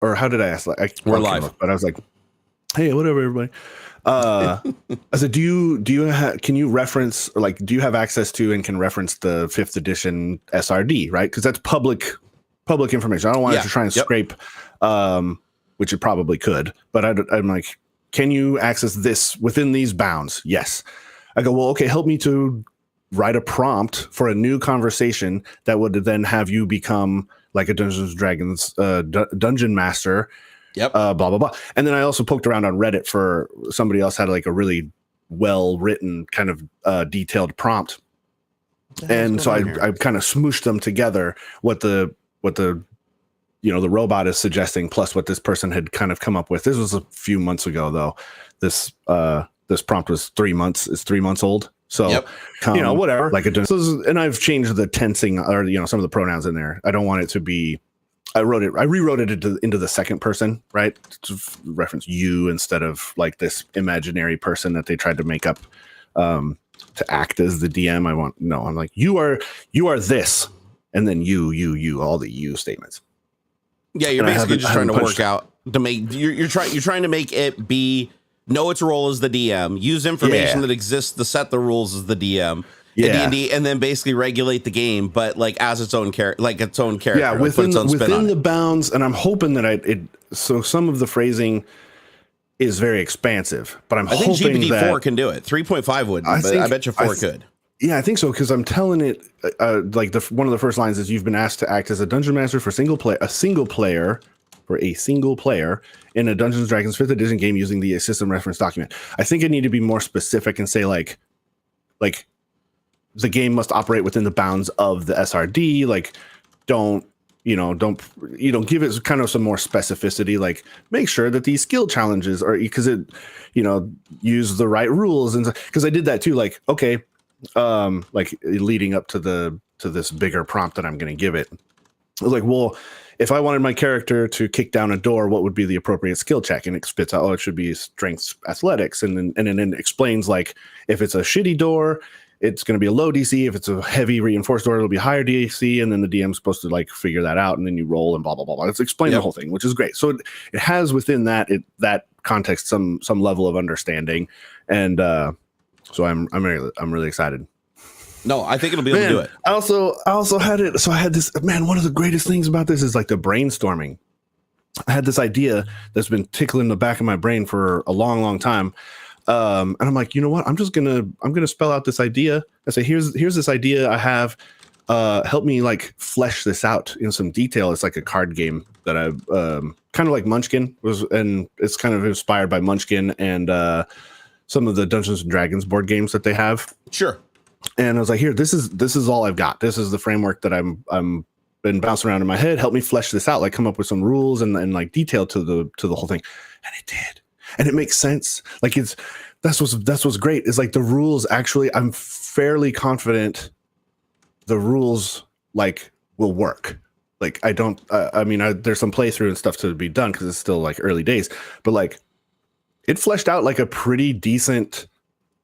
or how did I ask? Like, We're live, but I was like, hey, whatever, everybody. I said, can you reference, or like, do you have access to and can reference the 5th edition SRD, right? Because that's public information. I don't want it to try and scrape, which it probably could, but I'm like, can you access this within these bounds? Yes. I go, well, okay, help me to write a prompt for a new conversation that would then have you become like a Dungeons and Dragons dungeon master. Yep. Blah, blah, blah. And then I also poked around on Reddit for somebody else had like a really well-written kind of detailed prompt. And so I kind of smooshed them together, what the the robot is suggesting, plus what this person had kind of come up with. This was a few months ago, though. This prompt was 3 months. It's 3 months old. So, whatever. Like and I've changed the tensing or some of the pronouns in there. I don't want it to be. I rewrote it into the second person, right? To reference you instead of like this imaginary person that they tried to make up to act as the DM. I'm like, you are this, and then you, all the you statements. Yeah, you're basically just trying to work out to make you're trying to make it know its role as the DM, use information that exists to set the rules as the DM. D&D, and then basically regulate the game, but like as its own character, Yeah, within the bounds. And I'm hoping that so some of the phrasing is very expansive, but I think GPT-4 can do it. 3.5 would, but I bet you 4 could. Yeah, I think so, because I'm telling it like one of the first lines is, you've been asked to act as a dungeon master for a single player in a Dungeons and Dragons 5th edition game using the system reference document. I think I need to be more specific and say like the game must operate within the bounds of the SRD. Like, don't give it kind of some more specificity. Like, make sure that these skill challenges are, because it, use the right rules. And because I did that too. Like, okay, like leading up to this bigger prompt that I'm going to give it. I was like, well, if I wanted my character to kick down a door, what would be the appropriate skill check? And it spits out, it should be strength athletics. And then it explains, like, if it's a shitty door, it's going to be a low DC. If it's a heavy reinforced door, it'll be higher DC. And then the DM's supposed to like figure that out. And then you roll and blah, blah, blah, blah. It's explain the whole thing, which is great. So it has within that context, some level of understanding. And so I'm really excited. No, I think it'll be able to do it. I also had it. So I had this, one of the greatest things about this is like the brainstorming. I had this idea that's been tickling the back of my brain for a long, long time. And I'm like, you know what? I'm gonna spell out this idea. I say, here's this idea I have. Help me like flesh this out in some detail. It's like a card game that I kind of like Munchkin was, and it's kind of inspired by Munchkin and some of the Dungeons and Dragons board games that they have. Sure. And I was like, here, this is all I've got. This is the framework that I'm been bouncing around in my head. Help me flesh this out. Like, come up with some rules and like detail to the whole thing. And it did. And it makes sense. Like, that's what's great. Is like the rules actually, I'm fairly confident the rules like will work. Like, I don't, there's some playthrough and stuff to be done because it's still like early days, but like it fleshed out like a pretty decent,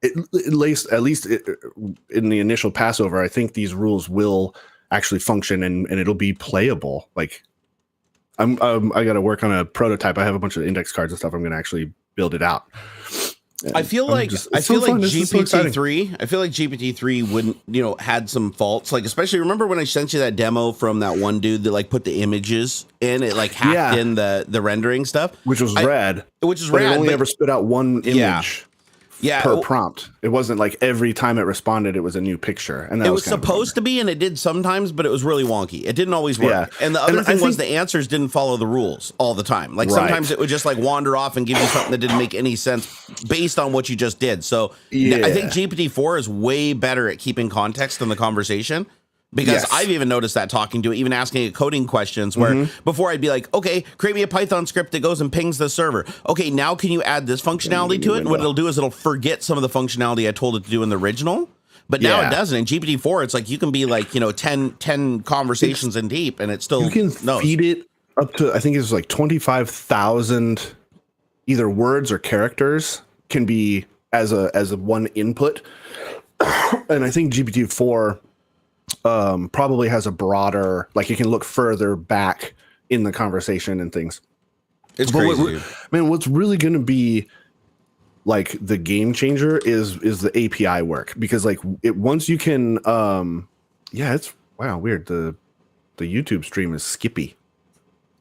at least in the initial passover. I think these rules will actually function and it'll be playable. Like, I got to work on a prototype. I have a bunch of index cards and stuff. I'm going to actually build it out. And I feel like GPT-3. I feel like GPT-3 wouldn't, had some faults. Like, especially remember when I sent you that demo from that one dude that like put the images in, it like hacked in the rendering stuff, which was rad. Which is rad. It only ever spit out one image. Per prompt. It wasn't like every time it responded, it was a new picture. And that was supposed to be, and it did sometimes, but it was really wonky. It didn't always work. Yeah. And the other thing was the answers didn't follow the rules all the time. Like sometimes it would just like wander off and give you something that didn't make any sense based on what you just did. So I think GPT-4 is way better at keeping context in the conversation. Because I've even noticed that talking to it, even asking it coding questions where before I'd be like, okay, create me a Python script that goes and pings the server. Okay, now can you add this functionality to it? And what it'll do is it'll forget some of the functionality I told it to do in the original. But now it doesn't. In GPT-4, it's like you can be like, 10 conversations in deep and it still You can feed it up to, I think it's like 25,000 either words or characters can be as a one input. And I think GPT-4 probably has a broader, like you can look further back in the conversation and things. It's crazy, man. What's really going to be like the game changer is the API work, because like once you can, it's weird. The YouTube stream is skippy.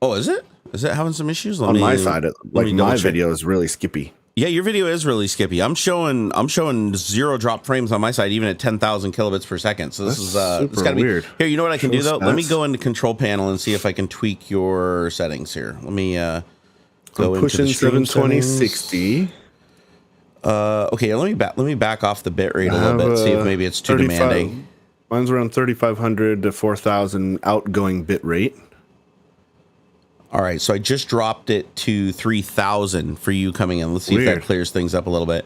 Oh, is it? Is it having some issues? On my side, my video is really skippy. Yeah, your video is really skippy. I'm showing 0 drop frames on my side, even at 10,000 kilobits per second. So this is it's gotta be weird. Here, you know what I can do though? Let me go into control panel and see if I can tweak your settings here. Let me go into the 720 60. Okay, let me back off the bit rate a little bit, see if maybe it's too demanding. Mine's around 3,500 to 4,000 outgoing bit rate. All right, so I just dropped it to 3,000 for you coming in. Let's see if that clears things up a little bit.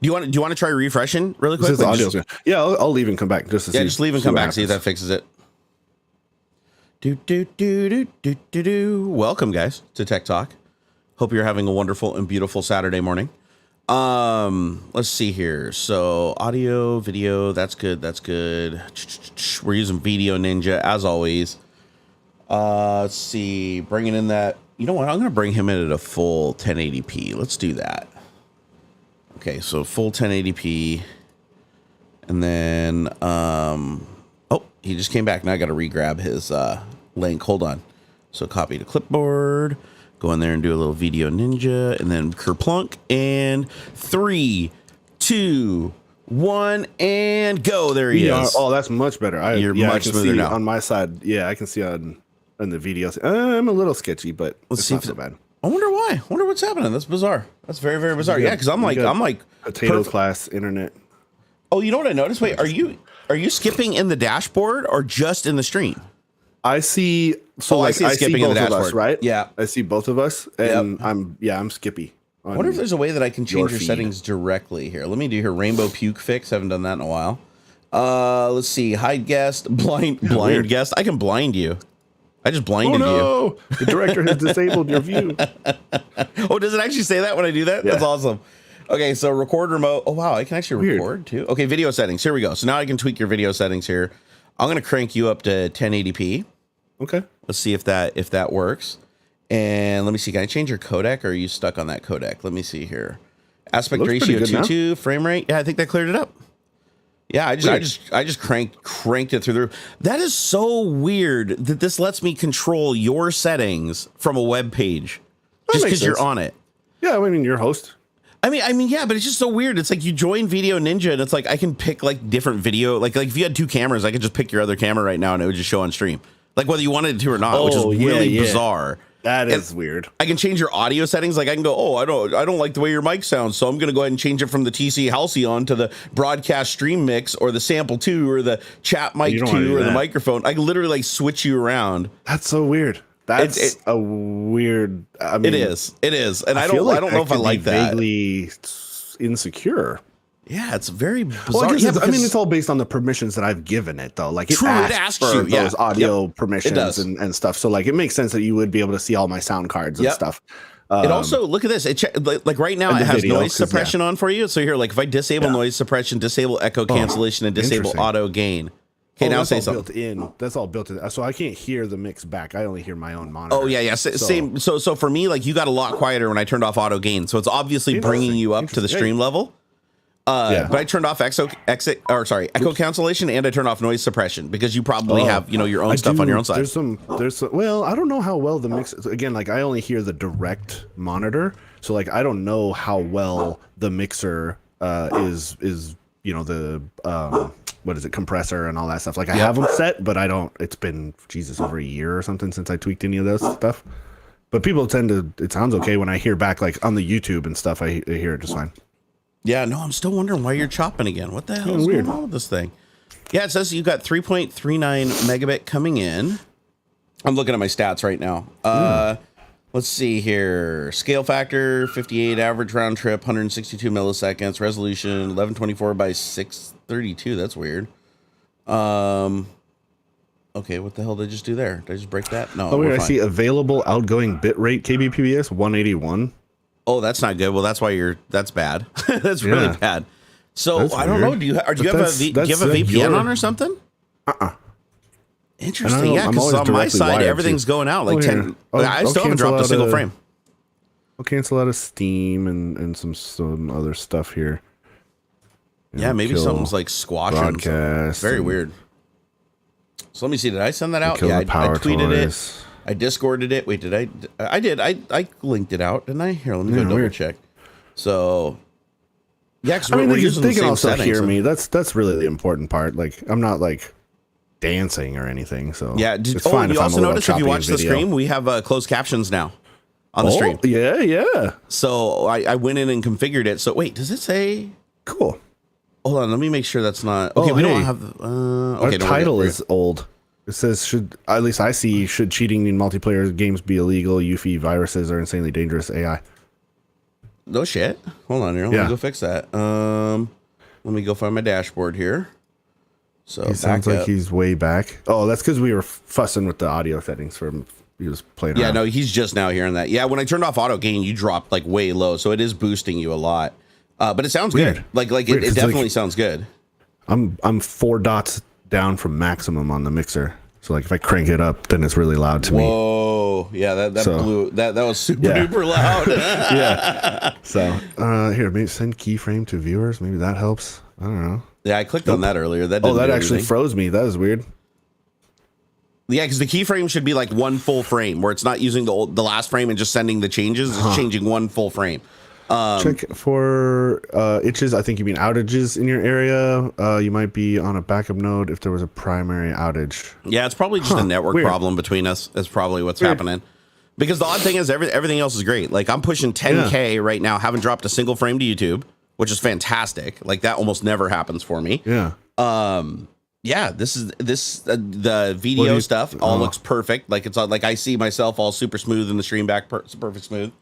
Do you want to try refreshing really quick? I'll leave and come back just to see. Yeah, just leave and come back, see if that fixes it. Welcome, guys, to Tech Talk. Hope you're having a wonderful and beautiful Saturday morning. Let's see here. So audio, video, that's good. We're using Video Ninja as always. Let's see, bringing in that, you know what, I'm going to bring him in at a full 1080p. Let's do that. Okay, so full 1080p. And then, oh, he just came back. Now I got to re-grab his link. Hold on. So copy to clipboard, go in there and do a little Video Ninja, and then kerplunk, and 3, 2, 1, and go. There he is. Oh, that's much better. You're much smoother now. On my side, yeah, I can see on the videos. I'm a little sketchy, but let's see not so bad. I wonder why. I wonder what's happening. That's bizarre. That's very, very bizarre. Yeah, because I'm like potato class internet. Oh, you know what I noticed? Wait, are you skipping in the dashboard or just in the stream? I see. So I see skipping in the dashboard, us, right? Yeah, I see both of us, and I'm skippy. I wonder if there's a way that I can change your settings directly here. Let me do here. Rainbow puke fix. Haven't done that in a while. Let's see. Hide guest. Blind guest. I can blind you. I just blinded you. The director has disabled your view. Oh, does it actually say that when I do that? Yeah. That's awesome. Okay, so record remote. Oh, wow, I can actually record too. Okay, video settings. Here we go. So now I can tweak your video settings here. I'm going to crank you up to 1080p. Okay. Let's see if that works. And let me see. Can I change your codec, or are you stuck on that codec? Let me see here. Aspect ratio 2:2, frame rate. Yeah, I think that cleared it up. Yeah, I just cranked it through the roof. That is so weird that this lets me control your settings from a web page just because you're on it. Yeah, I mean, you're host. I mean, yeah, but it's just so weird. It's like you join Video Ninja, and it's like I can pick like different video. Like if you had 2 cameras, I could just pick your other camera right now, and it would just show on stream, like whether you wanted it to or not, which is really bizarre. That is weird. I can change your audio settings. Like I can go, oh, I don't like the way your mic sounds, so I'm going to go ahead and change it from the TC Halcyon to the broadcast stream mix, or the sample 2, or the chat mic 2, or the microphone. I can literally like switch you around. That's so weird. That's a weird. I mean, it is, and I don't know if I like that. Vaguely insecure. Yeah, it's very bizarre. Well, I mean, it's all based on the permissions that I've given it, though. Like, it asks for those audio permissions and stuff. So, like, it makes sense that you would be able to see all my sound cards and stuff. It also, look at this. Like right now, it has noise suppression on for you. So here, like, if I disable noise suppression, disable echo cancellation, and disable auto gain. Okay, now say something. Built in. That's all built in. So I can't hear the mix back. I only hear my own monitor. Oh yeah. Same. So for me, like, you got a lot quieter when I turned off auto gain. So it's obviously bringing you up to the stream level. But I turned off echo cancellation, and I turned off noise suppression because you probably have your own stuff on your own side. There's some. Well, I don't know how well the mix. Again, like, I only hear the direct monitor, so like I don't know how well the mixer is the what is it, compressor and all that stuff. Like, I have them set, but I don't. It's been over a year or something since I tweaked any of those stuff. But people tend to. It sounds okay when I hear back, like on the YouTube and stuff. I hear it just fine. Yeah, no, I'm still wondering why you're chopping again. What the hell is going on with this thing? Yeah, it says you got 3.39 megabit coming in. I'm looking at my stats right now. Let's see here. Scale factor, 58, average round trip, 162 milliseconds, resolution, 1124 by 632. That's weird. Okay, what the hell did I just do there? Did I just break that? No. Oh, wait, I see available outgoing bitrate kbps 181. Oh, that's not good. Well, that's why that's bad. That's really bad. So I don't know. Do you have a VPN on or something? Interesting. Yeah, because on my side, everything's going out like 10. I still haven't dropped a single frame. I'll cancel out of Steam and some other stuff here. Yeah, maybe something's like squashing. Broadcast. Very weird. So let me see. Did I send that out? Yeah, I tweeted it. I Discorded it. Wait, did I? I did. I linked it out, didn't I? Here, let me go double check. So, yeah, because we're using the same also settings, hear me. That's really the important part. Like, I'm not like dancing or anything. So yeah. it's fine you if also I'm a notice if you watch the video. stream, we have closed captions now on the stream. Yeah. So I went in and configured it. So wait, does it say? Cool. Hold on, let me make sure that's not. Okay, we don't have. Okay, our title is old. It says, should cheating in multiplayer games be illegal? UFI viruses are insanely dangerous AI. No shit. Hold on here. Let me go fix that. Let me go find my dashboard here. So he sounds like he's way back. Oh, that's because we were fussing with the audio settings from he was playing. Yeah, around. no, he's just now hearing that. Yeah, when I turned off auto gain, you dropped like way low, so it is boosting you a lot. But it sounds good. Like it definitely sounds good. I'm 4 dots down from maximum on the mixer. So like if I crank it up, then it's really loud to me. Whoa. Yeah, that blew that was super duper loud. Yeah. So here, maybe send keyframe to viewers. Maybe that helps. I don't know. Yeah, I clicked on that earlier. That actually froze me. That is weird. Yeah, because the keyframe should be like one full frame, where it's not using the last frame and just sending the changes. It's changing one full frame. Check for itches. I think you mean outages in your area. You might be on a backup node if there was a primary outage. Yeah, it's probably just a network problem between us. That's probably what's happening. Because the odd thing is everything else is great. Like I'm pushing 10K right now. Haven't dropped a single frame to YouTube, which is fantastic. Like that almost never happens for me. Yeah. Yeah, the video stuff all looks perfect. Like it's like I see myself all super smooth in the stream back, perfect smooth.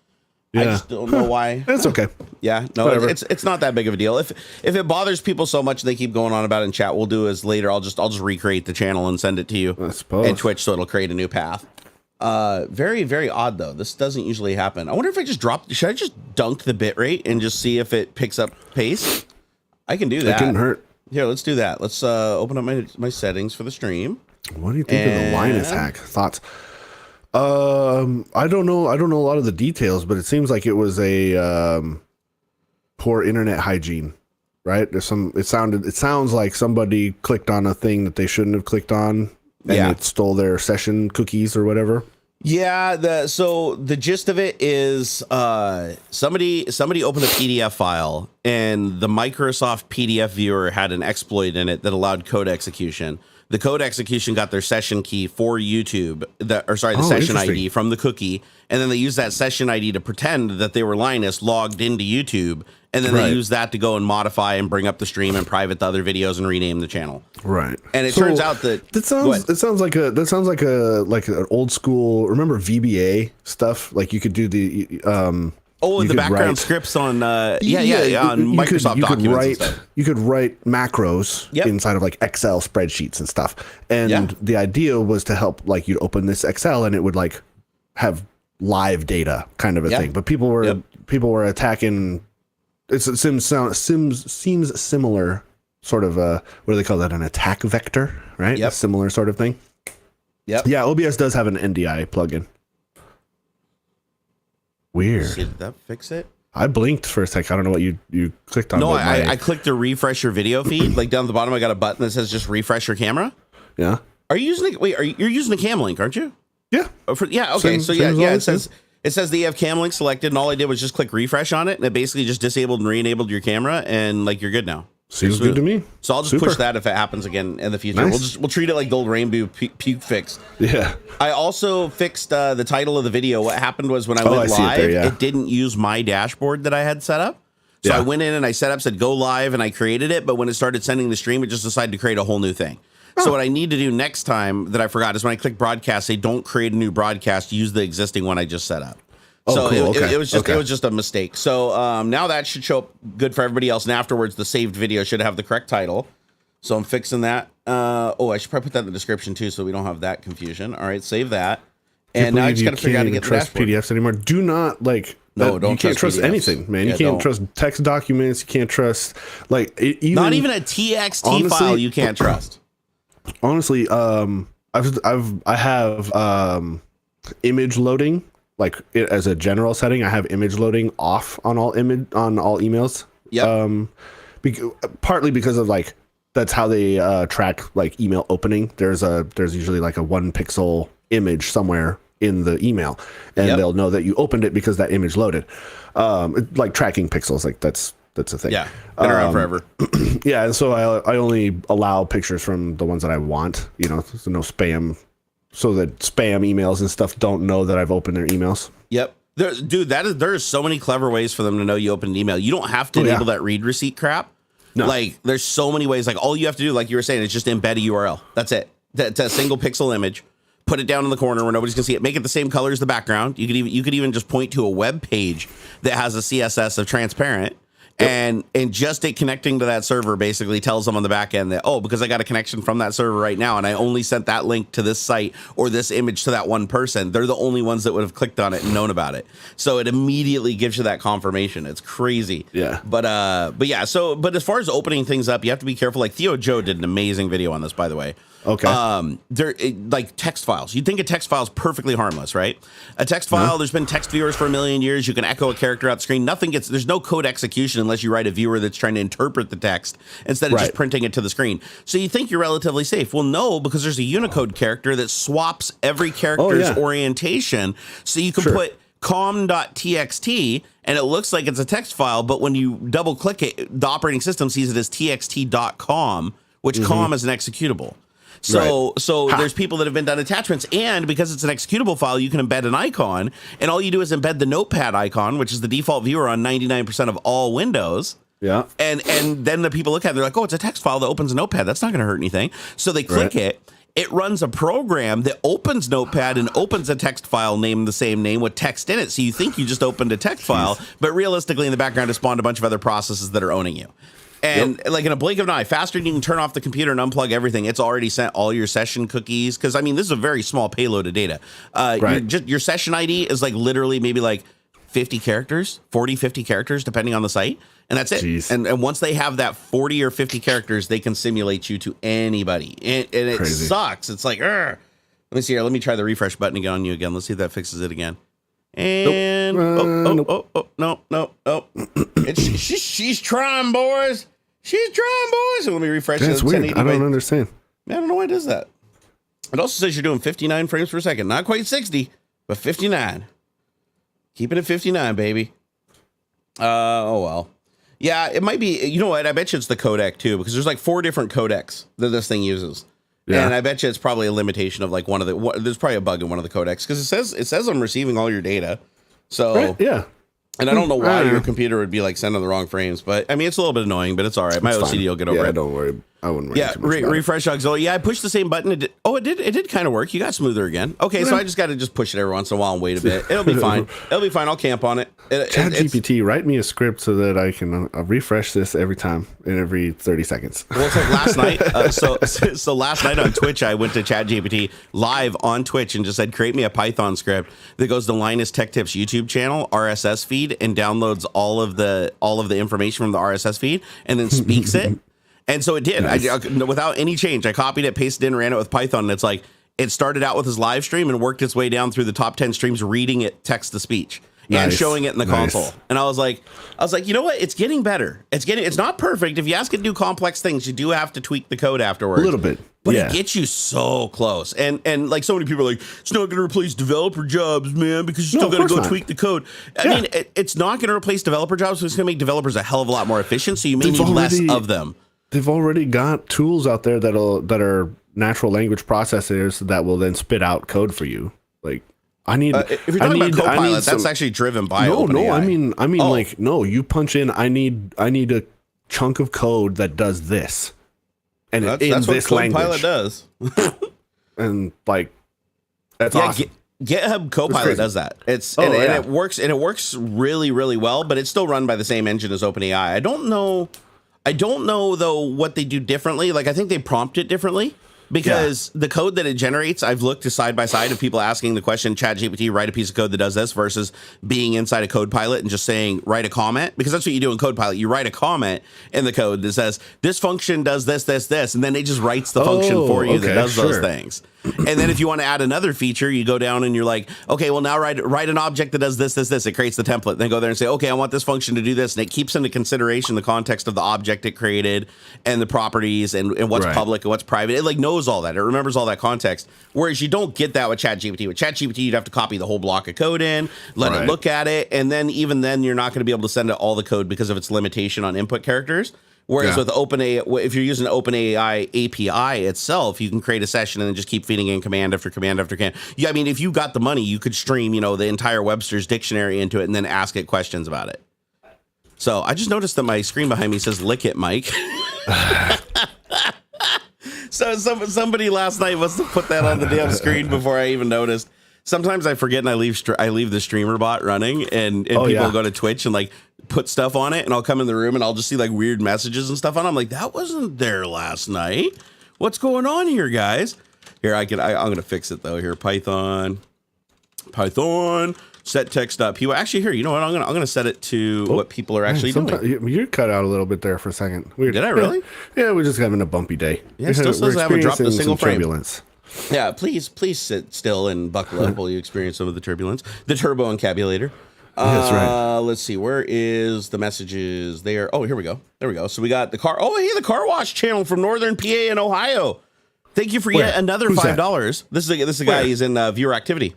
Yeah. I just don't know why. It's okay. Yeah, no, it's not that big of a deal. If it bothers people so much they keep going on about it in chat, we'll do is later. I'll just recreate the channel and send it to you and Twitch, so it'll create a new path. Very, very odd though. This doesn't usually happen. I wonder if I just should I just dunk the bitrate and just see if it picks up pace? I can do that. It couldn't hurt. Here, let's do that. Let's open up my settings for the stream. What do you think of the Linus hack? Thoughts? I don't know a lot of the details, but it seems like it was a poor internet hygiene, right? It sounds like somebody clicked on a thing that they shouldn't have clicked on, and it stole their session cookies or whatever. Yeah, so the gist of it is somebody opened a PDF file, and the Microsoft PDF viewer had an exploit in it that allowed code execution. The code execution got their session key for YouTube, the session ID from the cookie, and then they used that session ID to pretend that they were Linus logged into YouTube, and then they used that to go and modify and bring up the stream and private the other videos and rename the channel. Right. And it turns out that sounds like an old school. Remember VBA stuff? Like you could do the the background scripts on on Microsoft documents. You could write macros inside of like Excel spreadsheets and stuff. And the idea was to help, like you'd open this Excel and it would like have live data kind of a thing. But people were attacking. It seems similar, sort of what do they call that? An attack vector, right? A similar sort of thing. Yep. Yeah, OBS does have an NDI plugin. Weird. Did that fix it? I blinked for a sec. I don't know what you clicked on. No, I clicked to refresh your video feed. Like down at the bottom, I got a button that says just refresh your camera. Yeah. Are you using you're using a cam link, aren't you? Yeah. Okay. It says that you have cam link selected, and all I did was just click refresh on it, and it basically just disabled and re-enabled your camera, and like you're good now. Seems good to me. So I'll just push that if it happens again in the future. Nice. We'll treat it like the old Rainbow puke fix. Yeah. I also fixed the title of the video. What happened was when I went live, it didn't use my dashboard that I had set up. So I went in and I said go live, and I created it. But when it started sending the stream, it just decided to create a whole new thing. So what I need to do next time that I forgot is when I click broadcast, say don't create a new broadcast, use the existing one I just set up. So cool. It was just a mistake. So now that should show up good for everybody else. And afterwards, the saved video should have the correct title. So I'm fixing that. I should probably put that in the description too, so we don't have that confusion. All right, save that. And now I just got to figure out how to get the dashboard. PDFs anymore. Do not don't you can't trust PDFs. Anything, man. You can't trust text documents. You can't trust not even a TXT file. You can't trust. Honestly, I have image loading. like as a general setting, I have image loading off on all emails. Yeah. Partly because of like that's how they track like email opening. There's usually like a 1 pixel image somewhere in the email, and they'll know that you opened it because that image loaded. Like tracking pixels, like that's a thing. Yeah, been around forever. Yeah, and so I only allow pictures from the ones that I want. You know, so no spam, so that spam emails and stuff don't know that I've opened their emails. Yep. There's so many clever ways for them to know you opened an email. You don't have to enable that read receipt crap. No. Like, there's so many ways. Like, all you have to do, like you were saying, is just embed a URL. That's it. That's a single pixel image. Put it down in the corner where nobody's gonna see it. Make it the same color as the background. You could even just point to a web page that has a CSS of transparent. Yep. And just it connecting to that server basically tells them on the back end that, oh, because I got a connection from that server right now and I only sent that link to this site or this image to that one person, they're the only ones that would have clicked on it and known about it. So it immediately gives you that confirmation. It's crazy. Yeah. But yeah, but as far as opening things up, you have to be careful. Like Theo Joe did an amazing video on this, by the way. Okay. Like text files. You'd think a text file is perfectly harmless, right? A text file, there's been text viewers for a million years. You can echo a character out the screen. There's no code execution unless you write a viewer that's trying to interpret the text instead of just printing it to the screen. So you think you're relatively safe. Well, no, because there's a Unicode character that swaps every character's orientation. So you can put com.txt and it looks like it's a text file, but when you double click it, the operating system sees it as txt.com, which com is an executable. So there's people that have been done attachments, and because it's an executable file, you can embed an icon, and all you do is embed the notepad icon, which is the default viewer on 99% of all Windows. Yeah. And then the people look at it, they're like, oh, it's a text file that opens a notepad. That's not going to hurt anything. So they click it. It runs a program that opens Notepad and opens a text file named the same name with text in it. So you think you just opened a text file, but realistically in the background it spawned a bunch of other processes that are owning you. And like in a blink of an eye, faster than you can turn off the computer and unplug everything, it's already sent all your session cookies. Because, I mean, this is a very small payload of data. Your session ID is like literally maybe like 50 characters, 40, 50 characters, depending on the site. And that's it. Jeez. And once they have that 40 or 50 characters, they can simulate you to anybody. And it sucks. It's like, let me see here. Let me try the refresh button again on you again. Let's see if that fixes it again. And no. She's trying, boys. She's trying, boys. So let me refresh. That's weird. I don't understand. I don't know why it does that. It also says you're doing 59 frames per second. Not quite 60, but 59. Keep it at 59, baby. Oh, well. Yeah, it might be. You know what? I bet you it's the codec, too, because there's like 4 different codecs that this thing uses. Yeah. And I bet you it's probably a limitation of like there's probably a bug in one of the codecs, because it says I'm receiving all your data. So, yeah. And I don't know why your computer would be like sending the wrong frames, but I mean, it's a little bit annoying, but it's all right. My OCD will get over it. Yeah, don't worry. I wouldn't worry. Yeah, refresh AuxxZillary. Yeah, I pushed the same button. It did kind of work. You got smoother again. Okay, so I just got to push it every once in a while and wait a bit. It'll be fine. It'll be fine. I'll camp on it. ChatGPT, write me a script so that I can refresh this every time in every 30 seconds. Well, it's like last night. So last night on Twitch, I went to ChatGPT live on Twitch and just said, create me a Python script that goes to Linus Tech Tips YouTube channel RSS feed and downloads all of the information from the RSS feed and then speaks it. And so it did. Nice. Without any change. I copied it, pasted it in, ran it with Python, and it's like it started out with his live stream and worked its way down through the top 10 streams, reading it text to speech and showing it in the console. And I was like, you know what? It's getting better. It's not perfect. If you ask it to do complex things, you do have to tweak the code afterwards. A little bit. But it gets you so close. And like so many people are like, it's not going to replace developer jobs, man, because you still got to go tweak the code. I mean, it's not going to replace developer jobs, but it's going to make developers a hell of a lot more efficient. So you may need less of them. They've already got tools out there that are natural language processors that will then spit out code for you. Like I need. If you're talking about Copilot, that's actually driven by OpenAI. I mean, you punch in. I need a chunk of code that does this, and that's what Copilot does. And like that's awesome. GitHub Copilot does that. And it works really, really well. But it's still run by the same engine as OpenAI. I don't know though what they do differently. Like I think they prompt it differently because the code that it generates, I've looked to side by side of people asking the question, ChatGPT, write a piece of code that does this versus being inside a CodePilot and just saying, write a comment, because that's what you do in CodePilot. You write a comment in the code that says this function does this, this, this, and then it just writes the function for you that does those things. And then if you want to add another feature, you go down and you're like, okay, well now write an object that does this. It creates the template. Then go there and say, okay, I want this function to do this. And it keeps into consideration the context of the object it created and the properties and what's public and what's private. It like knows all that. It remembers all that context. Whereas you don't get that with ChatGPT. With ChatGPT, you'd have to copy the whole block of code in, let it look at it. And then even then you're not going to be able to send it all the code because of its limitation on input characters. Whereas with OpenAI, if you're using OpenAI API itself, you can create a session and then just keep feeding in command after command after command. Yeah, I mean, if you got the money, you could stream, the entire Webster's dictionary into it and then ask it questions about it. So I just noticed that my screen behind me says "Lick it, Mike." So somebody last night must have put that on the damn screen before I even noticed. Sometimes I forget and I leave the streamer bot running and people go to Twitch and like put stuff on it, and I'll come in the room and I'll just see like weird messages and stuff on. I'm like, that wasn't there last night. What's going on here, guys? Here, I'm gonna fix it though. Here, Python, set text up. Actually, here, you know what? I'm gonna set it to what people are actually doing. You cut out a little bit there for a second. Weird. Did I really? Yeah, we're just having a bumpy day. Yeah, it still says I haven't dropped a single frame. Turbulence. Yeah, please sit still and buckle up while you experience some of the turbulence. The turbo encabulator. That's right. Let's see. Where is the messages there? Oh, here we go. There we go. So we got the car. Oh, hey, the car wash channel from Northern PA in Ohio. Thank you for yet another $5. This is a guy. He's in viewer activity.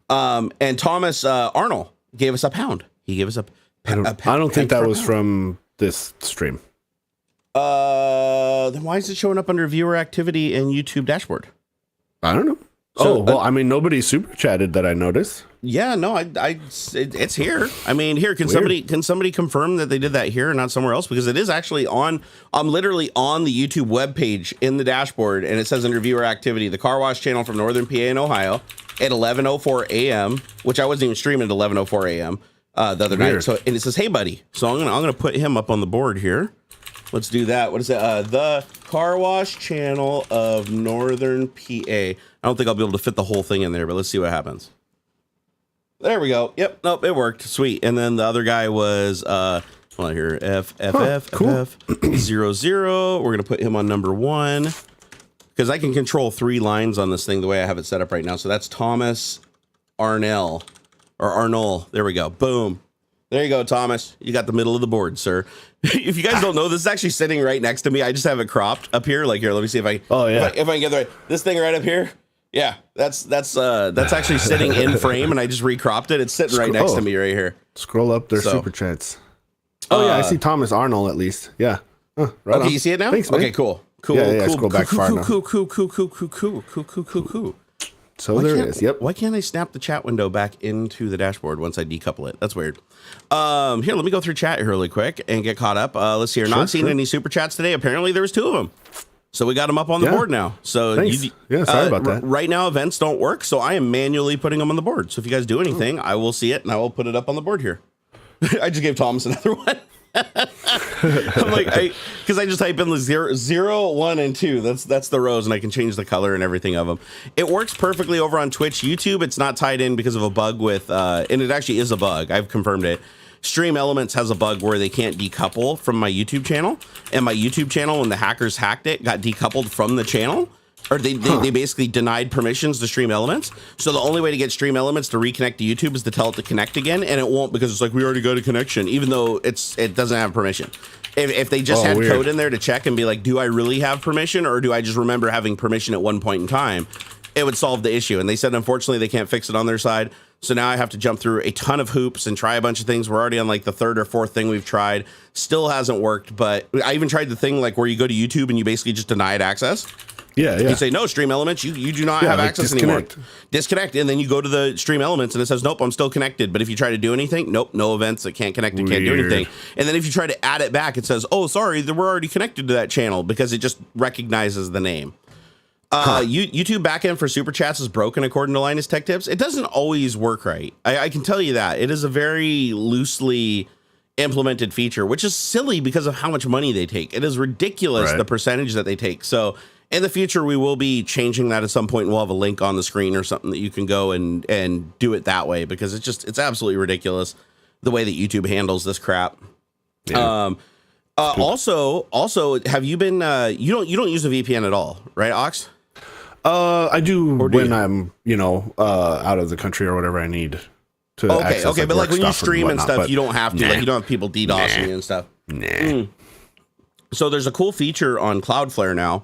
And Thomas Arnold gave us a pound. He gave us a pound. I don't think that was from this stream. Then why is it showing up under viewer activity in YouTube dashboard? I don't know. So, well, I mean, nobody super chatted that I noticed. Yeah, no, it's here. I mean, here, can somebody confirm that they did that here and not somewhere else? Because it is actually I'm literally on the YouTube webpage in the dashboard, and it says under viewer activity, the car wash channel from Northern PA in Ohio at 11:04 a.m., which I wasn't even streaming at 11:04 a.m. The other night. So, and it says, "Hey, buddy." So I'm gonna put him up on the board here. Let's do that. What is it? The car wash channel of Northern PA. I don't think I'll be able to fit the whole thing in there, but let's see what happens. There we go. Yep. Nope. It worked. Sweet. And then the other guy was, hold on here. FF00. We're going to put him on number 1 because I can control 3 lines on this thing the way I have it set up right now. So that's Thomas Arnold. There we go. Boom. There you go, Thomas. You got the middle of the board, sir. If you guys don't know, this is actually sitting right next to me. I just have it cropped up here. Like here, let me see if I. Oh yeah. If I can get the right. This thing right up here. Yeah, that's actually sitting in frame, and I just recropped it. It's sitting right next to me right here. Scroll up their super chats. Oh yeah, I see Thomas Arnold at least. Yeah. Right okay, on. You see it now? Thanks, man. Okay, cool. Yeah, cool. Scroll back far now. Cool. So there it is. Yep. Why can't I snap the chat window back into the dashboard once I decouple it? That's weird. Here, let me go through chat here really quick and get caught up. Let's see here. Not seeing any super chats today. Apparently there was 2 of them. So we got them up on the board now. So sorry about that. Right now events don't work, so I am manually putting them on the board. So if you guys do anything, I will see it and I will put it up on the board here. I just gave Thomas another one. I'm like, because I just type in the 0, 1, and 2. That's the rows, and I can change the color and everything of them. It works perfectly over on Twitch. YouTube, it's not tied in because of a bug with, and it actually is a bug. I've confirmed it. Stream Elements has a bug where they can't decouple from my YouTube channel, and my YouTube channel, when the hackers hacked it, got decoupled from the channel. Or they basically denied permissions to Stream Elements. So the only way to get Stream Elements to reconnect to YouTube is to tell it to connect again, and it won't because it's like, we already got a connection, even though it doesn't have permission. If they just had code in there to check and be like, do I really have permission, or do I just remember having permission at one point in time, it would solve the issue. And they said, unfortunately, they can't fix it on their side. So now I have to jump through a ton of hoops and try a bunch of things. We're already on like the 3rd or 4th thing we've tried. Still hasn't worked, but I even tried the thing like where you go to YouTube and you basically just deny it access. Yeah. You say, no, Stream Elements, you do not have access anymore. Disconnect. And then you go to the Stream Elements and it says, nope, I'm still connected. But if you try to do anything, nope, no events, it can't connect, it can't do anything. And then if you try to add it back, it says, oh, sorry, we're already connected to that channel because it just recognizes the name. YouTube backend for super chats is broken according to Linus Tech Tips. It doesn't always work right. I can tell you that. It is a very loosely implemented feature, which is silly because of how much money they take. It is ridiculous, the percentage that they take. So in the future, we will be changing that at some point, and we'll have a link on the screen or something that you can go and do it that way, because it's absolutely ridiculous the way that YouTube handles this crap. Yeah. Also, have you been you don't use a VPN at all, right, Ox? I do when I'm, out of the country or whatever I need to. Okay, access, but like when you stream and stuff, but you don't have to. Like you don't have people DDoSing you and stuff. So there's a cool feature on Cloudflare now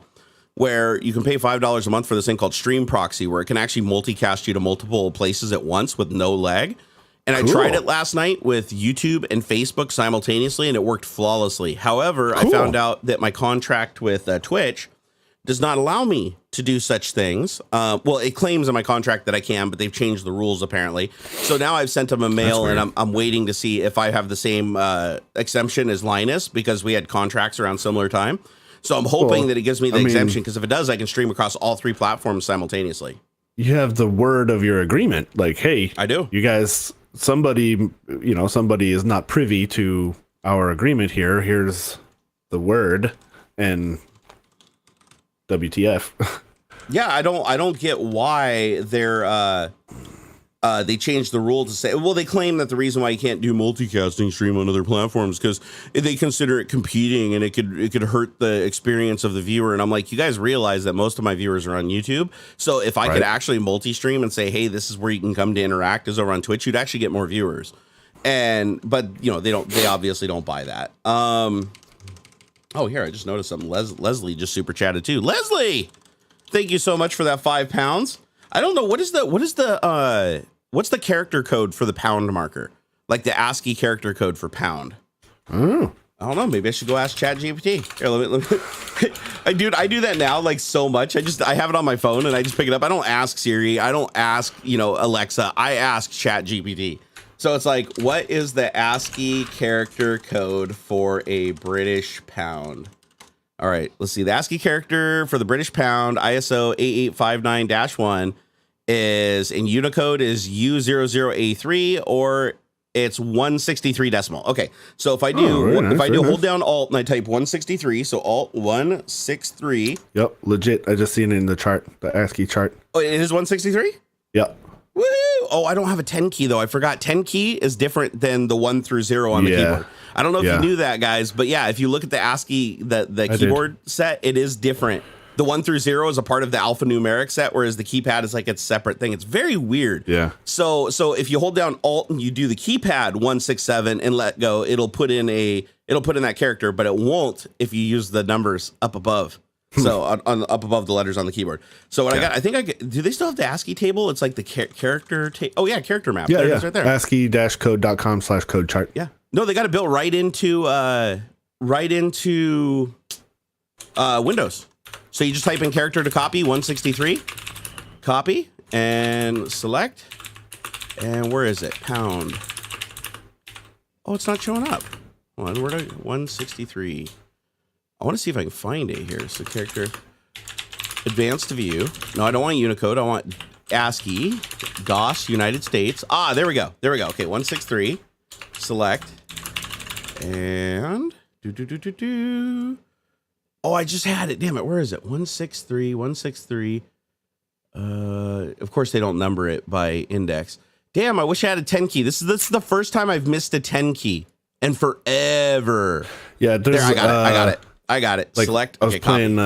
where you can pay $5 a month for this thing called Stream Proxy, where it can actually multicast you to multiple places at once with no lag. And cool. I tried it last night with YouTube and Facebook simultaneously, and it worked flawlessly. However, cool. I found out that my contract with Twitch does not allow me to do such things. Well, it claims in my contract that I can, but they've changed the rules apparently. So now I've sent them a mail, and I'm waiting to see if I have the same exemption as Linus, because we had contracts around similar time. So I'm hoping that it gives me the exemption, because if it does, I can stream across all 3 platforms simultaneously. You have the word of your agreement. Like, hey, I do. You guys, somebody is not privy to our agreement here. Here's the word, and WTF. Yeah, I don't get why they changed the rule to say, well, they claim that the reason why you can't do multicasting stream on other platforms because they consider it competing and it could hurt the experience of the viewer. And I'm like, you guys realize that most of my viewers are on YouTube. So if I could actually multi-stream and say, hey, this is where you can come to interact is over on Twitch, you'd actually get more viewers. But they obviously don't buy that. Oh, here, I just noticed something. Leslie just super chatted too. Leslie, thank you so much for that £5. I don't know. What's the character code for the pound marker? Like the ASCII character code for pound. Oh. I don't know. Maybe I should go ask ChatGPT. Here, let me. I do that now like so much. I have it on my phone and I just pick it up. I don't ask Siri. I don't ask, Alexa. I ask ChatGPT. So it's like, what is the ASCII character code for a British pound? All right, let's see. The ASCII character for the British pound, ISO 8859-1, is in Unicode is U00A3, or it's 163 decimal. Okay, so if I do hold down Alt and I type 163, so Alt 163. Yep, legit. I just seen it in the chart, the ASCII chart. Oh, it is 163? Yep. Woo! Oh, I don't have a 10 key though. I forgot 10 key is different than the 1 through 0 on the keyboard. I don't know if you knew that, guys, but yeah, if you look at the ASCII, the keyboard set, it is different. The 1 through 0 is a part of the alphanumeric set, whereas the keypad is like its separate thing. It's very weird. Yeah. So if you hold down Alt and you do the keypad 167 and let go, it'll put in that character, but it won't if you use the numbers up above. So on up above the letters on the keyboard. So what do they still have the ASCII table? It's like the character table. Oh yeah, character map. Yeah, there it is right there. ASCII-code.com/code chart. Yeah. No, they got it built right into Windows. So you just type in character to copy 163, copy and select. And where is it? Pound. Oh, it's not showing up. Hold on, where 163. I want to see if I can find it here. So character, advanced view. No, I don't want Unicode. I want ASCII, DOS, United States. Ah, there we go. Okay, 163. Select. And Oh, I just had it. Damn it. Where is it? 163. Of course, they don't number it by index. Damn, I wish I had a 10 key. This is the first time I've missed a 10 key and forever. Yeah, there, I got it. Like, select. I was playing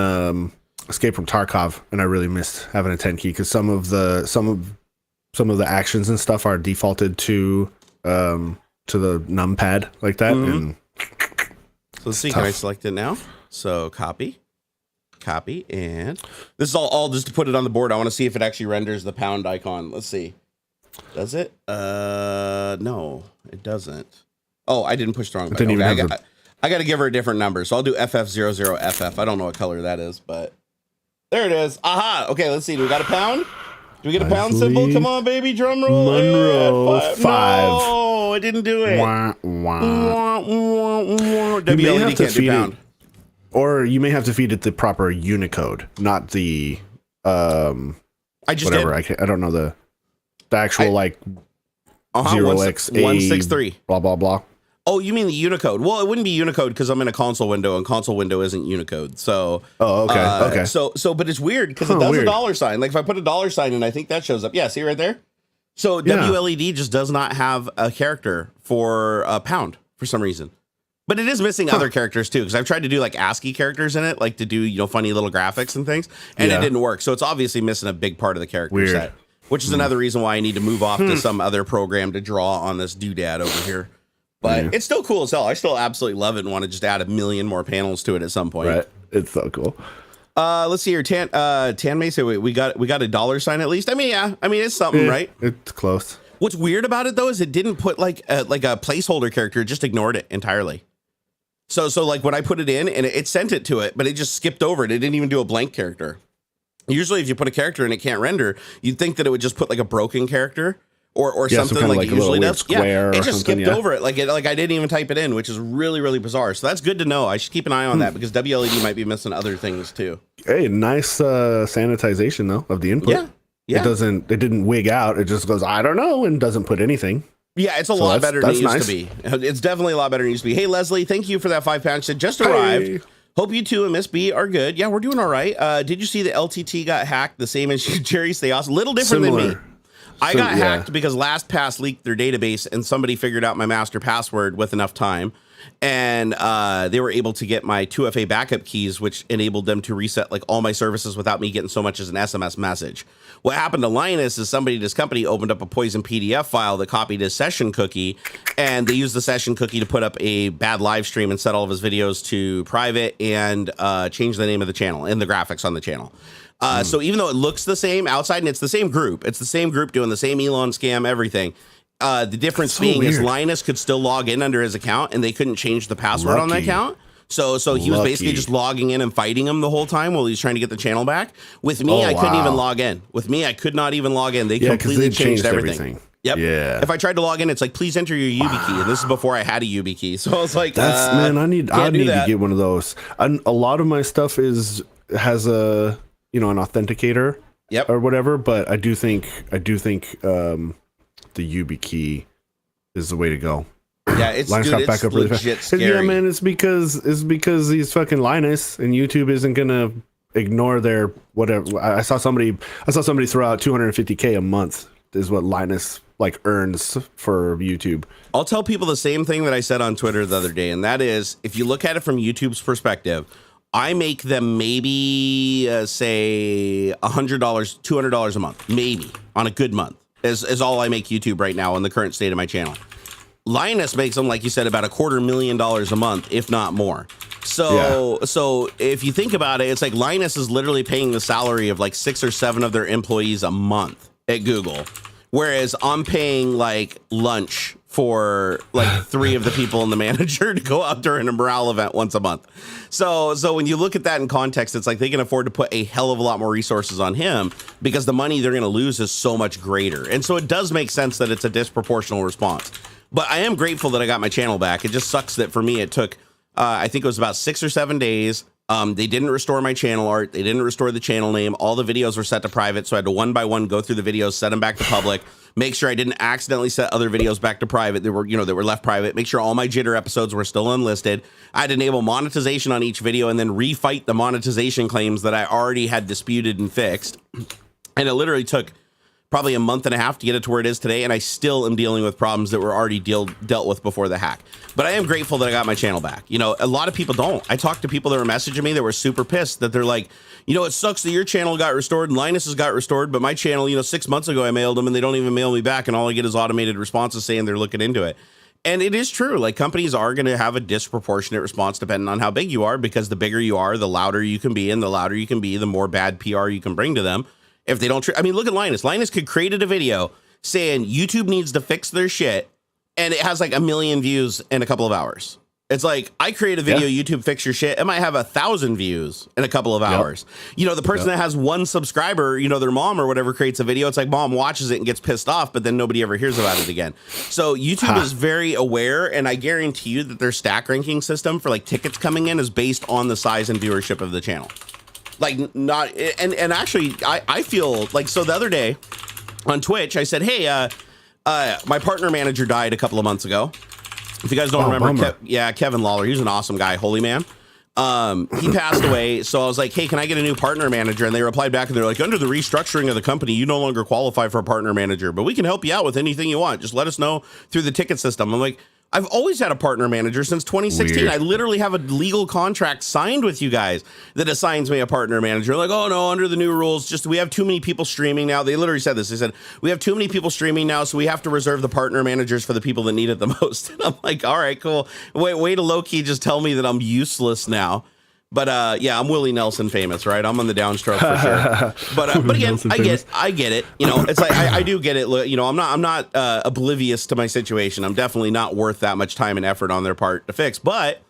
Escape from Tarkov, and I really missed having a 10 key because some of the actions and stuff are defaulted to the numpad like that. Mm-hmm. And so let's see. Can I select it now? So copy, and this is all just to put it on the board. I want to see if it actually renders the pound icon. Let's see. Does it? No, it doesn't. Oh, I didn't push the wrong button. Okay, I got to give her a different number. So I'll do FF00FF. I don't know what color that is, but there it is. Aha. Okay, let's see. Do we got a pound? Do we get a pound symbol? Come on, baby. Drum roll. Monroe 5. No, I didn't do it. Wah, wah. WLED can't do pound. Or you may have to feed it the proper Unicode, not the I just whatever. did. I don't know the actual 0x 163. Blah blah blah. Oh, you mean the Unicode? Well, it wouldn't be Unicode because I'm in a console window, and console window isn't Unicode. So, okay. So, but it's weird because it does a $sign. Like if I put a $sign in, I think that shows up. Yeah, see right there. So WLED just does not have a character for a pound for some reason, But it is missing other characters too, because I've tried to do like ASCII characters in it, like to do, funny little graphics and things, and it didn't work. So it's obviously missing a big part of the character set, which is another reason why I need to move off to some other program to draw on this doodad over here. But it's still cool as hell. I still absolutely love it and want to just add a million more panels to it at some point. Right. It's so cool. Let's see here. Tan May say, wait, we got a $sign at least. I mean, yeah. I mean, it's something, right? It's close. What's weird about it though is it didn't put like a placeholder character. It just ignored it entirely. So like when I put it in and it sent it to it, but it just skipped over it. It didn't even do a blank character. Usually if you put a character and it can't render, you'd think that it would just put like a broken character or something like it usually does. Yeah, it just skipped over it. Like I didn't even type it in, which is really, really bizarre. So that's good to know. I should keep an eye on that because WLED might be missing other things too. Hey, nice sanitization though of the input. Yeah. It didn't wig out. It just goes, I don't know, and doesn't put anything. Yeah, it's a lot better than it used to be. It's definitely a lot better than it used to be. Hey, Leslie, thank you for that 5 pounds. Said just arrived. Hope you two and Miss B are good. Yeah, we're doing all right. Did you see the LTT got hacked the same as Jerry Stay Awesome? Little different than me. I got hacked because LastPass leaked their database and somebody figured out my master password with enough time. And they were able to get my 2FA backup keys, which enabled them to reset like all my services without me getting so much as an SMS message. What happened to Linus is somebody at his company opened up a poison PDF file that copied his session cookie, and they used the session cookie to put up a bad live stream and set all of his videos to private and change the name of the channel and the graphics on the channel. So even though it looks the same outside and it's the same group doing the same Elon scam, everything. The difference being is Linus could still log in under his account and they couldn't change the password on that account. So he was basically just logging in and fighting him the whole time while he's trying to get the channel back. With me, I couldn't even log in. With me, I could not even log in. They completely changed everything. Yep. Yeah. If I tried to log in, it's like, please enter your YubiKey. Key. And this is before I had a YubiKey. So I was like, I need to get one of those. A lot of my stuff has a, an authenticator or whatever, but I do think the YubiKey is the way to go. Yeah, it's got back up really fast. Yeah, man, it's because he's fucking Linus and YouTube isn't gonna ignore their whatever. I saw somebody throw out $250K a month is what Linus like earns for YouTube. I'll tell people the same thing that I said on Twitter the other day, and that is if you look at it from YouTube's perspective, I make them maybe say $100, $200 a month, maybe on a good month. Is all I make YouTube right now in the current state of my channel. Linus makes them, like you said, about $250,000 a month, if not more. So if you think about it, it's like Linus is literally paying the salary of like 6 or 7 of their employees a month at Google, whereas I'm paying like lunch for like 3 of the people in the manager to go out during a morale event once a month. So when you look at that in context, it's like they can afford to put a hell of a lot more resources on him because the money they're going to lose is so much greater. And so it does make sense that it's a disproportional response. But I am grateful that I got my channel back. It just sucks that for me, it took, I think it was about 6 or 7 days. They didn't restore my channel art. They didn't restore the channel name. All the videos were set to private. So I had to one by one go through the videos, set them back to public, make sure I didn't accidentally set other videos back to private. They were left private. Make sure all my jitter episodes were still unlisted. I had to enable monetization on each video and then refight the monetization claims that I already had disputed and fixed. And it literally took probably a month and a half to get it to where it is today, and I still am dealing with problems that were already dealt with before the hack. But I am grateful that I got my channel back. A lot of people don't. I talked to people that were messaging me that were super pissed that they're like, it sucks that your channel got restored and Linus's got restored, but my channel, 6 months ago I mailed them and they don't even mail me back, and all I get is automated responses saying they're looking into it. And it is true. Like, companies are going to have a disproportionate response depending on how big you are, because the bigger you are, the louder you can be, and the louder you can be, the more bad PR you can bring to them. If they don't, look at Linus. Linus could created a video saying YouTube needs to fix their shit, and it has like 1 million views in a couple of hours. It's like, I create a video, YouTube fix your shit. It might have 1,000 views in a couple of hours. The person that has 1 subscriber, their mom or whatever creates a video. It's like mom watches it and gets pissed off, but then nobody ever hears about it again. So YouTube is very aware, and I guarantee you that their stack ranking system for like tickets coming in is based on the size and viewership of the channel. Like, not, and actually, I feel like, so the other day on Twitch, I said, hey, my partner manager died a couple of months ago. If you guys don't remember, Kevin Lawler, he was an awesome guy, holy man. He passed away. So I was like, hey, can I get a new partner manager? And they replied back and they're like, under the restructuring of the company, you no longer qualify for a partner manager, but we can help you out with anything you want. Just let us know through the ticket system. I'm like, I've always had a partner manager since 2016. Weird. I literally have a legal contract signed with you guys that assigns me a partner manager. Like, oh no, under the new rules, just we have too many people streaming now. They literally said this. They said, we have too many people streaming now, so we have to reserve the partner managers for the people that need it the most. And I'm like, all right, cool. Way to low-key just tell me that I'm useless now. But yeah, I'm Willie Nelson famous, right? I'm on the downstroke for sure. But again, I get it. You know, it's like I do get it. You know, I'm not oblivious to my situation. I'm definitely not worth that much time and effort on their part to fix. But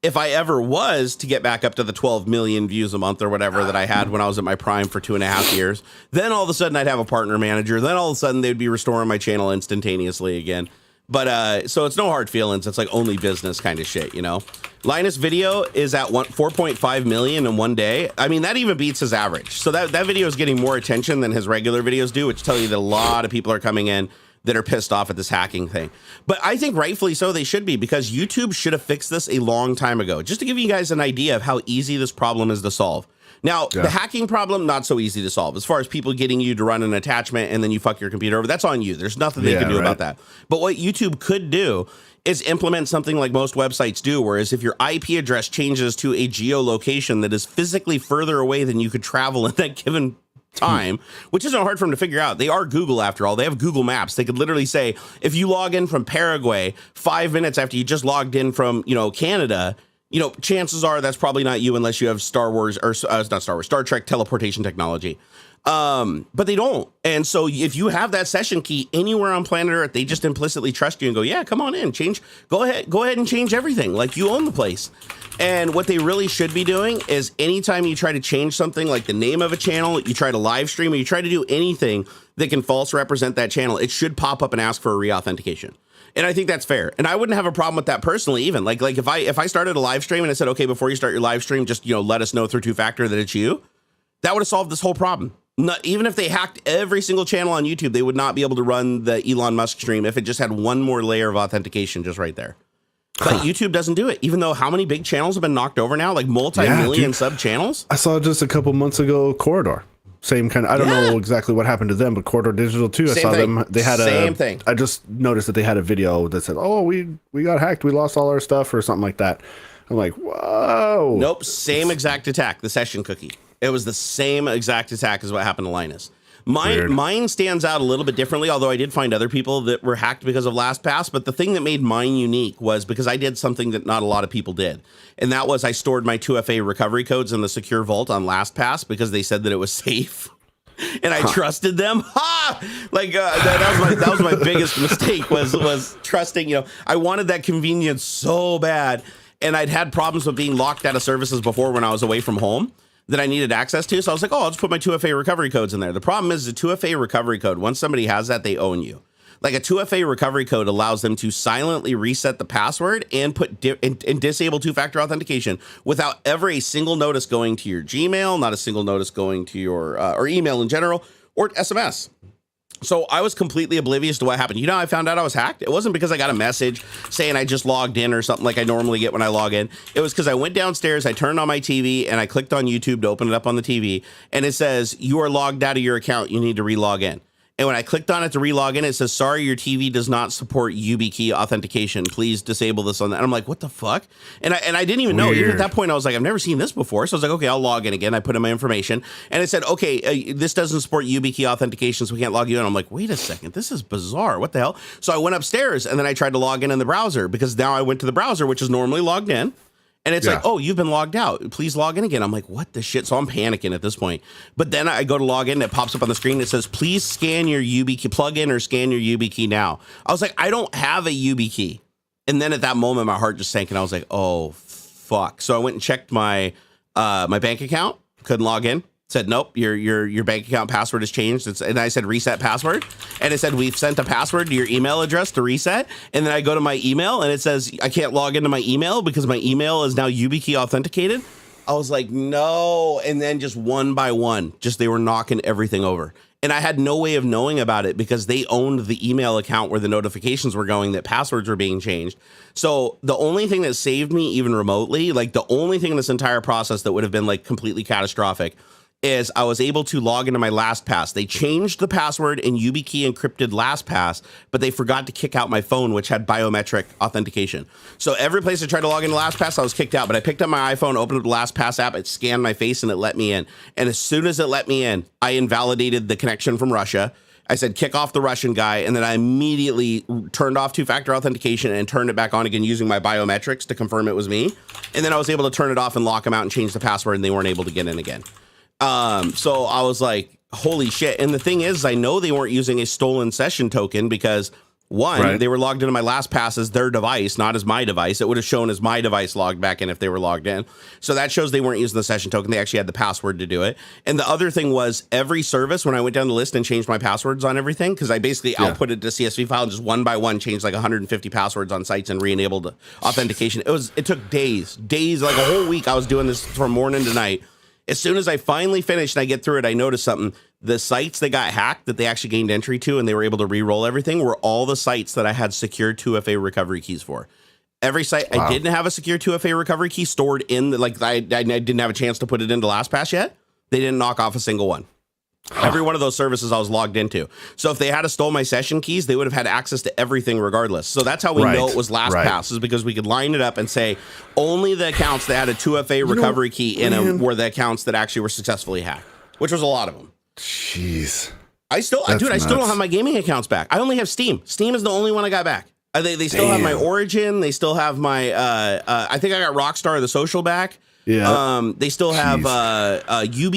if I ever was to get back up to the 12 million views a month or whatever that I had when I was at my prime for 2.5 years, then all of a sudden I'd have a partner manager. Then all of a sudden they'd be restoring my channel instantaneously again. But so it's no hard feelings. It's like only business kind of shit, you know. Linus video is at 4.5 million in one day. I mean, that even beats his average. So that video is getting more attention than his regular videos do, which tell you that a lot of people are coming in that are pissed off at this hacking thing. But I think rightfully so they should be, because YouTube should have fixed this a long time ago. Just to give you guys an idea of how easy this problem is to solve. Now, the hacking problem, not so easy to solve. As far as people getting you to run an attachment and then you fuck your computer over, that's on you. There's nothing they can do about that. But what YouTube could do is implement something like most websites do, whereas if your IP address changes to a geolocation that is physically further away than you could travel in that given time, which isn't hard for them to figure out. They are Google after all. They have Google Maps. They could literally say, if you log in from Paraguay 5 minutes after you just logged in from, you know, Canada, you know, chances are that's probably not you unless you have Star Trek teleportation technology. But they don't. And so if you have that session key anywhere on planet Earth, they just implicitly trust you and go, yeah, come on in, go ahead and change everything. Like, you own the place. And what they really should be doing is anytime you try to change something like the name of a channel, you try to live stream, or you try to do anything that can false represent that channel, it should pop up and ask for a reauthentication. And I think that's fair. And I wouldn't have a problem with that personally, even like if I started a live stream and I said, okay, before you start your live stream, just, you know, let us know through 2-factor that it's you. That would have solved this whole problem. Even if they hacked every single channel on YouTube, they would not be able to run the Elon Musk stream if it just had one more layer of authentication just right there. But YouTube doesn't do it, even though how many big channels have been knocked over now, like multi-million sub channels. I saw just a couple months ago, Corridor. Same kind of, I don't know exactly what happened to them, but Corridor Digital too. I saw them. They had same thing. I just noticed that they had a video that said, "Oh, we got hacked. We lost all our stuff," or something like that. I'm like, whoa. Nope. Same exact attack. The session cookie. It was the same exact attack as what happened to Linus. Mine stands out a little bit differently, although I did find other people that were hacked because of LastPass. But the thing that made mine unique was because I did something that not a lot of people did. And that was I stored my 2FA recovery codes in the secure vault on LastPass because they said that it was safe. And I trusted them. Like that was my biggest mistake was trusting. You know, I wanted that convenience so bad. And I'd had problems with being locked out of services before when I was away from home that I needed access to. So I was like, oh, I'll just put my 2FA recovery codes in there. The problem is the 2FA recovery code, once somebody has that, they own you. Like a 2FA recovery code allows them to silently reset the password and put and disable 2-factor authentication without ever a single notice going to your Gmail, not a single notice going to your or email in general, or SMS. So I was completely oblivious to what happened. You know how I found out I was hacked? It wasn't because I got a message saying I just logged in or something like I normally get when I log in. It was because I went downstairs, I turned on my TV, and I clicked on YouTube to open it up on the TV. And it says, you are logged out of your account. You need to re-log in. And when I clicked on it to re-log in, it says, sorry, your TV does not support YubiKey authentication. Please disable this on that. And I'm like, what the fuck? And I didn't even know. Even at that point, I was like, I've never seen this before. So I was like, okay, I'll log in again. I put in my information. And it said, okay, this doesn't support YubiKey authentication, so we can't log you in. I'm like, wait a second. This is bizarre. What the hell? So I went upstairs, and then I tried to log in the browser, because now I went to the browser, which is normally logged in. And it's like, oh, you've been logged out. Please log in again. I'm like, what the shit? So I'm panicking at this point. But then I go to log in, and it pops up on the screen. It says, please scan your YubiKey, plug in or scan your YubiKey now. I was like, I don't have a YubiKey. And then at that moment, my heart just sank, and I was like, oh, fuck. So I went and checked my my bank account. Couldn't log in. Said, nope, your bank account password has changed. And I said, reset password. And it said, we've sent a password to your email address to reset. And then I go to my email, and it says, I can't log into my email because my email is now YubiKey authenticated. I was like, no. And then just one by one, they were knocking everything over. And I had no way of knowing about it because they owned the email account where the notifications were going that passwords were being changed. So the only thing that saved me even remotely, like the only thing in this entire process that would have been like completely catastrophic, is I was able to log into my LastPass. They changed the password in YubiKey encrypted LastPass, but they forgot to kick out my phone, which had biometric authentication. So every place I tried to log into LastPass, I was kicked out. But I picked up my iPhone, opened up the LastPass app, it scanned my face, and it let me in. And as soon as it let me in, I invalidated the connection from Russia. I said, kick off the Russian guy, and then I immediately turned off two-factor authentication and turned it back on again using my biometrics to confirm it was me. And then I was able to turn it off and lock them out and change the password, and they weren't able to get in again. So I was like, holy shit. And the thing is, I know they weren't using a stolen session token because one, they were logged into my LastPass as their device, not as my device. It would have shown as my device logged back in if they were logged in. So that shows they weren't using the session token. They actually had the password to do it. And the other thing was every service, when I went down the list and changed my passwords on everything, because I basically outputted the CSV file and just one by one changed like 150 passwords on sites and re-enabled authentication. It took days, like a whole week. I was doing this from morning to night. As soon as I finally finished and I get through it, I noticed something. The sites that got hacked that they actually gained entry to and they were able to re-roll everything were all the sites that I had secure 2FA recovery keys for. Every site I didn't have a secure 2FA recovery key stored in, I didn't have a chance to put it into LastPass yet. They didn't knock off a single one. Every one of those services I was logged into. So if they had stole my session keys, they would have had access to everything regardless. So that's how we know it was LastPass, is because we could line it up and say only the accounts that had a 2FA recovery key in them were the accounts that actually were successfully hacked, which was a lot of them. Jeez. I still don't have my gaming accounts back. I only have Steam. Steam is the only one I got back. They still have my Origin. They still have my, I think I got Rockstar, the social back. Yeah. They still have Ubisoft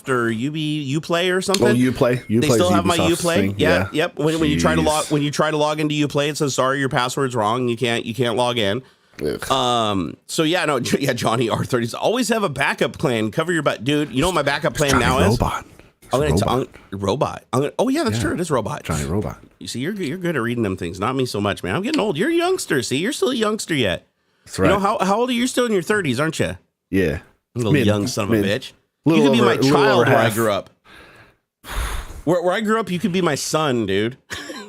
or Uplay or something. Oh, Uplay. They still have my Ubisoft Uplay. thing. Yeah. Yep. When you try to log into Uplay, it says sorry, your password's wrong. You can't log in. So yeah, Johnny R30s always have a backup plan. Cover your butt, dude. You know what my backup plan now is? Robot. Oh yeah, that's true. It is Robot. Johnny Robot. You see, you're good at reading them things. Not me so much, man. I'm getting old. You're a youngster. See, you're still a youngster yet. That's right. You know how old are you? You're still in your 30s, aren't you? Yeah. Little young son of a bitch. You could be my child where I grew up. Where I grew up, you could be my son, dude.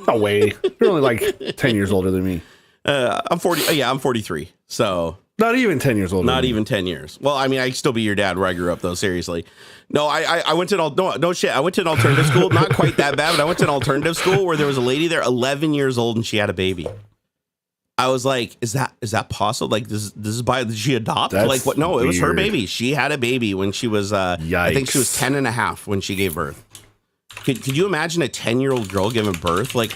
No way. You're only like 10 years older than me. I'm 40. Yeah, I'm 43. So not even 10 years older. Not even 10 years. Well, I mean, I could still be your dad where I grew up, though. Seriously. No, I went to no shit. I went to an alternative school. Not quite that bad, but I went to an alternative school where there was a lady there, 11 years old, and she had a baby. I was like, is that possible? Like, this is did she adopt? That's like, what? No, it was her weird. baby. She had a baby when she was, I think she was 10 and a half when she gave birth. Could you imagine a 10-year-old girl giving birth? Like,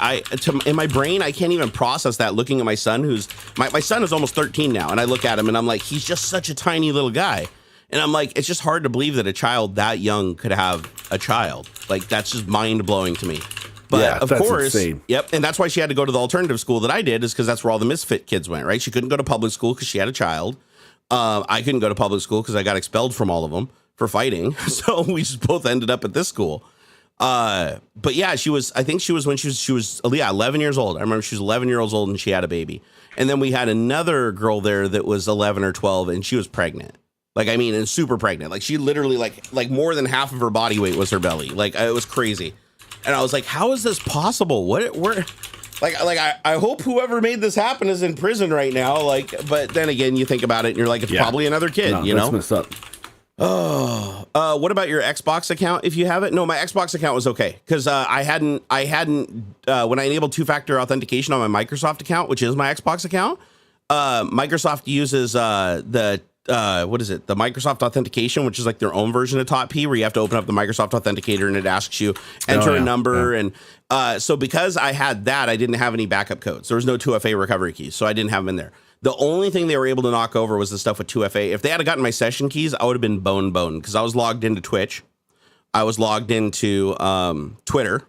in my brain, I can't even process that looking at my son, who's, my son is almost 13 now. And I look at him and I'm like, he's just such a tiny little guy. And I'm like, it's just hard to believe that a child that young could have a child. Like, that's just mind blowing to me. But yeah, of course, insane. Yep. And that's why she had to go to the alternative school that I did, is because that's where all the misfit kids went, right? She couldn't go to public school because she had a child. I couldn't go to public school because I got expelled from all of them for fighting. So we just both ended up at this school. But yeah, I think she was 11 years old. I remember she was 11 years old and she had a baby. And then we had another girl there that was 11 or 12 and she was pregnant. Like, I mean, and super pregnant. Like, she literally like more than half of her body weight was her belly. Like, it was crazy. And I was like, how is this possible? I hope whoever made this happen is in prison right now. Like, but then again, you think about it and you're like, it's probably another kid, you know? That's messed up. Oh, what about your Xbox account? If you have it? No, my Xbox account was okay. Cause, I hadn't, when I enabled two-factor authentication on my Microsoft account, which is my Xbox account, Microsoft uses, the Microsoft Authentication, which is like their own version of Top P, where you have to open up the Microsoft Authenticator and it asks you enter a number. And so because I had that, I didn't have any backup codes. There was no 2FA recovery keys, so I didn't have them in there. The only thing they were able to knock over was the stuff with 2FA. If they had gotten my session keys, I would have been bone because I was logged into Twitch. I was logged into Twitter.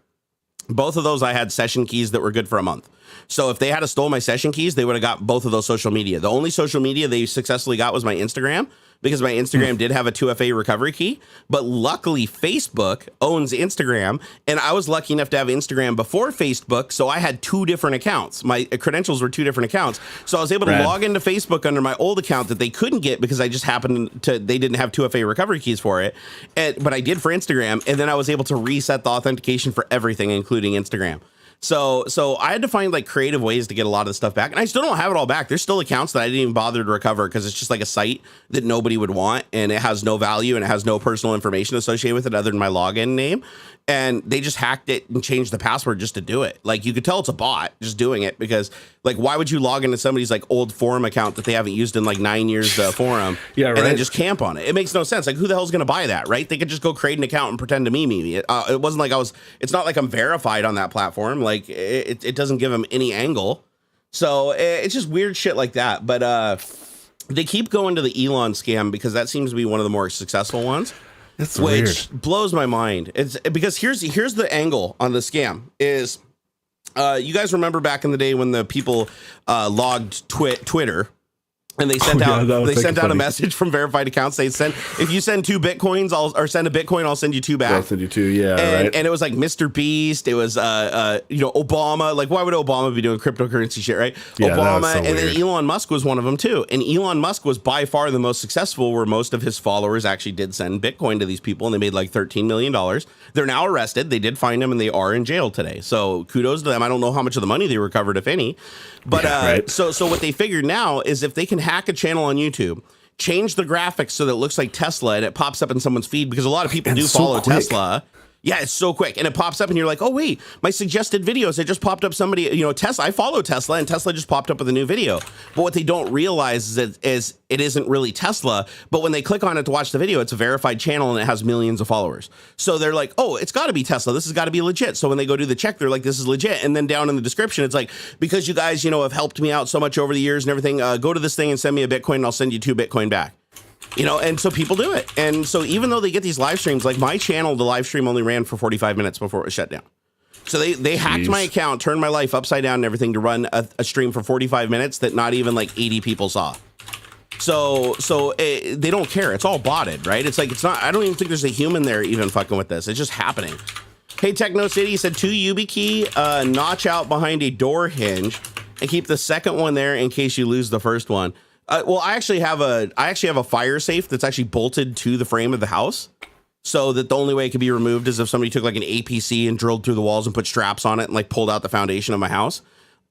Both of those I had session keys that were good for a month. So if they had stole my session keys, they would have got both of those social media. The only social media they successfully got was my Instagram, because my Instagram did have a 2FA recovery key. But luckily, Facebook owns Instagram, and I was lucky enough to have Instagram before Facebook, so I had two different accounts. My credentials were two different accounts. So I was able to log into Facebook under my old account that they couldn't get because I just happened to, they didn't have 2FA recovery keys for it. But I did for Instagram, and then I was able to reset the authentication for everything, including Instagram. So I had to find like creative ways to get a lot of the stuff back, and I still don't have it all back. There's still accounts that I didn't even bother to recover because it's just like a site that nobody would want, and it has no value and it has no personal information associated with it other than my login name. And they just hacked it and changed the password just to do it. Like you could tell it's a bot just doing it because like why would you log into somebody's like old forum account that they haven't used in like 9 years forum and then just camp on it? It makes no sense. Like who the hell's going to buy that, right? They could just go create an account and pretend to me. It wasn't like it's not like I'm verified on that platform. Like it doesn't give them any angle. So it's just weird shit like that. But they keep going to the Elon scam because that seems to be one of the more successful ones. That's which weird. Blows my mind. It's because here's the angle on the scam is you guys remember back in the day when the people logged Twitter and they sent out a message from verified accounts. They sent, if you send 2 Bitcoins, or send a Bitcoin, I'll send you 2 back. I'll send you 2, yeah. And it was like Mr. Beast. It was Obama. Like why would Obama be doing cryptocurrency shit, right? Yeah, Obama, so and then Elon Musk was one of them too. And Elon Musk was by far the most successful, where most of his followers actually did send Bitcoin to these people, and they made like $13 million. They're now arrested. They did find him, and they are in jail today. So kudos to them. I don't know how much of the money they recovered, if any. But so what they figured now is if they can hack a channel on YouTube, change the graphics so that it looks like Tesla and it pops up in someone's feed, because a lot of people do follow Tesla. Yeah, it's so quick. And it pops up and you're like, oh, wait, my suggested videos, it just popped up somebody, Tesla. I follow Tesla and Tesla just popped up with a new video. But what they don't realize is it isn't really Tesla. But when they click on it to watch the video, it's a verified channel and it has millions of followers. So they're like, oh, it's got to be Tesla. This has got to be legit. So when they go do the check, they're like, this is legit. And then down in the description, it's like, because you guys, have helped me out so much over the years and everything, go to this thing and send me a Bitcoin and I'll send you 2 Bitcoin back. And so people do it. And so even though they get these live streams, like my channel, the live stream only ran for 45 minutes before it was shut down. So they hacked my account, turned my life upside down and everything to run a stream for 45 minutes that not even like 80 people saw. So they don't care. It's all botted, right? It's like, it's not, I don't even think there's a human there even fucking with this. It's just happening. Hey, Techno City said 2 YubiKey, notch out behind a door hinge and keep the second one there in case you lose the first one. Well, I actually have a fire safe that's actually bolted to the frame of the house, so that the only way it can be removed is if somebody took like an APC and drilled through the walls and put straps on it and like pulled out the foundation of my house.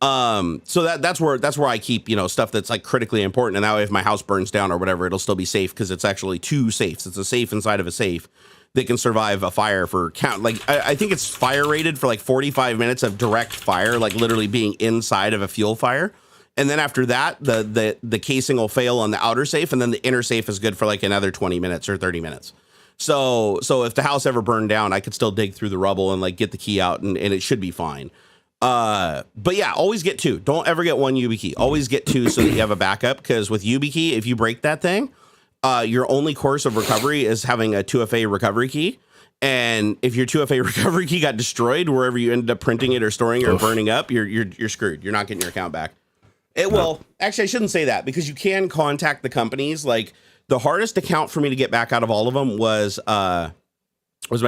So that's where I keep, stuff that's like critically important. And that way, if my house burns down or whatever, it'll still be safe because it's actually 2 safes. It's a safe inside of a safe that can survive a fire for I think it's fire rated for like 45 minutes of direct fire, like literally being inside of a fuel fire. And then after that, the casing will fail on the outer safe, and then the inner safe is good for like another 20 minutes or 30 minutes. So if the house ever burned down, I could still dig through the rubble and like get the key out, and it should be fine. But yeah, always get 2. Don't ever get 1 YubiKey. Always get 2 so that you have a backup, because with YubiKey, if you break that thing, your only course of recovery is having a 2FA recovery key. And if your 2FA recovery key got destroyed wherever you ended up printing it or storing it or burning up, you're screwed. You're not getting your account back. Actually, I shouldn't say that, because you can contact the companies. Like the hardest account for me to get back out of all of them was my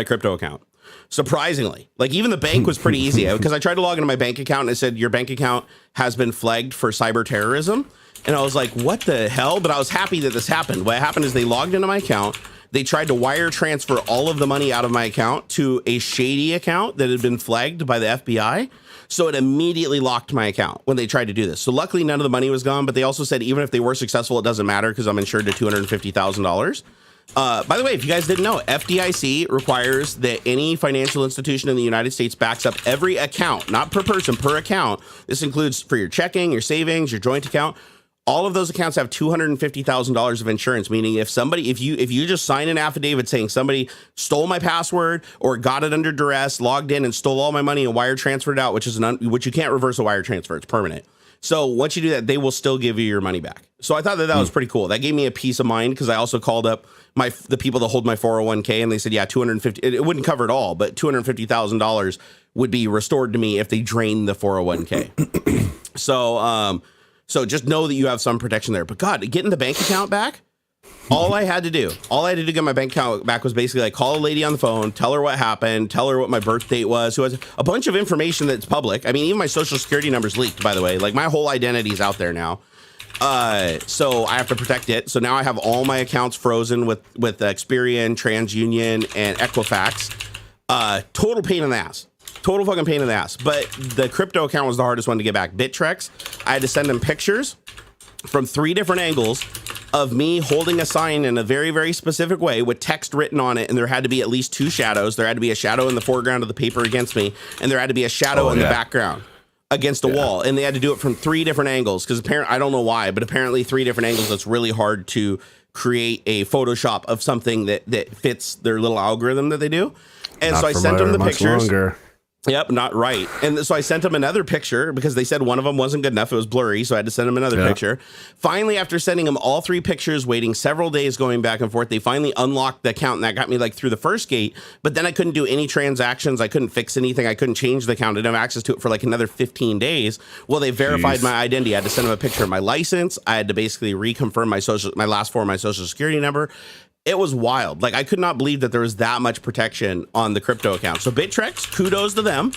crypto account. Surprisingly, like even the bank was pretty easy, because I tried to log into my bank account and it said your bank account has been flagged for cyber terrorism. And I was like, what the hell? But I was happy that this happened. What happened is they logged into my account. They tried to wire transfer all of the money out of my account to a shady account that had been flagged by the FBI. So it immediately locked my account when they tried to do this. So luckily, none of the money was gone. But they also said even if they were successful, it doesn't matter because I'm insured to $250,000. By the way, if you guys didn't know, FDIC requires that any financial institution in the United States backs up every account, not per person, per account. This includes for your checking, your savings, your joint account. All of those accounts have $250,000 of insurance, meaning if you just sign an affidavit saying somebody stole my password or got it under duress, logged in and stole all my money and wire transferred it out, which you can't reverse a wire transfer. It's permanent. So once you do that, they will still give you your money back. So I thought that was pretty cool. That gave me a peace of mind, because I also called up the people that hold my 401k, and they said, yeah, it wouldn't cover it all, but $250,000 would be restored to me if they drain the 401k. So just know that you have some protection there. But God, getting the bank account back, all I had to do to get my bank account back was basically like call a lady on the phone, tell her what happened, tell her what my birth date was, who has a bunch of information that's public. I mean, even my social security number's leaked, by the way. Like my whole identity is out there now. So I have to protect it. So now I have all my accounts frozen with Experian, TransUnion, and Equifax. Total pain in the ass. Total fucking pain in the ass. But the crypto account was the hardest one to get back. Bittrex, I had to send them pictures from 3 different angles of me holding a sign in a very, very specific way with text written on it. And there had to be at least 2 shadows. There had to be a shadow in the foreground of the paper against me. And there had to be a shadow in the background against a wall. And they had to do it from 3 different angles. Because apparently, I don't know why, but apparently 3 different angles, it's really hard to create a Photoshop of something that fits their little algorithm that they do. And so I sent them the pictures. Longer. Yep, not right. And so I sent them another picture because they said one of them wasn't good enough. It was blurry, so I had to send them another picture. Finally, after sending them all 3 pictures, waiting several days going back and forth, they finally unlocked the account, and that got me like through the first gate. But then I couldn't do any transactions. I couldn't fix anything. I couldn't change the account. I didn't have access to it for like another 15 days. Well, they verified my identity. I had to send them a picture of my license. I had to basically reconfirm my last 4 of my social security number. It was wild. Like, I could not believe that there was that much protection on the crypto account. So Bittrex, kudos to them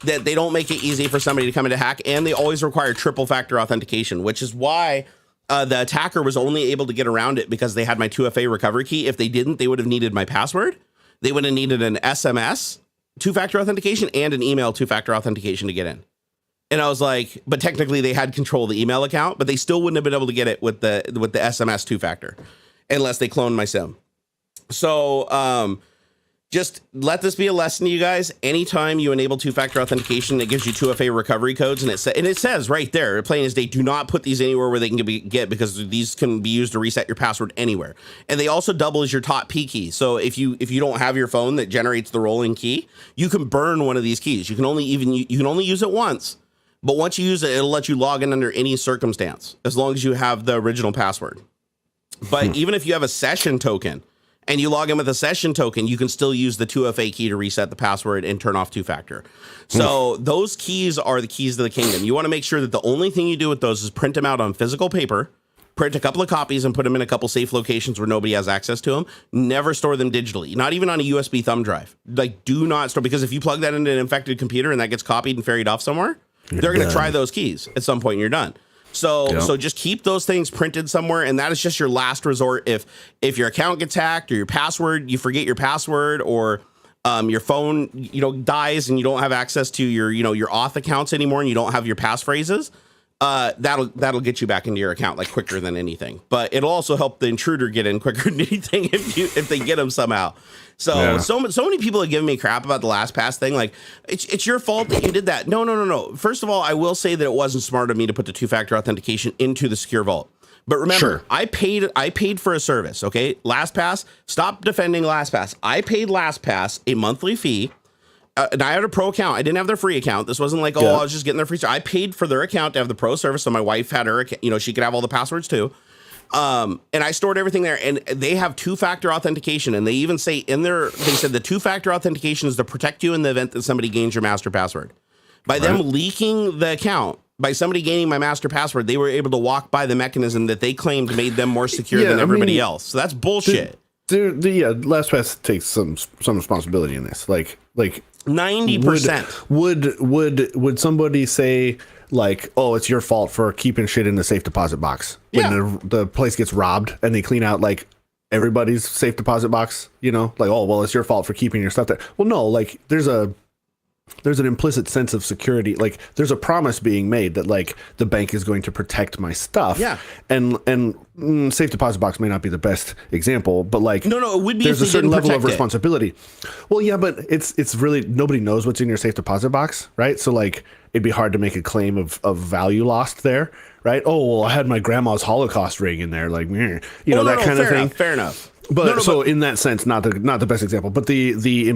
that they don't make it easy for somebody to come in to hack, and they always require triple factor authentication, which is why the attacker was only able to get around it because they had my 2FA recovery key. If they didn't, they would have needed my password. They would have needed an SMS 2-factor authentication and an email 2-factor authentication to get in. And I was like, but technically they had control of the email account, but they still wouldn't have been able to get it with the SMS 2-factor. Unless they cloned my SIM. So just let this be a lesson to you guys. Anytime you enable 2-factor authentication, it gives you 2FA recovery codes. And it says right there, plain as day, do not put these anywhere where they can get because these can be used to reset your password anywhere. And they also double as your top P key. So if you don't have your phone that generates the rolling key, you can burn one of these keys. You can only use it once. But once you use it, it'll let you log in under any circumstance, as long as you have the original password. But even if you have a session token and you log in with a session token, you can still use the 2FA key to reset the password and turn off 2-factor. So those keys are the keys to the kingdom. You want to make sure that the only thing you do with those is print them out on physical paper, print a couple of copies and put them in a couple safe locations where nobody has access to them. Never store them digitally, not even on a USB thumb drive. Like, do not store, because if you plug that into an infected computer and that gets copied and ferried off somewhere, they're going to try those keys at some point and you're done. So just keep those things printed somewhere, and that is just your last resort. If your account gets hacked or your password, you forget your password, or your phone dies and you don't have access to your auth accounts anymore, and you don't have your passphrases, that'll get you back into your account like quicker than anything. But it'll also help the intruder get in quicker than anything if they get them somehow. So many people have given me crap about the LastPass thing. Like, it's your fault that you did that. No. First of all, I will say that it wasn't smart of me to put the 2-factor authentication into the secure vault. But remember, I paid for a service. Okay, LastPass. Stop defending LastPass. I paid LastPass a monthly fee. And I had a pro account. I didn't have their free account. This wasn't like, I was just getting their free. I paid for their account to have the pro service. So my wife had her, she could have all the passwords too. And I stored everything there, and they have 2-factor authentication. And they even say they said the 2-factor authentication is to protect you in the event that somebody gains your master password. By them leaking the account, by somebody gaining my master password, they were able to walk by the mechanism that they claimed made them more secure than everybody else. So that's bullshit. LastPass takes some responsibility in this. Like 90%. Would somebody say, like, oh, it's your fault for keeping shit in the safe deposit box when the place gets robbed and they clean out like everybody's safe deposit box, like, oh, well, it's your fault for keeping your stuff there. Well, no, like there's an implicit sense of security. Like, there's a promise being made that like the bank is going to protect my stuff. Yeah. And safe deposit box may not be the best example, but like, no, it would be. There's a certain level of responsibility. Well, yeah, but it's really, nobody knows what's in your safe deposit box, right? So like, it'd be hard to make a claim of value lost there, right? Oh, well, I had my grandma's Holocaust ring in there, like, that kind of thing. Fair enough. But in that sense, not the best example, but the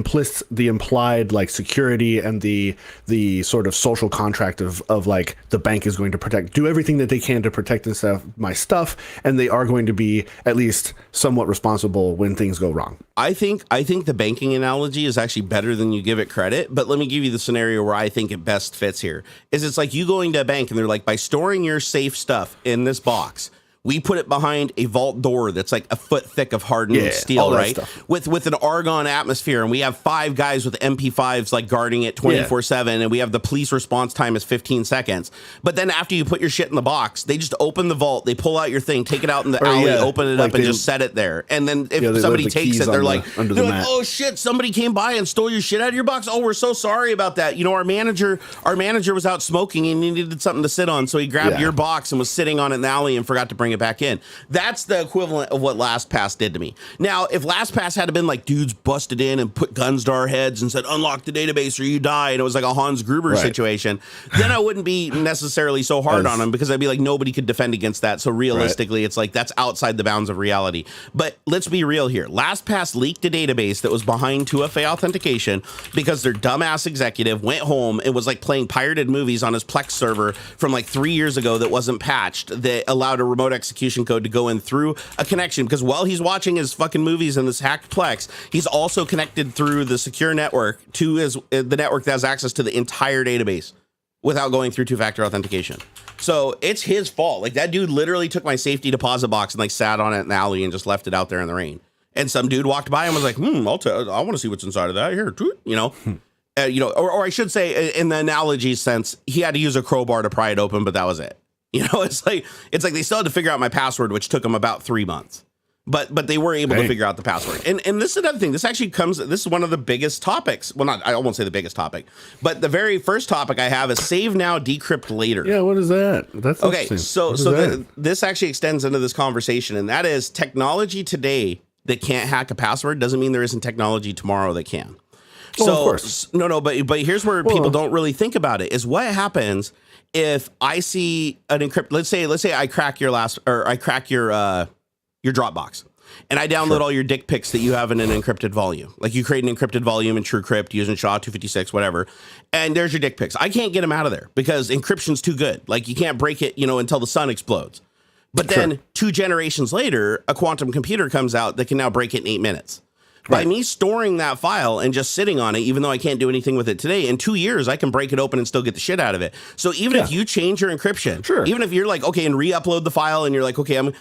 implied like security and the sort of social contract of like the bank is going to do everything that they can to protect my stuff, and they are going to be at least somewhat responsible when things go wrong. I think the banking analogy is actually better than you give it credit, but let me give you the scenario where I think it best fits here. It's like you going to a bank and they're like, by storing your safe stuff in this box, We put it behind a vault door that's like a foot thick of hardened steel, right? With an argon atmosphere, and we have 5 guys with MP5s like guarding it 24/7, and we have the police response time is 15 seconds. But then after you put your shit in the box, they just open the vault, they pull out your thing, take it out in the alley, open it up, and just set it there. And then if somebody takes it, they're like, "Oh shit, somebody came by and stole your shit out of your box. Oh, we're so sorry about that. You know, our manager was out smoking and he needed something to sit on, so he grabbed your box and was sitting on it in the alley and forgot to bring it back in." That's the equivalent of what LastPass did to me. Now, if LastPass had been like dudes busted in and put guns to our heads and said, "Unlock the database or you die," and it was like a Hans Gruber situation, then I wouldn't be necessarily so hard on them, because I'd be like, nobody could defend against that. So realistically, it's like, that's outside the bounds of reality. But let's be real here. LastPass leaked a database that was behind 2FA authentication because their dumbass executive went home and was like playing pirated movies on his Plex server from like 3 years ago that wasn't patched, that allowed a remote execution code to go in through a connection, because while he's watching his fucking movies in this hacked Plex, he's also connected through the secure network to the network that has access to the entire database without going through 2-factor authentication. So it's his fault. Like, that dude literally took my safety deposit box and like sat on it in the alley and just left it out there in the rain. And some dude walked by and was like, I want to see what's inside of that here, you know. Or I should say, in the analogy sense, he had to use a crowbar to pry it open, but that was it. You know, it's like they still had to figure out my password, which took them about 3 months. But they were able to figure out the password. And this is another thing. This is one of the biggest topics. Well, I won't say the biggest topic, but the very first topic I have is save now, decrypt later. Yeah, what is that? That's okay. So this actually extends into this conversation, and that is technology today that can't hack a password doesn't mean there isn't technology tomorrow that can. Well, of course. But here's where people don't really think about it, is what happens if I see an encrypt. Let's say I crack your your Dropbox, and I download all your dick pics that you have in an encrypted volume. Like, you create an encrypted volume in TrueCrypt using SHA-256, whatever, and there's your dick pics. I can't get them out of there because encryption's too good. Like, you can't break it, until the sun explodes. But then 2 generations later, a quantum computer comes out that can now break it in 8 minutes. By me storing that file and just sitting on it, even though I can't do anything with it today, in 2 years, I can break it open and still get the shit out of it. So even if you change your encryption, even if you're like, okay, and re-upload the file, and you're like, okay,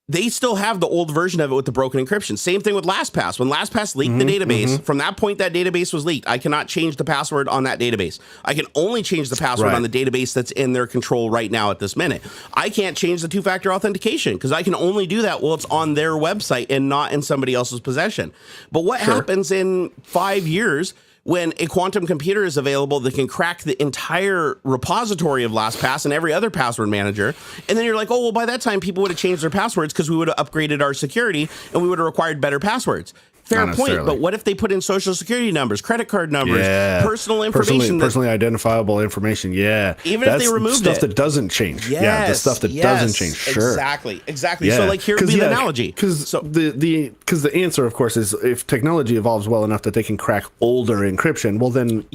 they still have the old version of it with the broken encryption. Same thing with LastPass. When LastPass leaked the database, from that point that database was leaked, I cannot change the password on that database. I can only change the password on the database that's in their control right now at this minute. I can't change the 2-factor authentication because I can only do that while it's on their website and not in somebody else's possession. But what happens in 5 years when a quantum computer is available that can crack the entire repository of LastPass and every other password manager? And then you're like, oh, well, by that time, people would have changed their passwords because we would have upgraded our security and we would have required better passwords. Fair point, but what if they put in social security numbers, credit card numbers, personal information, personally identifiable information? Yeah, even if they removed stuff that doesn't change. The stuff that doesn't change. Sure, exactly. Yeah. So, like, here would be the analogy. Because the answer, of course, is if technology evolves well enough that they can crack older encryption, well, then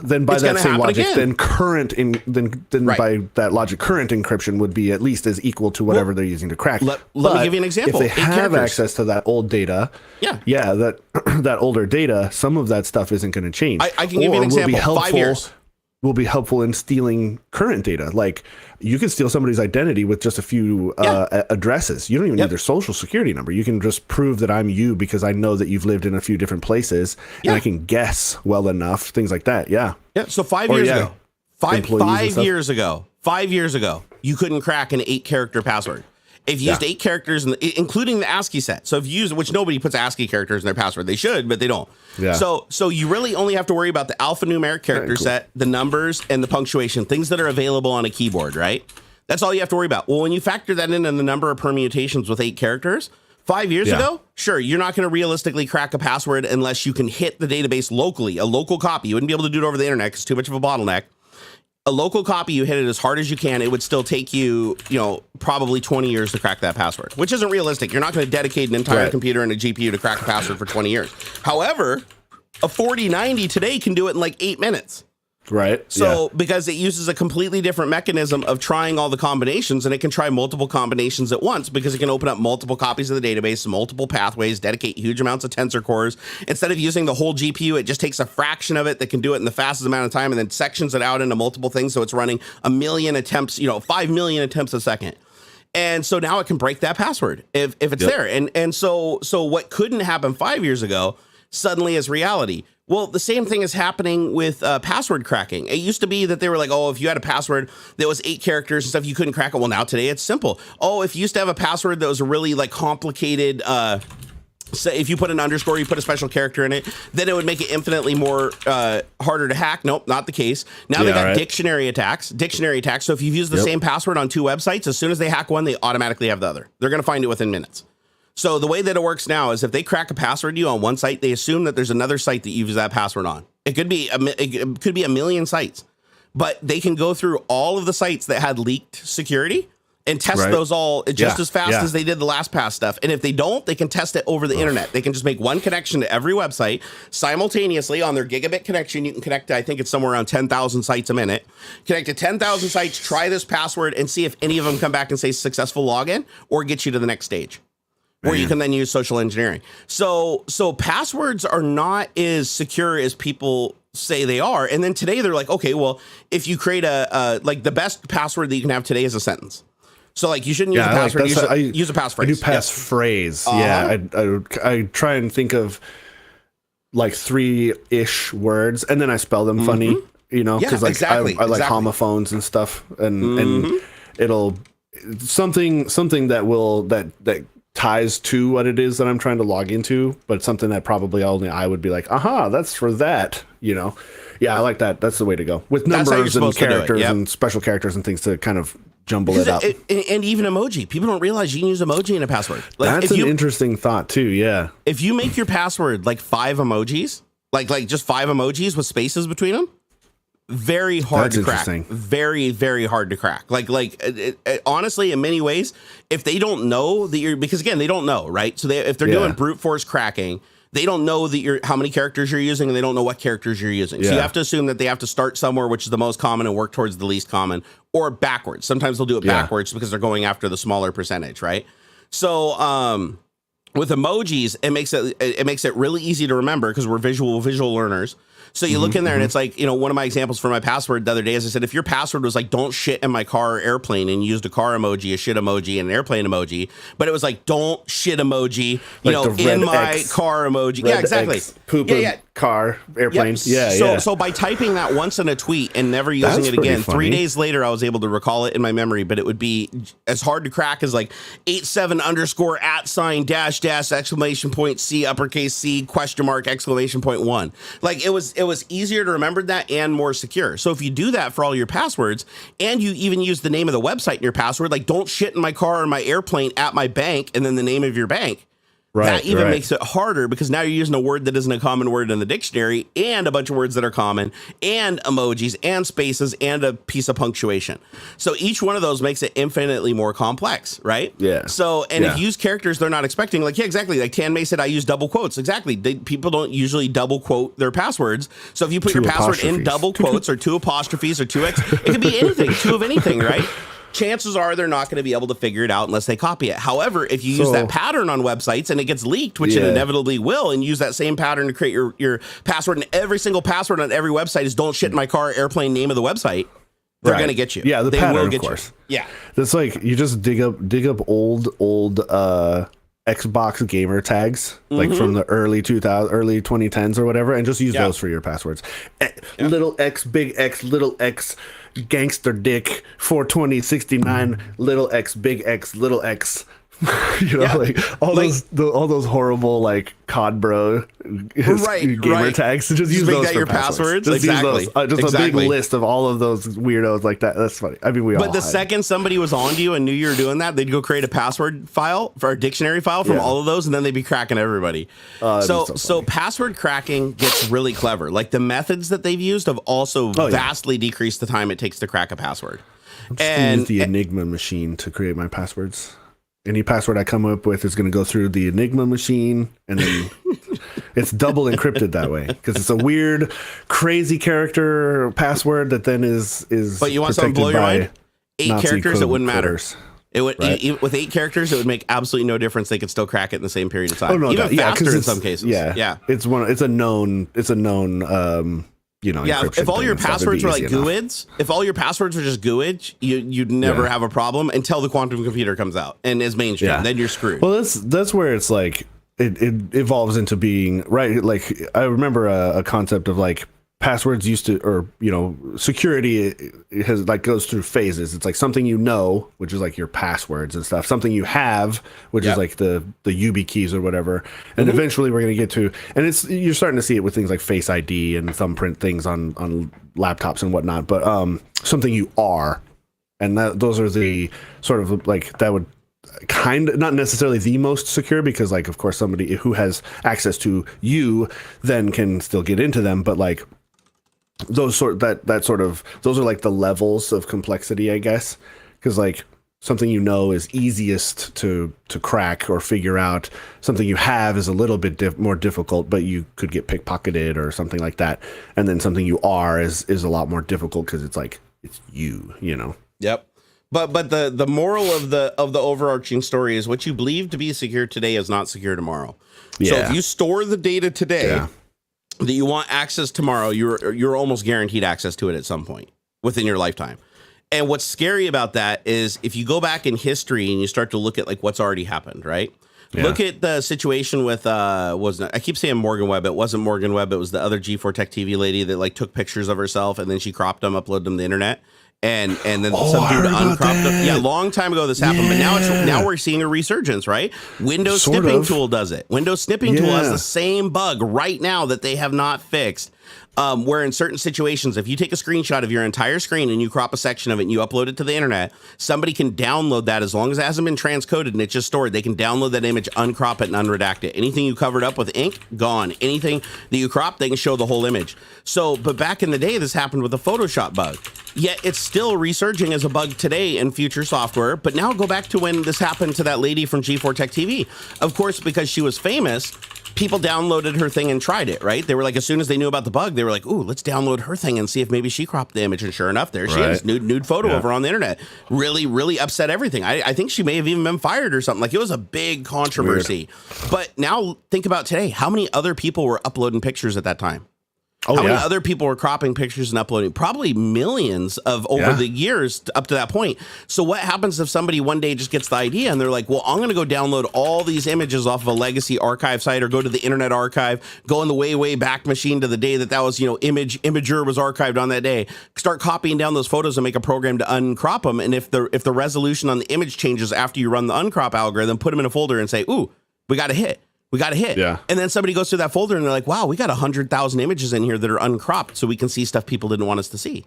then by that same logic, then by that logic, current encryption would be at least as equal to whatever they're using to crack. Let me give you an example. If they have access to that old data, that older data, some of that stuff isn't going to change. I can give you an example. 5 years will be helpful in stealing current data. Like, you can steal somebody's identity with just a few addresses. You don't even need their social security number. You can just prove that I'm you because I know that you've lived in a few different places and I can guess well enough, things like that. Yeah. So 5 years ago, 5 years ago, you couldn't crack an 8-character password. If you used 8 characters, including the ASCII set, so if you use, which nobody puts ASCII characters in their password, they should, but they don't. So you really only have to worry about the alphanumeric character set, the numbers, and the punctuation, things that are available on a keyboard, right? That's all you have to worry about. Well, when you factor that in and the number of permutations with 8 characters, 5 years ago, sure, you're not going to realistically crack a password unless you can hit the database locally, a local copy. You wouldn't be able to do it over the internet because it's too much of a bottleneck. A local copy, you hit it as hard as you can, it would still take you, probably 20 years to crack that password, which isn't realistic. You're not going to dedicate an entire computer and a GPU to crack a password for 20 years. However, a 4090 today can do it in like 8 minutes. So because it uses a completely different mechanism of trying all the combinations, and it can try multiple combinations at once because it can open up multiple copies of the database, multiple pathways, dedicate huge amounts of tensor cores. Instead of using the whole GPU, it just takes a fraction of it that can do it in the fastest amount of time and then sections it out into multiple things. So it's running 1 million attempts, 5 million attempts a second. And so now it can break that password if it's there. And so what couldn't happen 5 years ago suddenly is reality. Well, the same thing is happening with password cracking. It used to be that they were like, oh, if you had a password that was 8 characters and stuff, you couldn't crack it. Well, now today it's simple. Oh, if you used to have a password that was a really like complicated, so if you put an underscore, you put a special character in it, then it would make it infinitely more harder to hack. Nope, not the case. Now they got dictionary attacks. So if you've used the same password on 2 websites, as soon as they hack one, they automatically have the other. They're going to find it within minutes. So the way that it works now is if they crack a password to you on one site, they assume that there's another site that you've used that password on. It could be a million sites, but they can go through all of the sites that had leaked security and test those all just as fast as they did the LastPass stuff. And if they don't, they can test it over the internet. They can just make one connection to every website simultaneously on their gigabit connection. You can connect to, I think it's somewhere around 10,000 sites a minute. Connect to 10,000 sites, try this password and see if any of them come back and say successful login or get you to the next stage. Where you can then use social engineering. So passwords are not as secure as people say they are. And then today they're like, okay, well, if you create like the best password that you can have today is a sentence. So like you shouldn't use a password, use a passphrase. I do passphrase. I try and think of like 3-ish words and then I spell them funny, you know, because like I like homophones and stuff and it'll something that ties to what it is that I'm trying to log into, but something that probably only I would be like, aha, that's for that, you know? Yeah, I like that. That's the way to go. With numbers and characters and special characters and things to kind of jumble it up. And even emoji. People don't realize you can use emoji in a password. Like, that's an interesting thought too, yeah. If you make your password like 5 emojis, like just 5 emojis with spaces between them, very hard to crack. Very, very hard to crack. Honestly, in many ways, if they don't know that because again, they don't know, right? So if they're doing brute force cracking, they don't know that how many characters you're using and they don't know what characters you're using. So you have to assume that they have to start somewhere, which is the most common, and work towards the least common, or backwards. Sometimes they'll do it backwards because they're going after the smaller percentage, right? So with emojis, it makes it really easy to remember because we're visual learners. So you look in there and it's like, you know, one of my examples for my password the other day is I said, if your password was like, don't shit in my car or airplane, and you used a car emoji, a shit emoji, and an airplane emoji, but it was like, don't shit emoji, you know, in my car emoji. Yeah, exactly. Poop car, airplane. So by typing that once in a tweet and never using it again, 3 days later, I was able to recall it in my memory, but it would be as hard to crack as like 87 underscore @ dash exclamation point C uppercase C question mark exclamation point 1. Like it was easier to remember that and more secure. So if you do that for all your passwords and you even use the name of the website in your password, like don't shit in my car or my airplane at my bank and then the name of your bank. That even makes it harder because now you're using a word that isn't a common word in the dictionary and a bunch of words that are common and emojis and spaces and a piece of punctuation. So each one of those makes it infinitely more complex, right? Yeah. So, and if you use characters they're not expecting, like, yeah, exactly. Like Tan May said, I use double quotes. Exactly. People don't usually double quote their passwords. So if you put your password in double quotes or 2 apostrophes or 2x, it could be anything, 2 of anything, right? Chances are they're not going to be able to figure it out unless they copy it. However, if you use that pattern on websites and it gets leaked, which it inevitably will, and use that same pattern to create your password, and every single password on every website is don't shit in my car, airplane, name of the website, they're going to get you. Yeah, the pattern, of course. Yeah. It's like you just dig up old Xbox gamer tags, like from the early 2010s or whatever, and just use those for your passwords. Little X, big X, little X, gangster dick, 42069, little X, big X, little X. You know, like all those horrible like COD bro gamer tags. Just use those for your passwords. Just use those. Just a big list of all of those weirdos like that. That's funny. I mean, But the second somebody was on to you and knew you were doing that, they'd go create a password file for a dictionary file from all of those, and then they'd be cracking everybody. So password cracking gets really clever. Like the methods that they've used have also vastly decreased the time it takes to crack a password. I'm just gonna use the Enigma machine to create my passwords. Any password I come up with is going to go through the Enigma machine, and then it's double encrypted that way because it's a weird, crazy character password that then is. But you want something to blow your mind? 8 characters, it wouldn't matter. It would with 8 characters, it would make absolutely no difference. They could still crack it in the same period of time. Oh no, even faster in some cases. Yeah. It's a known Yeah, if all your passwords were like GUIDs, if all your passwords were just GUID, you'd never have a problem until the quantum computer comes out and is mainstream. Yeah. Then you're screwed. Well, that's where it's like it evolves into being right. Like I remember a concept of like passwords used to, or security it has like goes through phases. It's like something which is like your passwords and stuff. Something you have, which is like the YubiKeys keys or whatever. And eventually we're going to get to, and you're starting to see it with things like Face ID and thumbprint things on laptops and whatnot. But something you are, and those are the sort of like that would kind of not necessarily the most secure, because like of course somebody who has access to you then can still get into them, but like those are like the levels of complexity, I guess, because like something is easiest to crack or figure out. Something you have is a little bit more difficult, but you could get pickpocketed or something like that. And then something you are is a lot more difficult because it's like it's you. Yep. But the moral of the overarching story is what you believe to be secure today is not secure tomorrow. Yeah. So if you store the data today that you want access tomorrow, you're almost guaranteed access to it at some point within your lifetime. And what's scary about that is if you go back in history and you start to look at like what's already happened, right? Yeah. Look at the situation with I keep saying Morgan Webb. It wasn't Morgan Webb. It was the other G4 Tech TV lady that like took pictures of herself and then she cropped them, uploaded them to the internet. And then some dude uncropped them. Yeah, long time ago this happened, but now we're seeing a resurgence, right? Windows Snipping Tool does it. Windows Snipping Tool has the same bug right now that they have not fixed. Where in certain situations, if you take a screenshot of your entire screen and you crop a section of it and you upload it to the internet, somebody can download that as long as it hasn't been transcoded and it's just stored. They can download that image, uncrop it, and unredact it. Anything you covered up with ink, gone. Anything that you crop, they can show the whole image. So, but back in the day, this happened with a Photoshop bug. Yet it's still resurging as a bug today in future software. But now go back to when this happened to that lady from G4 Tech TV. Of course, because she was famous, people downloaded her thing and tried it, right? They were like, as soon as they knew about the bug, they were like, ooh, let's download her thing and see if maybe she cropped the image. And sure enough, there she is, nude photo of her on the internet. Really, really upset everything. I think she may have even been fired or something. Like, it was a big controversy. Weird. But now think about today. How many other people were uploading pictures at that time? How many other people were cropping pictures and uploading? Probably millions of over the years up to that point. So what happens if somebody one day just gets the idea and they're like, well, I'm going to go download all these images off of a legacy archive site or go to the Internet Archive, go in the way back machine to the day that was, Imager was archived on that day, start copying down those photos and make a program to uncrop them. And if the resolution on the image changes after you run the uncrop algorithm, put them in a folder and say, ooh, we got a hit. We got a hit. Yeah. And then somebody goes through that folder and they're like, wow, we got 100,000 images in here that are uncropped so we can see stuff people didn't want us to see.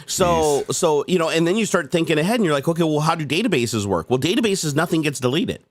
So, and then you start thinking ahead and you're like, okay, well, how do databases work? Well, databases, nothing gets deleted.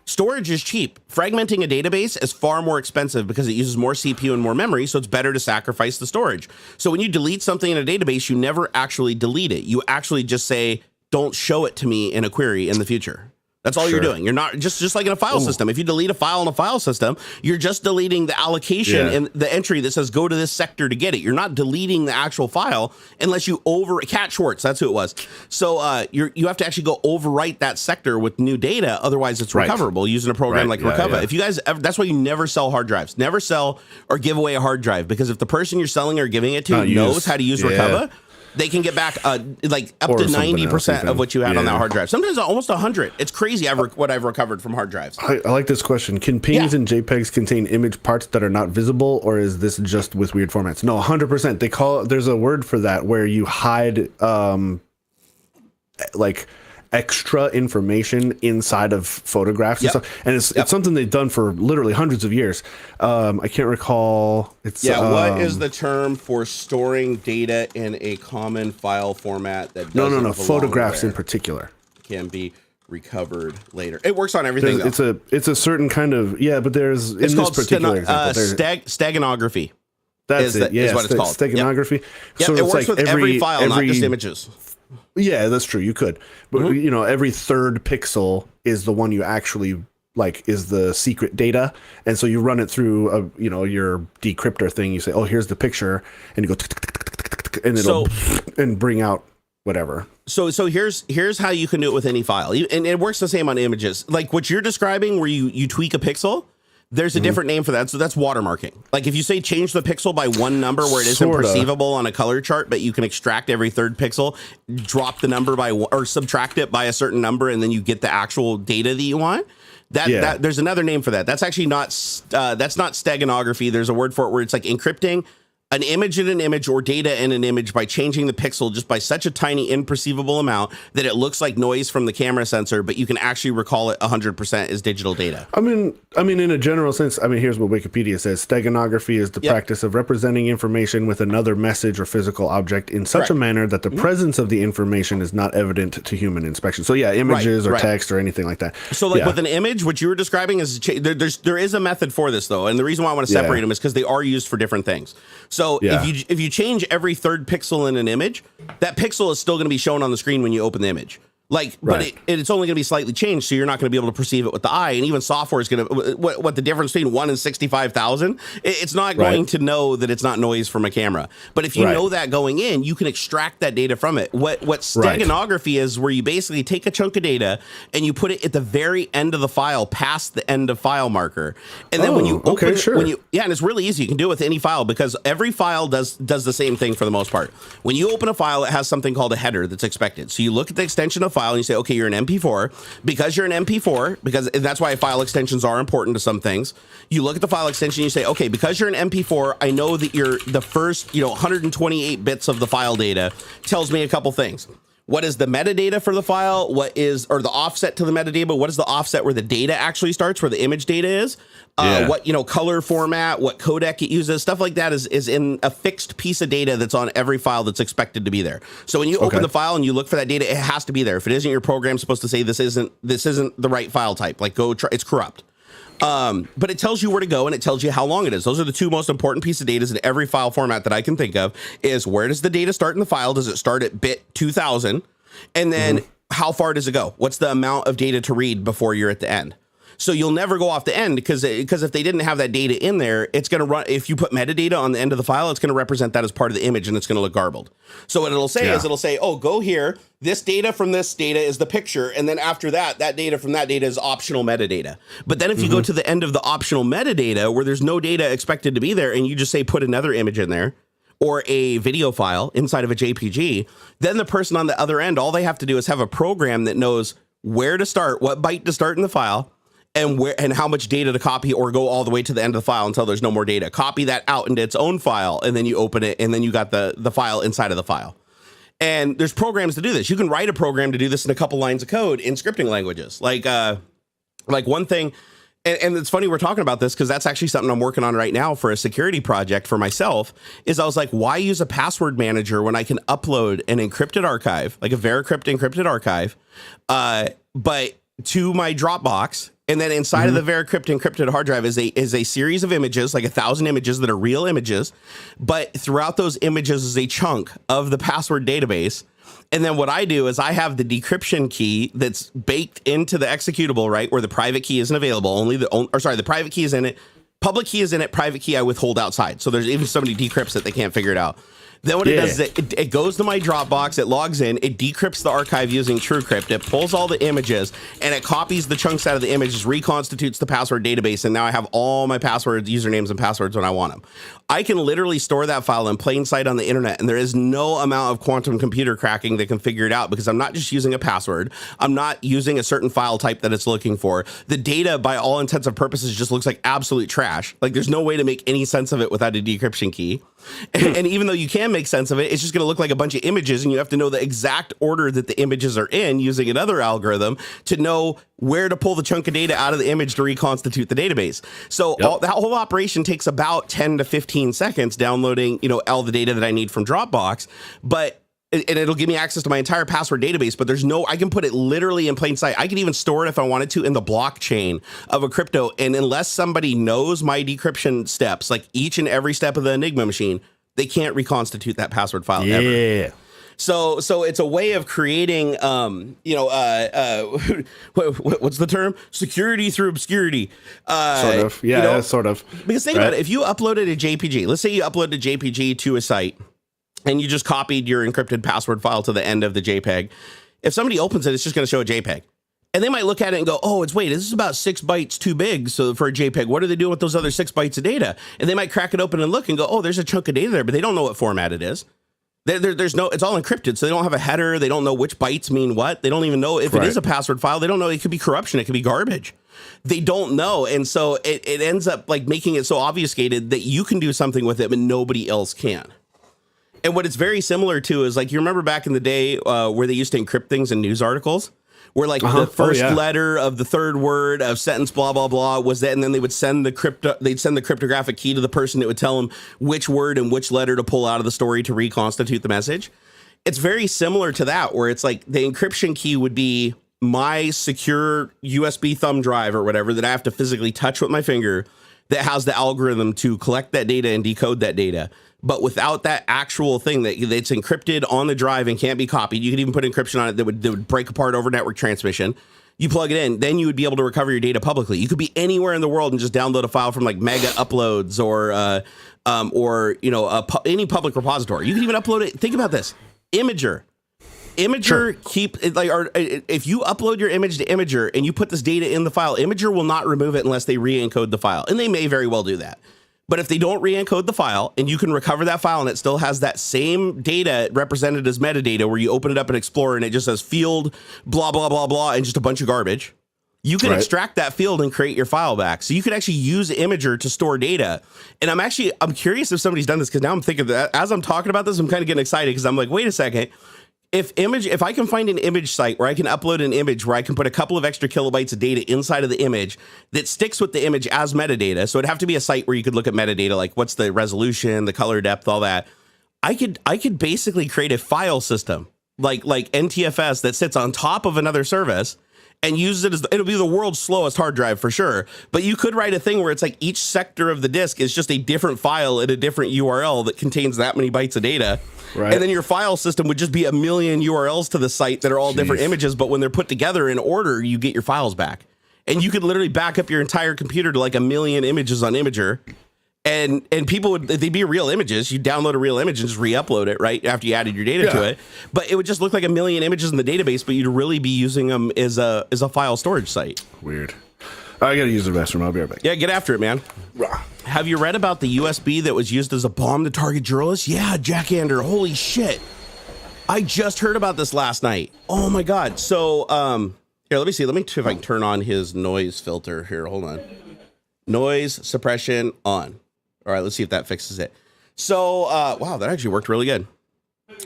Storage is cheap. Fragmenting a database is far more expensive because it uses more CPU and more memory, so it's better to sacrifice the storage. So when you delete something in a database, you never actually delete it. You actually just say, don't show it to me in a query in the future. That's all you're doing. You're not just like in a file system. If you delete a file in a file system, you're just deleting the allocation and the entry that says go to this sector to get it. You're not deleting the actual file unless you Cat Schwartz, that's who it was. So you have to actually go overwrite that sector with new data. Otherwise, it's recoverable using a program like Recover. Yeah. If you guys ever, that's why you never sell hard drives. Never sell or give away a hard drive, because if the person you're selling or giving it to knows how to use Recover, they can get back like up to 90% of what you had on that hard drive. Sometimes almost 100. It's crazy what I've recovered from hard drives. I like this question. Can PNGs and JPEGs contain image parts that are not visible, or is this just with weird formats? No, 100%. There's a word for that where you hide like extra information inside of photographs and stuff. And it's something they've done for literally hundreds of years. I can't recall. What is the term for storing data in a common file format that doesn't No, photographs in particular can be recovered later. It works on everything. It's a certain kind of but there's it's in called this particular example, Steganography. That's it. Is what it's called. Steganography. So it works with every file, not just images. Yeah, that's true. You could, but every third pixel is the one you actually like is the secret data, and so you run it through your decryptor thing. You say, oh, here's the picture, and you go, and it'll and bring out whatever. So here's how you can do it with any file, and it works the same on images. Like what you're describing, where you tweak a pixel. There's a different name for that. So that's watermarking. Like if you say change the pixel by one number where it isn't perceivable on a color chart, but you can extract every third pixel, drop the number by or subtract it by a certain number, and then you get the actual data that you want. That there's another name for that. That's actually not that's not steganography. There's a word for it where it's like encrypting an image in an image or data in an image by changing the pixel just by such a tiny imperceivable amount that it looks like noise from the camera sensor, but you can actually recall it 100% as digital data. I mean, in a general sense, here's what Wikipedia says. Steganography is the practice of representing information with another message or physical object in such a manner that the presence of the information is not evident to human inspection. So yeah, images or text or anything like that. So like with an image, what you were describing is there is a method for this though. And the reason why I want to separate them is because they are used for different things. So if you change every third pixel in an image, that pixel is still going to be shown on the screen when you open the image. But it's only going to be slightly changed, so you're not going to be able to perceive it with the eye. And even software is going to what the difference between 1 and 65,000. It's not going to know that it's not noise from a camera. But if you know that going in, you can extract that data from it. What steganography is, where you basically take a chunk of data and you put it at the very end of the file, past the end of file marker, and then when you open, and it's really easy. You can do it with any file because every file does the same thing for the most part. When you open a file, it has something called a header that's expected. So you look at the extension of file and you say, okay, you're an MP4. Because you're an MP4, and that's why file extensions are important to some things. You look at the file extension and you say, okay, because you're an MP4, I know that you're the first 128 bits of the file data tells me a couple things. What is the metadata for the file? Or the offset to the metadata? What is the offset where the data actually starts, where the image data is? What color format, what codec it uses, stuff like that is in a fixed piece of data that's on every file that's expected to be there. So when you open the file and you look for that data, it has to be there. If it isn't, your program's supposed to say this isn't the right file type. Like it's corrupt. But it tells you where to go and it tells you how long it is. Those are the two most important pieces of data in every file format that I can think of. Is where does the data start in the file? Does it start at bit 2000? And then how far does it go? What's the amount of data to read before you're at the end? So you'll never go off the end because if they didn't have that data in there, it's going to run. If you put metadata on the end of the file, it's going to represent that as part of the image and it's going to look garbled. So what it'll say is it'll say, oh, go here. This data from this data is the picture. And then after that data from that data is optional metadata. But then if you go to the end of the optional metadata where there's no data expected to be there and you just say put another image in there or a video file inside of a JPG, then the person on the other end, all they have to do is have a program that knows where to start, what byte to start in the file, and how much data to copy or go all the way to the end of the file until there's no more data. Copy that out into its own file, and then you open it, and then you got the file inside of the file. And there's programs to do this. You can write a program to do this in a couple lines of code in scripting languages. Like one thing, and it's funny we're talking about this because that's actually something I'm working on right now for a security project for myself, is I was like, why use a password manager when I can upload an encrypted archive, like a Veracrypt encrypted archive, but to my Dropbox. And then inside of the Veracrypt encrypted hard drive is a series of images, like 1,000 images that are real images. But throughout those images is a chunk of the password database. And then what I do is I have the decryption key that's baked into the executable, right, where the private key isn't available. The private key is in it. Public key is in it. Private key I withhold outside. So there's even somebody decrypts it, they can't figure it out. Then what it does is it goes to my Dropbox, it logs in, it decrypts the archive using TrueCrypt, it pulls all the images, and it copies the chunks out of the images, reconstitutes the password database, and now I have all my passwords, usernames, and passwords when I want them. I can literally store that file in plain sight on the internet, and there is no amount of quantum computer cracking that can figure it out because I'm not just using a password. I'm not using a certain file type that it's looking for. The data, by all intents and purposes, just looks like absolute trash. Like there's no way to make any sense of it without a decryption key. And even though you can make sense of it, it's just going to look like a bunch of images, and you have to know the exact order that the images are in using another algorithm to know where to pull the chunk of data out of the image to reconstitute the database. So that whole operation takes about 10 to 15 seconds downloading, all the data that I need from Dropbox, and it'll give me access to my entire password database, but I can put it literally in plain sight. I can even store it if I wanted to in the blockchain of a crypto. And unless somebody knows my decryption steps, like each and every step of the Enigma machine, they can't reconstitute that password file ever. So it's a way of creating, what's the term? Security through obscurity. Sort of. Sort of. Because think about it. If you uploaded a JPG, let's say you uploaded a JPG to a site, and you just copied your encrypted password file to the end of the JPEG. If somebody opens it, it's just going to show a JPEG. And they might look at it and go, oh, this is about 6 bytes too big. So for a JPEG, what are they doing with those other 6 bytes of data? And they might crack it open and look and go, oh, there's a chunk of data there, but they don't know what format it is. There's no, it's all encrypted. So they don't have a header. They don't know which bytes mean what. They don't even know if it is a password file. They don't know. It could be corruption. It could be garbage. They don't know. And so it ends up like making it so obfuscated that you can do something with it, but nobody else can. And what it's very similar to is like, you remember back in the day where they used to encrypt things in news articles? Where like the first letter of the third word of sentence, blah, blah, blah was that. And then they would send the cryptographic key to the person that would tell them which word and which letter to pull out of the story to reconstitute the message. It's very similar to that, where it's like the encryption key would be my secure USB thumb drive or whatever that I have to physically touch with my finger that has the algorithm to collect that data and decode that data. But without that actual thing that's encrypted on the drive and can't be copied, you could even put encryption on it that would break apart over network transmission. You plug it in, then you would be able to recover your data publicly. You could be anywhere in the world and just download a file from like Mega Uploads or any public repository. You can even upload it. Think about this, Imager. Keep it like, or if you upload your image to Imager and you put this data in the file, Imager will not remove it unless they re-encode the file, and they may very well do that. But if they don't re-encode the file and you can recover that file and it still has that same data represented as metadata, where you open it up in Explorer and it just says field, blah, blah, blah, blah, and just a bunch of garbage, you can extract that field and create your file back. So you can actually use Imager to store data. And I'm curious if somebody's done this, because now I'm thinking that as I'm talking about this, I'm kind of getting excited because I'm like, wait a second. If I can find an image site where I can upload an image where I can put a couple of extra kilobytes of data inside of the image that sticks with the image as metadata, so it'd have to be a site where you could look at metadata, like what's the resolution, the color depth, all that. I could basically create a file system like NTFS that sits on top of another service and uses it as, it'll be the world's slowest hard drive for sure. But you could write a thing where it's like each sector of the disk is just a different file at a different URL that contains that many bytes of data. Right. And then your file system would just be a million URLs to the site that are all different images. But when they're put together in order, you get your files back. And you could literally back up your entire computer to like a million images on Imager. And people would, they'd be real images. You download a real image and just re-upload it right after you added your data to it. But it would just look like a million images in the database, but you'd really be using them as a file storage site. Weird. I gotta use the restroom. I'll be right back. Yeah, get after it, man. Have you read about the USB that was used as a bomb to target journalists? Yeah, Jackander. Holy shit. I just heard about this last night. Oh my God. So, here, let me see. Let me see if I can turn on his noise filter here. Hold on. Noise suppression on. All right, let's see if that fixes it. So, wow, that actually worked really good.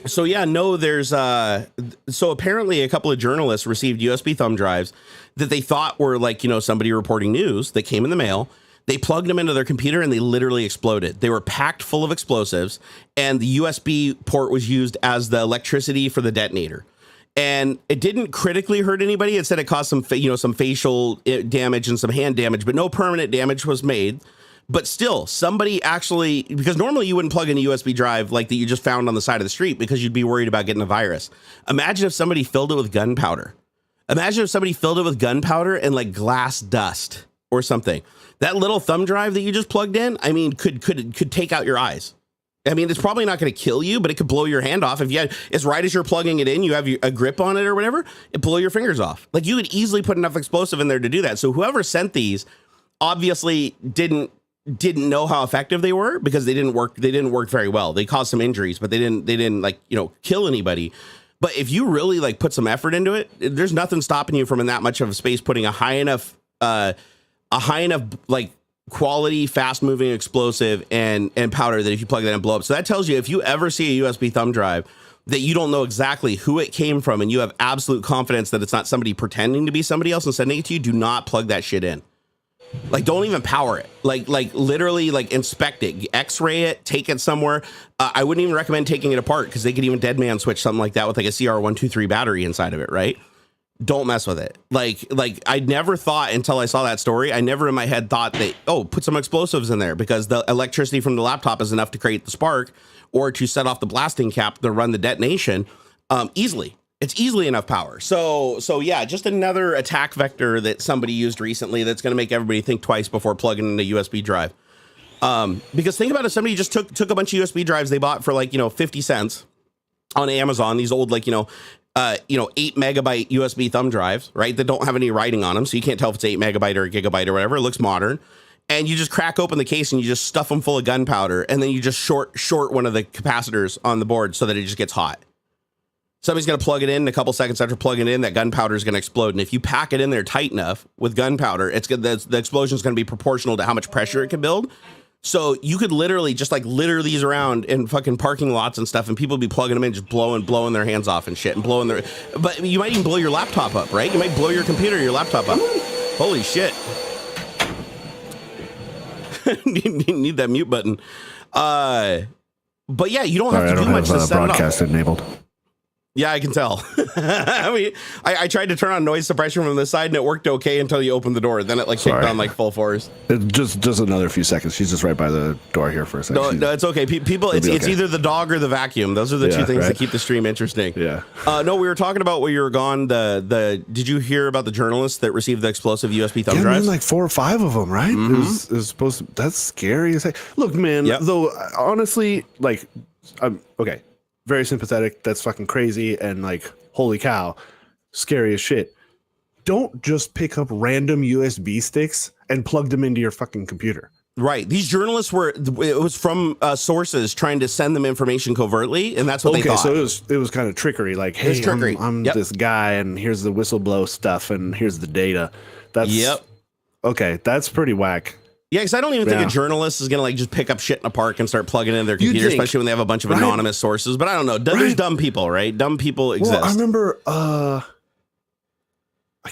So yeah, no, there's, so apparently a couple of journalists received USB thumb drives that they thought were like, somebody reporting news that came in the mail. They plugged them into their computer and they literally exploded. They were packed full of explosives, and the USB port was used as the electricity for the detonator. And it didn't critically hurt anybody. It said it caused some, some facial damage and some hand damage, but no permanent damage was made. But still, somebody actually, because normally you wouldn't plug in a USB drive like that you just found on the side of the street because you'd be worried about getting a virus. Imagine if somebody filled it with gunpowder. Imagine if somebody filled it with gunpowder and like glass dust or something. That little thumb drive that you just plugged in, I mean, could take out your eyes. I mean, it's probably not going to kill you, but it could blow your hand off. If you had, as right as you're plugging it in, you have a grip on it or whatever, it blow your fingers off. Like you could easily put enough explosive in there to do that. So whoever sent these obviously didn't know how effective they were, because they didn't work very well. They caused some injuries, but they didn't like, kill anybody. But if you really like put some effort into it, there's nothing stopping you from in that much of a space putting a high enough like quality, fast moving explosive and powder that if you plug that in, blow up. So that tells you, if you ever see a USB thumb drive that you don't know exactly who it came from and you have absolute confidence that it's not somebody pretending to be somebody else and sending it to you, do not plug that shit in. Like, don't even power it. Like literally, like inspect it, X-ray it, take it somewhere. I wouldn't even recommend taking it apart, because they could even dead man switch something like that with like a CR123 battery inside of it, right? Don't mess with it. Like I never thought, until I saw that story, I never in my head thought that, put some explosives in there, because the electricity from the laptop is enough to create the spark or to set off the blasting cap to run the detonation easily. It's easily enough power. So yeah, just another attack vector that somebody used recently that's going to make everybody think twice before plugging in a USB drive. Because think about it, somebody just took a bunch of USB drives they bought for like, 50 cents on Amazon, these old like, 8 megabyte USB thumb drives, right? That don't have any writing on them. So you can't tell if it's 8 megabyte or a gigabyte or whatever. It looks modern. And you just crack open the case and you just stuff them full of gunpowder. And then you just short one of the capacitors on the board so that it just gets hot. Somebody's going to plug it in a couple seconds after plugging it in, that gunpowder is going to explode. And if you pack it in there tight enough with gunpowder, the explosion is going to be proportional to how much pressure it can build. So you could literally just like litter these around in fucking parking lots and stuff, and people be plugging them in, just blowing their hands off and shit, and but you might even blow your laptop up, right? You might blow your computer, your laptop up. Holy shit. need that mute button. But yeah, you don't have to do much to set broadcast it up. Enabled. Yeah, I can tell. I mean, I tried to turn on noise suppression from the side and it worked okay until you opened the door. Then it like kicked on like full force. Just another few seconds. She's just right by the door here for a second. No, it's okay. People, it's either the dog or the vacuum. Those are the two things that keep the stream interesting. Yeah. No, we were talking about where you were gone. Did you hear about the journalists that received the explosive USB thumb drives? Man, like 4 or 5 of them, right? Mm-hmm. It was supposed to. That's scary as heck. Look, man. Though honestly, like, okay, very sympathetic. That's fucking crazy and like. Holy cow, scary as shit. Don't just pick up random USB sticks and plug them into your fucking computer. Right. These journalists it was from sources trying to send them information covertly, and that's what they thought. Okay, so it was kind of trickery. Like, hey, I'm this guy, and here's the whistleblow stuff, and here's the data. Okay, that's pretty whack. Yeah, because I don't even think a journalist is going to like just pick up shit in a park and start plugging in their computer, especially when they have a bunch of anonymous sources. But I don't know. There's dumb people, right? Dumb people exist. Well, I remember, I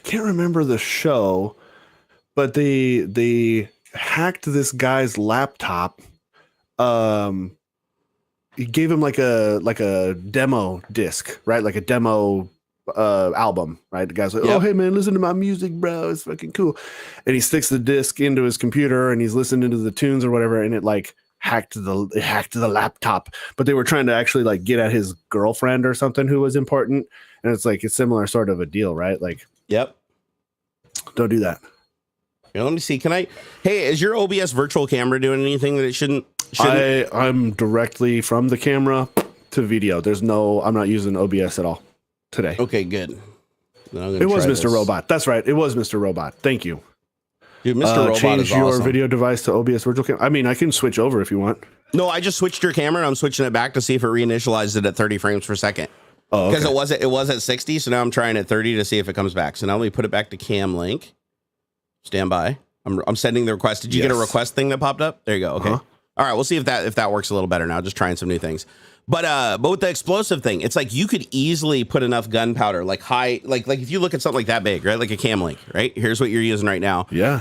can't remember the show, but they hacked this guy's laptop. He gave him like a demo disc, right? Like a demo album, right? The guy's like, oh, hey man, listen to my music, bro, it's fucking cool. And he sticks the disc into his computer and he's listening to the tunes or whatever, and it like hacked the laptop. But they were trying to actually like get at his girlfriend or something who was important, and it's like a similar sort of a deal, right? Like, don't do that. Let me see. Hey, is your OBS virtual camera doing anything that it shouldn't? I'm directly from the camera to video. I'm not using OBS at all today. Okay, good. It was Mr. Robot. That's right. It was Mr. Robot. Thank you. Dude, Mr. Robot change is your awesome. Video device to OBS virtual camera. I mean, I can switch over if you want. No, I just switched your camera and I'm switching it back to see if it reinitialized it at 30 frames per second. Oh, because it was at 60, so now I'm trying at 30 to see if it comes back. So now let me put it back to cam link. Stand by. I'm sending the request. Did you get a request thing that popped up? There you go. Okay. All right, we'll see if that works a little better now. Just trying some new things. But with the explosive thing, it's like you could easily put enough gunpowder, like if you look at something like that big, right? Like a cam link, right? Here's what you're using right now. Yeah.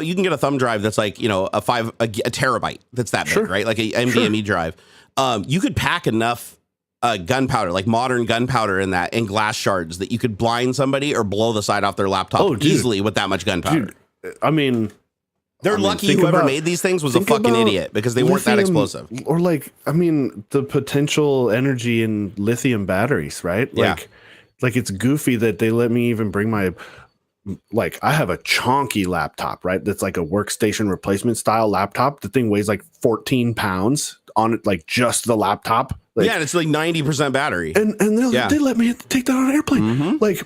You can get a thumb drive that's like, a terabyte that's that big, right? Like a NVMe drive. You could pack enough gunpowder, like modern gunpowder in that, in glass shards that you could blind somebody or blow the side off their laptop easily with that much gunpowder. Dude, I mean, they're lucky whoever made these things was a fucking idiot because they weren't that explosive. Or like, I mean, the potential energy in lithium batteries, right? Like it's goofy that they let me even bring my, like, I have a chonky laptop, right? That's like a workstation replacement style laptop. The thing weighs like 14 pounds on it, like just the laptop. Like, and it's like 90% battery. And they let me take that on an airplane. Mm-hmm. Like,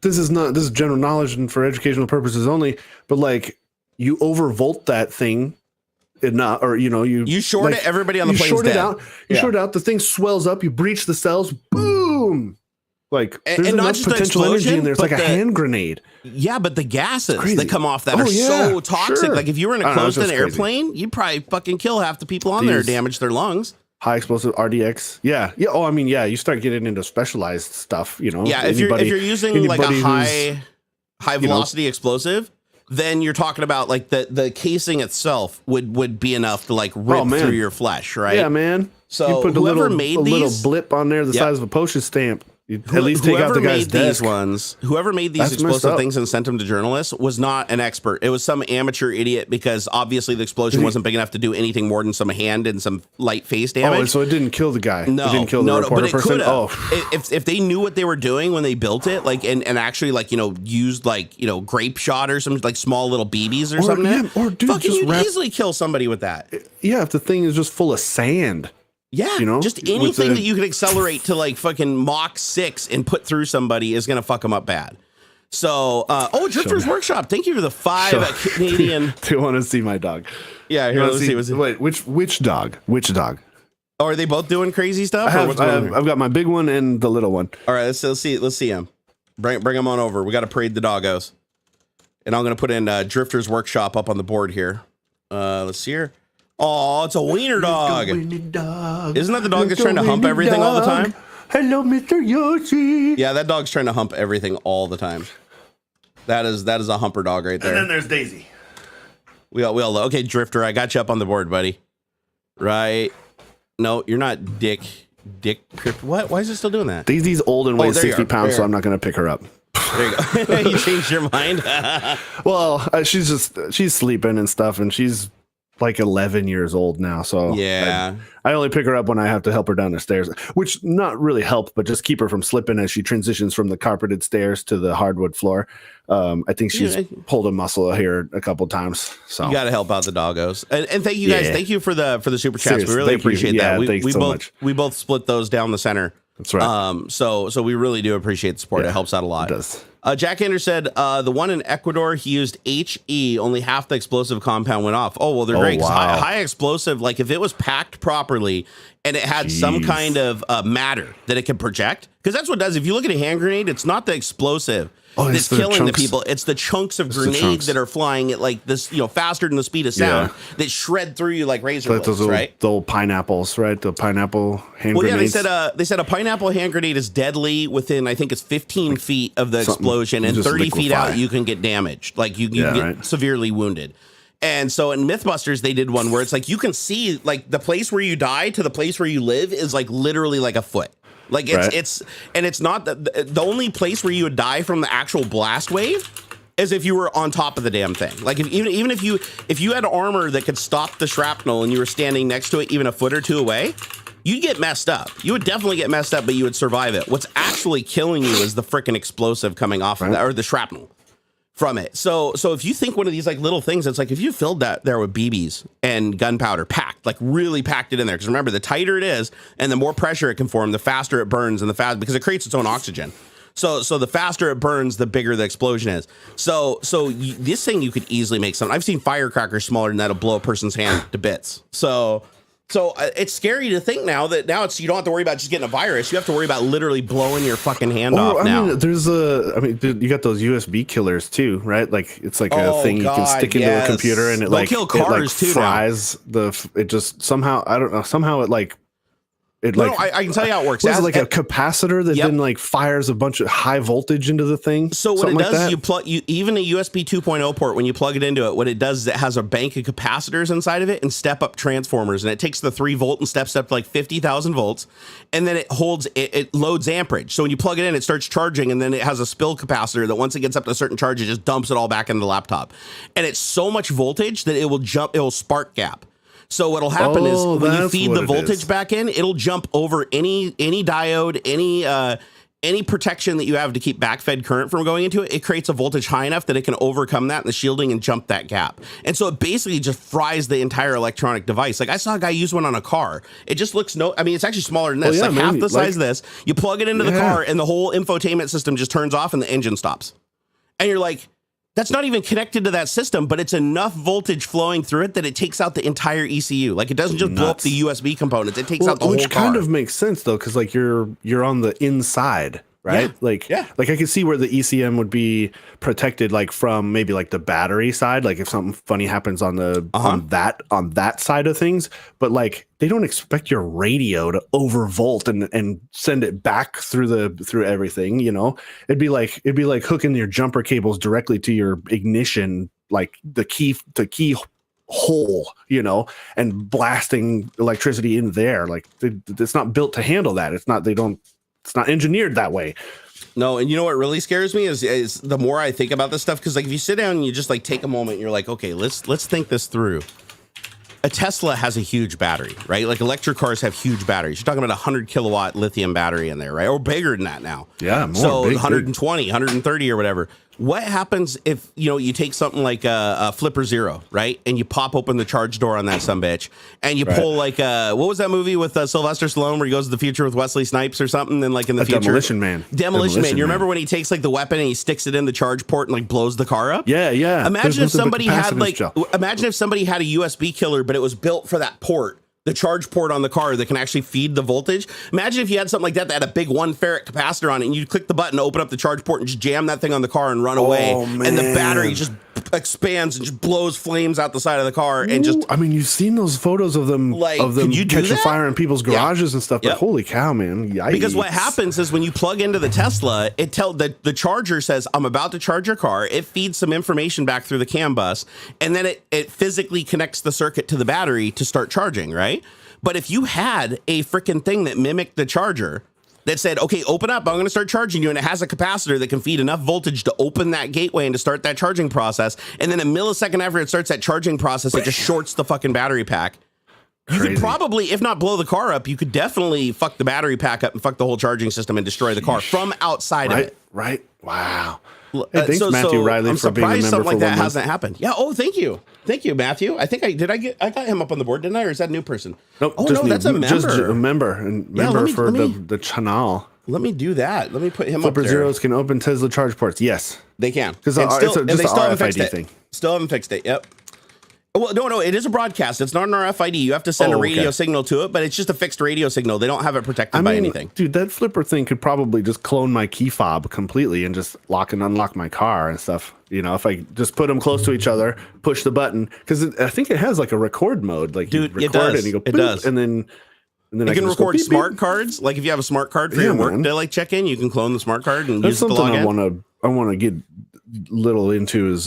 this is general knowledge and for educational purposes only, but like, you overvolt that thing enough, or you short it. Everybody on the plane's short dead. It out. You short it out. The thing swells up. You breach the cells. Boom! Like there's and enough potential energy in there. It's like a hand grenade. Yeah, but the gases that come off that are so toxic. Sure. Like if you were in a closed-in airplane, you'd probably fucking kill half the people on there, damage their lungs. High explosive RDX. Yeah. Oh, I mean, you start getting into specialized stuff. Yeah, if you're using like a high velocity explosive, then you're talking about like the casing itself would be enough to like rip through your flesh, right? Yeah, man. So you put whoever made these, little blip on there the size of a postage stamp. At least take out the guy's desk. Whoever made these explosive things and sent them to journalists was not an expert. It was some amateur idiot because obviously the explosion wasn't big enough to do anything more than some hand and some light face damage. Oh, so it didn't kill the guy. No, it didn't kill the reporter person. If they knew what they were doing when they built it, like and actually like used like grape shot or some like small little BBs or something. Yeah, or dude, you'd easily kill somebody with that. Yeah, if the thing is just full of sand. Yeah, you know, just anything that you can accelerate to like fucking Mach 6 and put through somebody is going to fuck them up bad. So, Drifter's Workshop, thank you for the 5 Canadian. Do you want to see my dog? Yeah, here, let's see. Wait, which dog? Which dog? Oh, are they both doing crazy stuff? I've got my big one and the little one. All right, let's see him. Bring them on over. We got to parade the doggos. And I'm going to put in Drifter's Workshop up on the board here. Let's see here. Oh, it's a wiener dog. Isn't that the dog that's trying to hump everything all the time? Hello, Mr. Yoshi. Yeah, that dog's trying to hump everything all the time. That is a humper dog right there. And then there's Daisy. We all okay, Drifter, I got you up on the board, buddy. Right. No, you're not Dick Crypt. What? Why is it still doing that? Daisy's old and weighs 60 pounds, so I'm not going to pick her up. There you go. You changed your mind? Well, she's sleeping and stuff, and she's like 11 years old now, so yeah, I only pick her up when I have to help her down the stairs, which not really help, but just keep her from slipping as she transitions from the carpeted stairs to the hardwood floor. I think she's pulled a muscle here a couple times, so you got to help out the doggos. And thank you guys. Thank you for the super chats. Seriously, we really appreciate that. We both split those down the center. That's right. So we really do appreciate the support. It helps out a lot. It does. Jack Ander said the one in Ecuador, he used HE, only half the explosive compound went off. Oh, well, they're great. Wow. High explosive, like if it was packed properly and it had some kind of matter that it could project, because that's what it does. If you look at a hand grenade, it's not the explosive that's killing the people. It's the chunks of grenades that are flying at like this, faster than the speed of sound that shred through you like razor blades, right? The old pineapples, right? The pineapple hand grenades. Yeah, they said a pineapple hand grenade is deadly within, I think it's 15 feet of the explosion, and 30 feet out you can get damaged. Like you get severely wounded. And so in Mythbusters, they did one where it's like you can see like the place where you die to the place where you live is like literally like a foot. Like it's not the only place where you would die from the actual blast wave is if you were on top of the damn thing. Like even if you had armor that could stop the shrapnel and you were standing next to it even a foot or two away, you'd get messed up. You would definitely get messed up, but you would survive it. What's actually killing you is the freaking explosive coming off of that, or the shrapnel from it. So if you think one of these like little things, it's like if you filled that there with BBs and gunpowder packed, like really packed it in there. Because remember, the tighter it is and the more pressure it can form, the faster it burns and because it creates its own oxygen. So the faster it burns, the bigger the explosion is. So this thing you could easily make something. I've seen firecrackers smaller than that'll blow a person's hand to bits. So it's scary to think now you don't have to worry about just getting a virus. You have to worry about literally blowing your fucking hand off now. Dude, you got those USB killers too, right? Like it's like a thing you can stick into a computer and it kill cars too. Fries it just somehow, I don't know, somehow it like. I can tell you how it works. It's like a capacitor that then like fires a bunch of high voltage into the thing. So what it does, even a USB 2.0 port, when you plug it into it, what it does is it has a bank of capacitors inside of it and step up transformers, and it takes the 3 volt and steps up to like 50,000 volts, and then it loads amperage. So when you plug it in, it starts charging, and then it has a spill capacitor that once it gets up to a certain charge, it just dumps it all back into the laptop, and it's so much voltage that it will spark gap. So what'll happen is when you feed the voltage back in, it'll jump over any diode, any protection that you have to keep backfed current from going into it. It creates a voltage high enough that it can overcome that in the shielding and jump that gap. And so it basically just fries the entire electronic device. Like I saw a guy use one on a car. It just looks it's actually smaller than this, half the size of this. You plug it into the car and the whole infotainment system just turns off and the engine stops. And you're like, that's not even connected to that system, but it's enough voltage flowing through it that it takes out the entire ECU. Like it doesn't just blow up the USB components; it takes out the whole car. Which kind of makes sense though, because like you're on the inside, right? Like I can see where the ECM would be protected, like from maybe like the battery side, like if something funny happens on the on that side of things. But like they don't expect your radio to overvolt and send it back through everything. It'd be like hooking your jumper cables directly to your ignition, like the key hole, and blasting electricity in there. Like it's not built to handle that. It's not engineered that way. No, and you know what really scares me is the more I think about this stuff, because like if you sit down and you just like take a moment and you're like, okay, let's think this through. A Tesla has a huge battery, right? Like electric cars have huge batteries. You're talking about 100 kilowatt lithium battery in there, right? Or bigger than that now. Yeah, more. So 120, 130 or whatever. What happens if, you take something like a Flipper Zero, right? And you pop open the charge door on that sumbitch and you pull like, what was that movie with Sylvester Stallone where he goes to the future with Wesley Snipes or something? And like in the future. Demolition Man. Demolition Man. You remember when he takes like the weapon and he sticks it in the charge port and like blows the car up? Yeah, yeah. Imagine if somebody had a USB killer, but it was built for that port. The charge port on the car that can actually feed the voltage. Imagine if you had something like that had a big 1 farad capacitor on it and you click the button to open up the charge port and just jam that thing on the car and run away. And the battery just expands and just blows flames out the side of the car and just... I mean, you've seen those photos of them catching fire in people's garages and stuff, but holy cow, man. Yikes. Because what happens is when you plug into the Tesla, the charger says, I'm about to charge your car. It feeds some information back through the CAN bus, and then it physically connects the circuit to the battery to start charging, right? But if you had a freaking thing that mimicked the charger that said, okay, open up, I'm going to start charging you, and it has a capacitor that can feed enough voltage to open that gateway and to start that charging process, and then a millisecond after it starts that charging process, it just shorts the fucking battery pack. You could probably, if not blow the car up, you could definitely fuck the battery pack up and fuck the whole charging system and destroy the car from outside of it. Right. Wow. Hey, thanks, Matthew Riley, I'm for being a member something like for that 1 month. hasn't happened. Yeah. Oh, thank you, Matthew. I think I got him up on the board, didn't I? Or is that a new person? Nope, oh no, that's a member. Just a member and member for the channel. Let me do that. Let me put him Flipper up there. Zeros can open Tesla charge ports. Yes, they can. Because it's just an RFID thing. Still haven't fixed it. Yep. Well, no, it is a broadcast. It's not an RFID. You have to send a radio signal to it, but it's just a fixed radio signal. They don't have it protected by anything. Dude, that Flipper thing could probably just clone my key fob completely and just lock and unlock my car and stuff. If I just put them close to each other, push the button, because I think it has like a record mode. Like, dude, you record it does. And you go, it does. And then you can record smart cards. Like if you have a smart card for your work to like check in, you can clone the smart card and use it to log in. I want to get little into is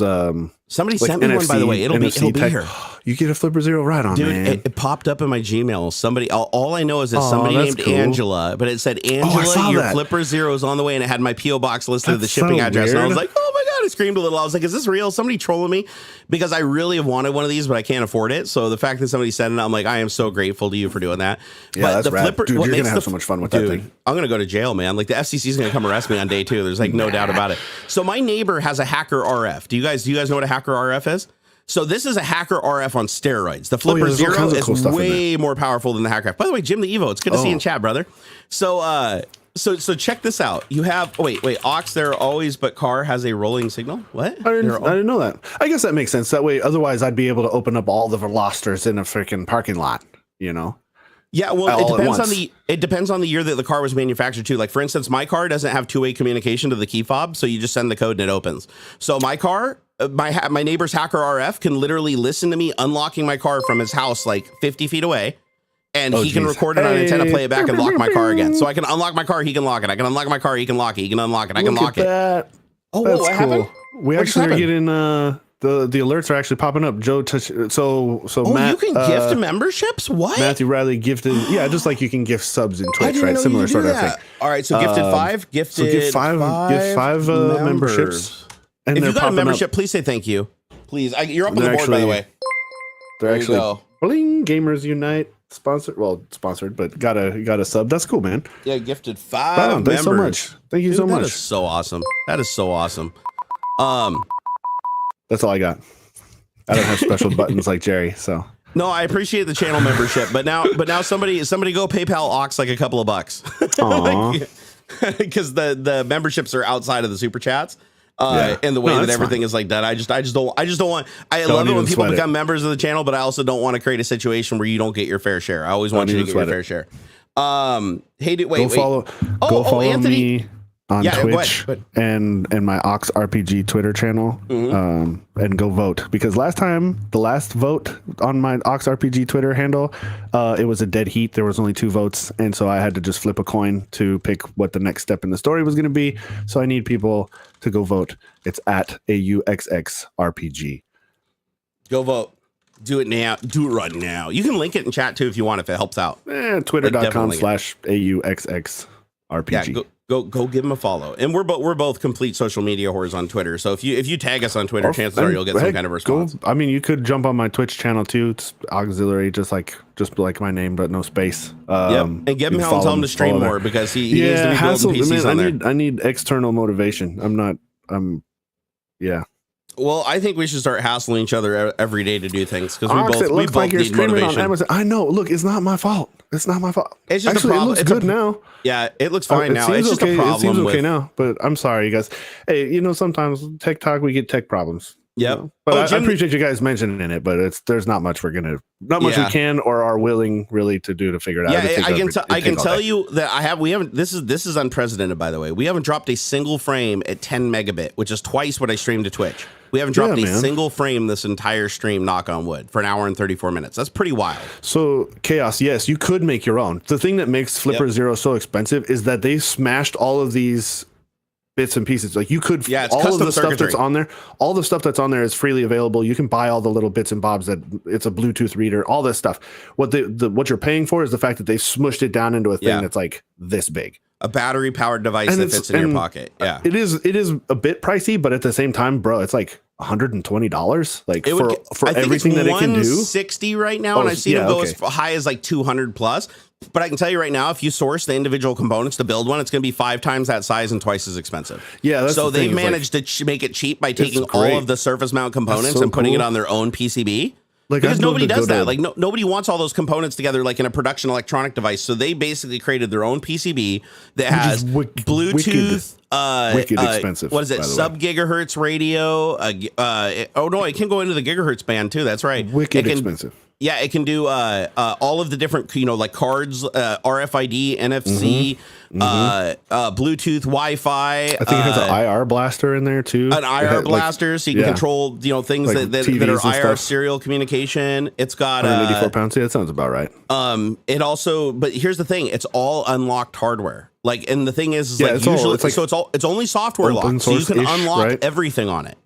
somebody sent me NFC, one, by the way. It'll be here. You get a Flipper Zero right on, dude, man. It popped up in my Gmail. Somebody, all I know is that somebody named Angela, but it said, Angela, your Flipper Zero is on the way, and it had my PO box listed with the shipping address, and I was like, oh my god, I screamed a little. I was like, is this real? Somebody trolling me? Because I really have wanted one of these, but I can't afford it. So the fact that somebody sent it, I'm like, I am so grateful to you for doing that. Yeah, but that's rad. Dude, you're gonna have so much fun with that thing. I'm gonna go to jail, man. Like the FCC is gonna come arrest me on day 2. There's like no doubt about it. So my neighbor has a hacker RF. Do you guys know what a hacker RF is? So this is a hacker RF on steroids. The Flipper Zero is way more powerful than the hacker. By the way, Jim the Evo, it's good to see you in chat, brother. So so check this out. You have wait, Aux there always, but car has a rolling signal. What? I didn't know that. I guess that makes sense. That way, otherwise, I'd be able to open up all the velocitors in a freaking parking lot. Yeah, well, it depends on the year that the car was manufactured too. Like for instance, my car doesn't have two-way communication to the key fob, so you just send the code and it opens. So my car, my neighbor's hacker RF can literally listen to me unlocking my car from his house like 50 feet away, and he can record it on antenna, play it back, and lock my car again. So I can unlock my car, he can lock it. I can unlock my car, he can lock it. He can unlock it. I can lock it. That. Oh, what happened? We actually are getting the alerts are actually popping up. Joe, so Matt, you can gift memberships. What? Matthew Riley gifted, yeah, just like you can gift subs in Twitch, right? Similar sort of thing. All right, so gifted five, five memberships. And if you got a membership, please say thank you. Please, you're up on the board, by the way. They're actually Bling Gamers Unite sponsored, but got a sub. That's cool, man. Yeah, gifted 5 members. Thanks so much. Thank you so much. That is so awesome. That is so awesome. That's all I got. I don't have special buttons like Jerry, so. No, I appreciate the channel membership, but now somebody go PayPal Aux like a couple of bucks. Because the memberships are outside of the super chats. And the way that everything is like that, I just don't want. I love it when people become members of the channel, but I also don't want to create a situation where you don't get your fair share. I always want you to get your fair share. Hey, wait. Go follow Anthony. Me on Twitch and my AuxRPG Twitter channel, and go vote, because the last vote on my AuxRPG Twitter handle, it was a dead heat. There was only 2 votes, and so I had to just flip a coin to pick what the next step in the story was going to be. So I need people to go vote. It's at AUXXRPG. Go vote. Do it now. Do it right now. You can link it in chat too if you want, if it helps out. Twitter.com/AUXXRPG. Yeah, go give them a follow. And we're both complete social media whores on Twitter. So if you tag us on Twitter, chances are you'll get some kind of response. I mean, you could jump on my Twitch channel too. It's AuxxZillary, just like my name, but no space. And give him tell him to stream more, because he needs to be building PCs on there. I need external motivation. I'm Yeah. Well, I think we should start hassling each other every day to do things because we both like need motivation. On Amazon. I know. Look, it's not my fault. It's not my fault. It's just actually, a problem. It looks good now. Yeah, it looks fine now. It's just okay. a problem. It seems okay now, but I'm sorry, you guys. Hey, sometimes tech talk, we get tech problems. Yep. But I appreciate you guys mentioning it, but there's not much we can or are willing really to do to figure it out. Yeah, I can tell you that we haven't, this is unprecedented, by the way. We haven't dropped a single frame at 10 megabit, which is twice what I streamed to Twitch. We haven't dropped a single frame this entire stream, knock on wood, for an hour and 34 minutes. That's pretty wild. So, Chaos, yes, you could make your own. The thing that makes Flipper Zero so expensive is that they smashed all of these bits and pieces. Like you could, it's all of the circuitry. stuff that's on there, all the stuff that's on there is freely available. You can buy all the little bits and bobs that it's a Bluetooth reader, all this stuff. What what you're paying for is the fact that they've smushed it down into a thing that's like this big. A battery powered device that fits in your pocket. Yeah. It is a bit pricey, but at the same time, bro, it's like $120 like for everything that it can do. $160 right now, and I've seen them go as high as like 200 plus. But I can tell you right now, if you source the individual components to build one, it's going to be 5 times that size and twice as expensive. Yeah, so they've managed to make it cheap by taking all of the surface mount components and putting it on their own PCB. Because nobody does that. Like nobody wants all those components together like in a production electronic device. So they basically created their own PCB that has Bluetooth, wicked expensive. What is it? Sub-gigahertz radio. Oh no, it can go into the gigahertz band too. That's right. Wicked expensive. Yeah, it can do all of the different, like cards, RFID, NFC, Bluetooth, Wi-Fi. I think it has an IR blaster in there too. An IR blaster, so you can control, things like that are IR serial communication. It's got 184 pounds. Yeah, that sounds about right. It also, but here's the thing: it's all unlocked hardware. Like, and the thing is like it's only software locked, so you can unlock everything on it.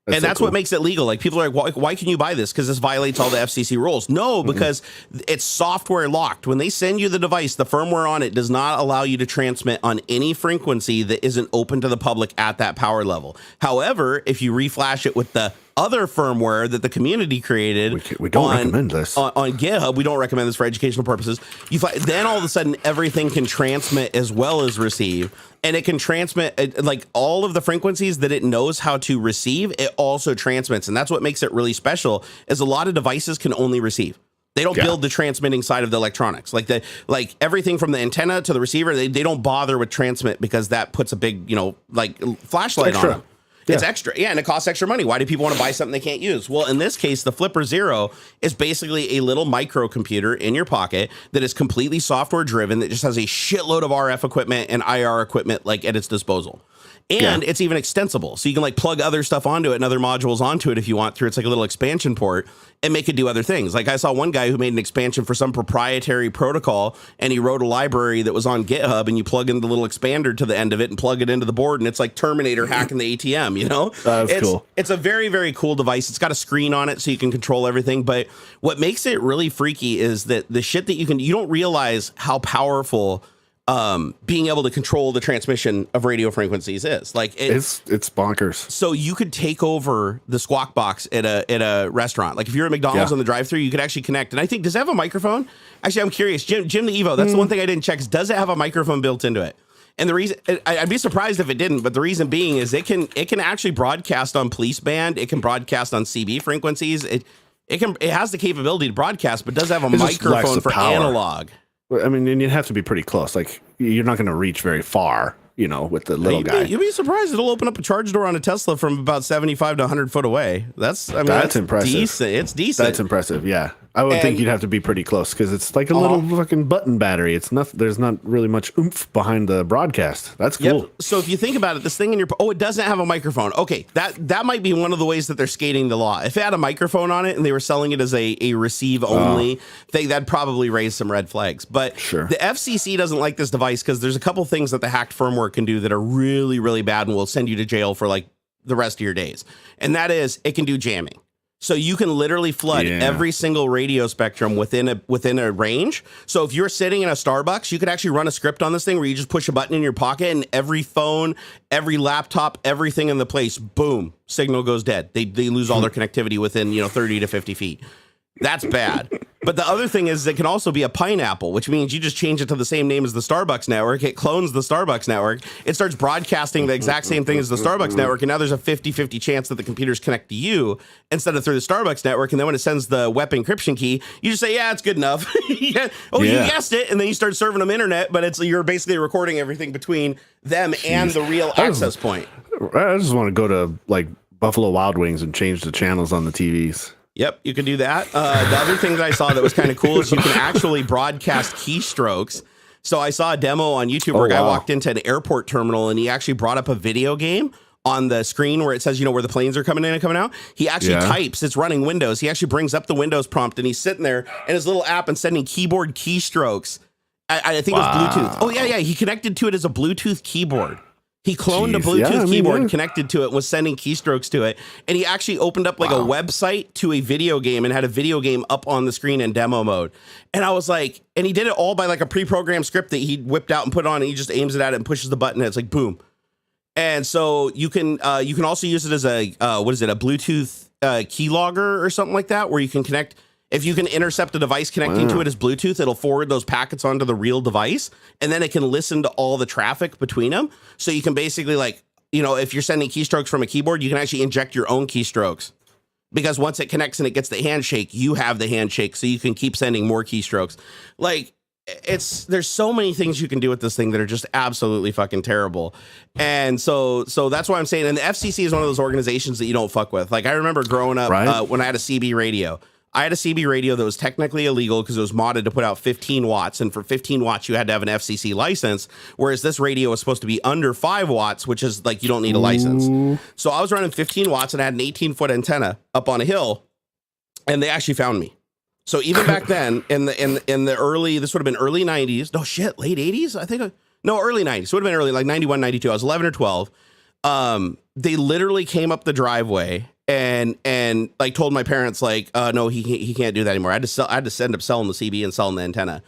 That's what makes it legal. Like people are like, why can you buy this? Because this violates all the FCC rules. No, because it's software locked. When they send you the device, the firmware on it does not allow you to transmit on any frequency that isn't open to the public at that power level. However, if you reflash it with the other firmware that the community created, we don't recommend this on GitHub. We don't recommend this for educational purposes. Then all of a sudden everything can transmit as well as receive, and it can transmit like all of the frequencies that it knows how to receive. It also transmits, and that's what makes it really special. Is a lot of devices can only receive. They don't build the transmitting side of the electronics, like everything from the antenna to the receiver. They don't bother with transmit because that puts a big flashlight on them. Yeah. It's extra. Yeah, and it costs extra money. Why do people want to buy something they can't use? Well, in this case, the Flipper Zero is basically a little microcomputer in your pocket that is completely software driven, that just has a shitload of RF equipment and IR equipment at its disposal. And it's even extensible. So you can plug other stuff onto it and other modules onto it if you want through. It's like a little expansion port and make it do other things. Like I saw one guy who made an expansion for some proprietary protocol, and he wrote a library that was on GitHub, and you plug in the little expander to the end of it and plug it into the board, and it's like Terminator hacking the ATM, That's cool. It's a very, very cool device. It's got a screen on it so you can control everything. But what makes it really freaky is that the shit that you don't realize how powerful being able to control the transmission of radio frequencies is. It's bonkers. So you could take over the squawk box at a restaurant. Like if you're at McDonald's on the drive-thru, you could actually connect. And I think, does it have a microphone? Actually, I'm curious. Jim the Evo, that's the one thing I didn't check, is does it have a microphone built into it? And the reason, I'd be surprised if it didn't, but the reason being is it can actually broadcast on police band. It can broadcast on CB frequencies. It has the capability to broadcast, but does have a microphone for analog. I mean, and you'd have to be pretty close. Like, you're not going to reach very far, with the little guy. You'd be surprised it'll open up a charge door on a Tesla from about 75 to 100 foot away. That's impressive. Decent. It's decent. That's impressive. Yeah. I would think you'd have to be pretty close because it's like a little fucking button battery. It's not. There's not really much oomph behind the broadcast. That's cool. Yep. So if you think about it, this thing in your it doesn't have a microphone. Okay, that might be one of the ways that they're skating the law. If it had a microphone on it and they were selling it as a receive only thing, that'd probably raise some red flags. But the FCC doesn't like this device because there's a couple things that the hacked firmware can do that are really, really bad and will send you to jail for the rest of your days. And that is, it can do jamming. So you can literally flood every single radio spectrum within a range. So if you're sitting in a Starbucks, you could actually run a script on this thing where you just push a button in your pocket and every phone, every laptop, everything in the place, boom, signal goes dead. They lose all their connectivity within 30 to 50 feet. That's bad. But the other thing is it can also be a pineapple, which means you just change it to the same name as the Starbucks network. It clones the Starbucks network. It starts broadcasting the exact same thing as the Starbucks network. And now there's a 50-50 chance that the computers connect to you instead of through the Starbucks network. And then when it sends the web encryption key, you just say, yeah, it's good enough. You guessed it. And then you start serving them internet, but you're basically recording everything between them and the real access point. I just want to go to like Buffalo Wild Wings and change the channels on the TVs. Yep, you can do that. The other thing that I saw that was kind of cool is you can actually broadcast keystrokes. So I saw a demo on YouTube where a guy walked into an airport terminal and he actually brought up a video game on the screen where it says, where the planes are coming in and coming out. He actually types, it's running Windows. He actually brings up the Windows prompt and he's sitting there in his little app and sending keyboard keystrokes. I think it was Bluetooth. Oh, yeah. He connected to it as a Bluetooth keyboard. He cloned a Bluetooth keyboard, connected to it, was sending keystrokes to it. And he actually opened up like a website to a video game and had a video game up on the screen in demo mode. And I was like, and he did it all by like a pre-programmed script that he whipped out and put on, and he just aims it at it and pushes the button and it's like, boom. And so you can also use it as a Bluetooth keylogger or something like that, where you can connect. If you can intercept a device connecting to it as Bluetooth, it'll forward those packets onto the real device, and then it can listen to all the traffic between them. So you can basically if you're sending keystrokes from a keyboard, you can actually inject your own keystrokes, because once it connects and it gets the handshake, you have the handshake, so you can keep sending more keystrokes. Like, there's so many things you can do with this thing that are just absolutely fucking terrible. And so that's why I'm saying, and the FCC is one of those organizations that you don't fuck with. Like, I remember growing up when I had a CB radio. I had a CB radio that was technically illegal because it was modded to put out 15 watts. And for 15 watts, you had to have an FCC license, whereas this radio was supposed to be under 5 watts, which is like, you don't need a license. So I was running 15 watts and I had an 18-foot antenna up on a hill, and they actually found me. So even back then in the early, this would have been early 90s. No shit, late 80s? I think. No, early 90s. So it would have been early, like 91, 92. I was 11 or 12. They literally came up the driveway and like told my parents, like, no, he can't do that anymore. I had to end up selling the CB and selling the antenna.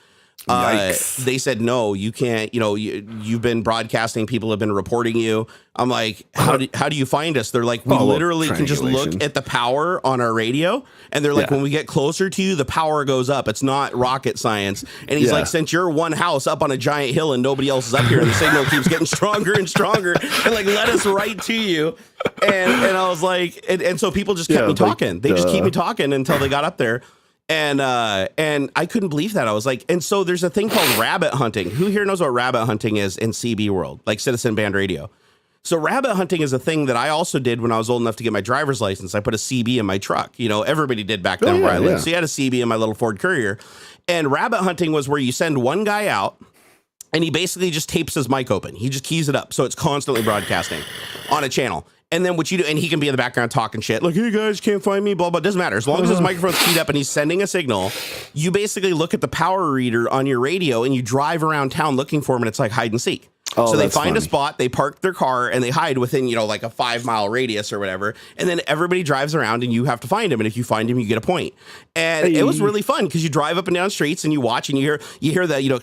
They said, no, you can't, you've been broadcasting, people have been reporting you. I'm like, how do you find us? They're like, we literally can just look at the power on our radio. And they're like, when we get closer to you, the power goes up. It's not rocket science. And he's like, since you're one house up on a giant hill and nobody else is up here, and the signal keeps getting stronger and stronger, and like, let us right to you. And I was like, and so people just kept me talking. They just keep me talking until they got up there. And I couldn't believe that. I was like, and so there's a thing called rabbit hunting. Who here knows what rabbit hunting is in CB world, like citizen band radio? So rabbit hunting is a thing that I also did when I was old enough to get my driver's license. I put a CB in my truck. Everybody did back then where I lived. So you had a CB in my little Ford Courier. And rabbit hunting was where you send one guy out and he basically just tapes his mic open. He just keys it up. So it's constantly broadcasting on a channel. And then what you do, and he can be in the background talking shit, like, hey guys, can't find me, blah, blah, doesn't matter. As long as his microphone's keyed up and he's sending a signal, you basically look at the power reader on your radio and you drive around town looking for him, and it's like hide and seek. So they find a spot, they park their car, and they hide within, like a 5-mile radius or whatever. And then everybody drives around and you have to find him. And if you find him, you get a point. And it was really fun because you drive up and down streets and you watch and you hear the,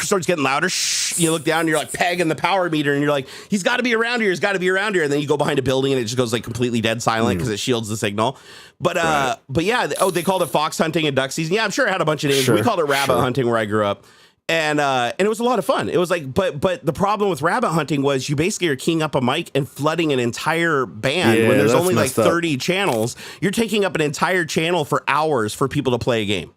starts getting louder. You look down and you're like pegging the power meter and you're like, he's got to be around here. He's got to be around here. And then you go behind a building and it just goes like completely dead silent because it shields the signal. But yeah. They called it fox hunting and duck season. Yeah, I'm sure it had a bunch of names. We called it rabbit hunting where I grew up. And it was a lot of fun. It was like, but the problem with rabbit hunting was you basically are keying up a mic and flooding an entire band when there's only like 30 channels. You're taking up an entire channel for hours for people to play a game.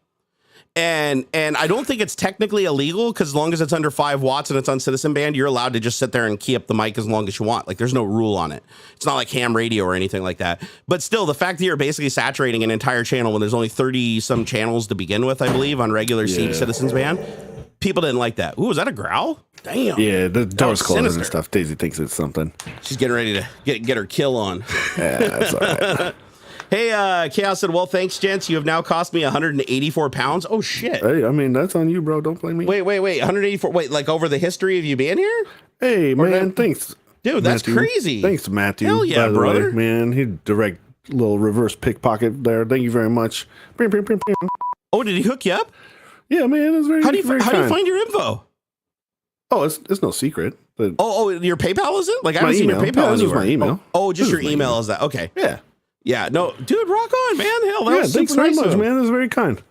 And I don't think it's technically illegal because as long as it's under 5 watts and it's on citizen band, you're allowed to just sit there and key up the mic as long as you want. Like there's no rule on it. It's not like ham radio or anything like that. But still, the fact that you're basically saturating an entire channel when there's only 30 some channels to begin with, I believe, on regular citizens band. People didn't like that. Ooh, was that a growl? Damn. Yeah, the door's closing and stuff. Daisy thinks it's something. She's getting ready to get her kill on. Yeah, that's all right. Hey, Chaos said, well, thanks, gents. You have now cost me 184 pounds. Oh, shit. Hey, I mean, that's on you, bro. Don't blame me. Wait. 184. Wait, like over the history of you being here? Hey, man, thanks. Dude, that's crazy. Thanks, Matthew. Hell yeah, brother. Way, man, he direct little reverse pickpocket there. Thank you very much. Oh, did he hook you up? Yeah, man, it's very. How do you find your info? Oh, it's no secret. But your PayPal isn't? Like I haven't seen your PayPal anywhere. My email. Oh, just your email is that? Okay. Yeah. Yeah. No, dude, rock on, man. Hell, that was thanks super very nice much, man. That's very kind.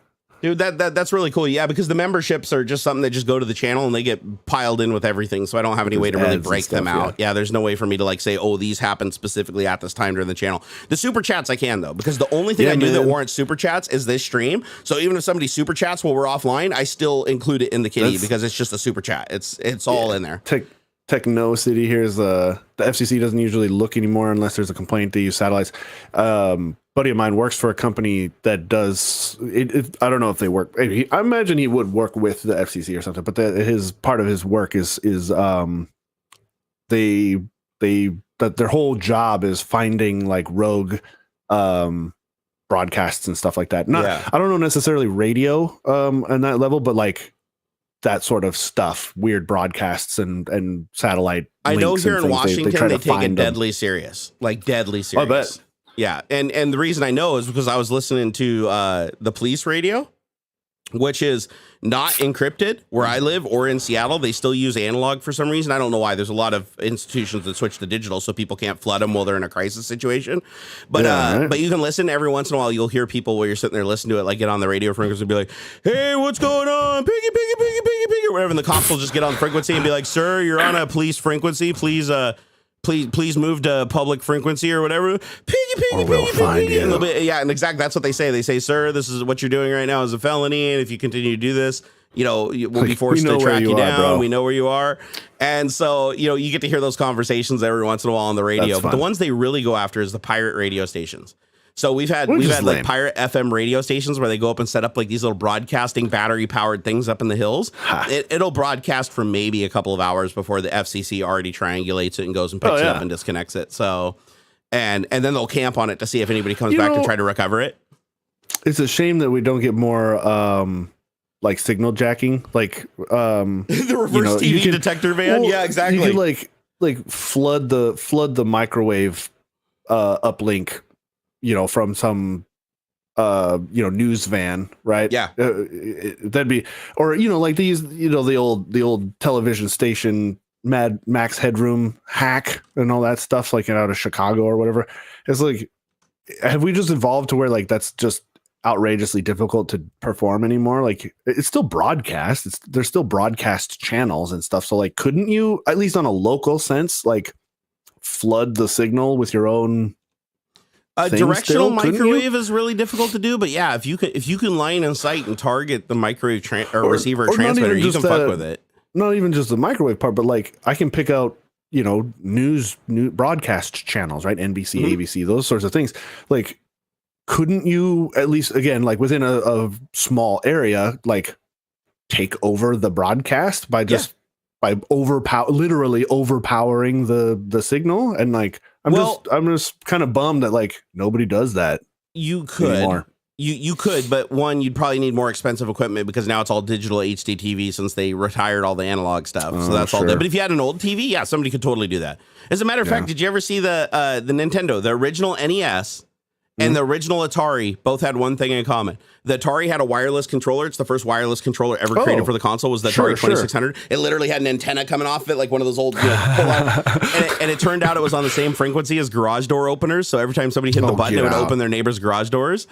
Dude, that's really cool. Yeah, because the memberships are just something that just go to the channel and they get piled in with everything. So I don't have any way to really break them out. Yeah, there's no way for me to like say, oh, these happen specifically at this time during the channel. The super chats I can though, because the only thing I do that warrants super chats is this stream. So even if somebody super chats while we're offline, I still include it in the kitty because it's just a super chat. It's all in there. Techno City here's the FCC doesn't usually look anymore unless there's a complaint. They use satellites. Buddy of mine works for a company that does it. I don't know if they work. I imagine he would work with the FCC or something. But his part of his work is that their whole job is finding like rogue broadcasts and stuff like that. I don't know necessarily radio on that level, but like that sort of stuff, weird broadcasts and satellite. I know here in Washington they take it deadly serious, like deadly serious. I bet. Yeah, and the reason I know is because I was listening to the police radio, which is not encrypted where I live or in Seattle. They still use analog for some reason. I don't know why. There's a lot of institutions that switch to digital so people can't flood them while they're in a crisis situation. But but you can listen every once in a while. You'll hear people where you're sitting there listening to it, like get on the radio frequency and be like, hey, what's going on? Piggy, piggy, piggy, piggy, piggy, or whatever. And the cops will just get on the frequency and be like, sir, you're on a police frequency. Please move to public frequency or whatever. Piggy, we'll find you. A little bit, yeah, and exactly that's what they say. They say, sir, this is what you're doing right now is a felony, and if you continue to do this, we'll be forced to track you down. We know where you are. And so, you get to hear those conversations every once in a while on the radio. But the ones they really go after is the pirate radio stations. So we've had like pirate FM radio stations where they go up and set up like these little broadcasting battery powered things up in the hills. It'll broadcast for maybe a couple of hours before the FCC already triangulates it and goes and picks it up and disconnects it. So, and then they'll camp on it to see if anybody comes back to try to recover it. It's a shame that we don't get more like signal jacking, like the reverse TV detector van. Yeah, exactly. You could like flood the microwave uplink. From some, news van, right? Yeah. That'd be, or, like these, the old television station, Mad Max Headroom hack and all that stuff, like out of Chicago or whatever. It's like, have we just evolved to where like, that's just outrageously difficult to perform anymore? Like it's still broadcast. There's still broadcast channels and stuff. So like, couldn't you, at least on a local sense, like flood the signal with your own directional microwave is really difficult to do, but yeah, if you can line in sight and target the microwave receiver or transmitter, you can fuck with it. Not even just the microwave part, but like I can pick out news broadcast channels, right? NBC, ABC, those sorts of things. Like, couldn't you at least again like within a small area like take over the broadcast by just by literally overpowering the signal and like. I'm just kind of bummed that like nobody does that. You could anymore. You could, but one, you'd probably need more expensive equipment because now it's all digital HD TV since they retired all the analog stuff. So that's all. But if you had an old TV, yeah, somebody could totally do that. As a matter of fact, did you ever see the Nintendo, the original NES and the original Atari both had one thing in common? The Atari had a wireless controller. It's the first wireless controller ever created for the console was the Atari 2600. It literally had an antenna coming off of it, like one of those old, and it turned out it was on the same frequency as garage door openers. So every time somebody hit the button, it would open their neighbor's garage doors.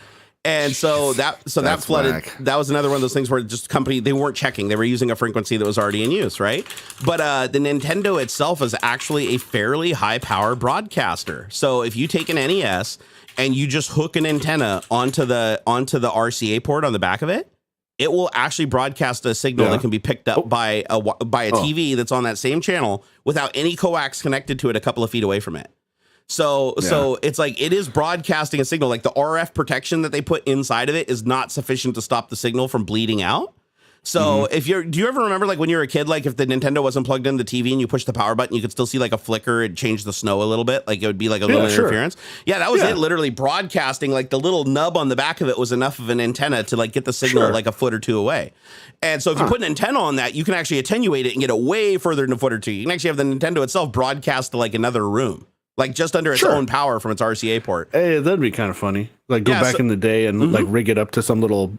And so that flooded. Whack. That was another one of those things where just they weren't checking. They were using a frequency that was already in use, right? But the Nintendo itself is actually a fairly high power broadcaster. So if you take an NES and you just hook an antenna onto the RCA port on the back of it, it will actually broadcast a signal that can be picked up by a TV that's on that same channel without any coax connected to it a couple of feet away from it. So it's like it is broadcasting a signal. Like the RF protection that they put inside of it is not sufficient to stop the signal from bleeding out. So do you ever remember like when you were a kid, like if the Nintendo wasn't plugged into the TV and you push the power button, you could still see like a flicker and change the snow a little bit. Like it would be like a little interference. Yeah, that was it. Literally broadcasting, like the little nub on the back of it was enough of an antenna to like get the signal like a foot or two away. And so if you put an antenna on that, you can actually attenuate it and get it way further than a foot or two. You can actually have the Nintendo itself broadcast to like another room. Like just under its own power from its RCA port. Hey, that'd be kind of funny. Like go back in the day and like rig it up to some little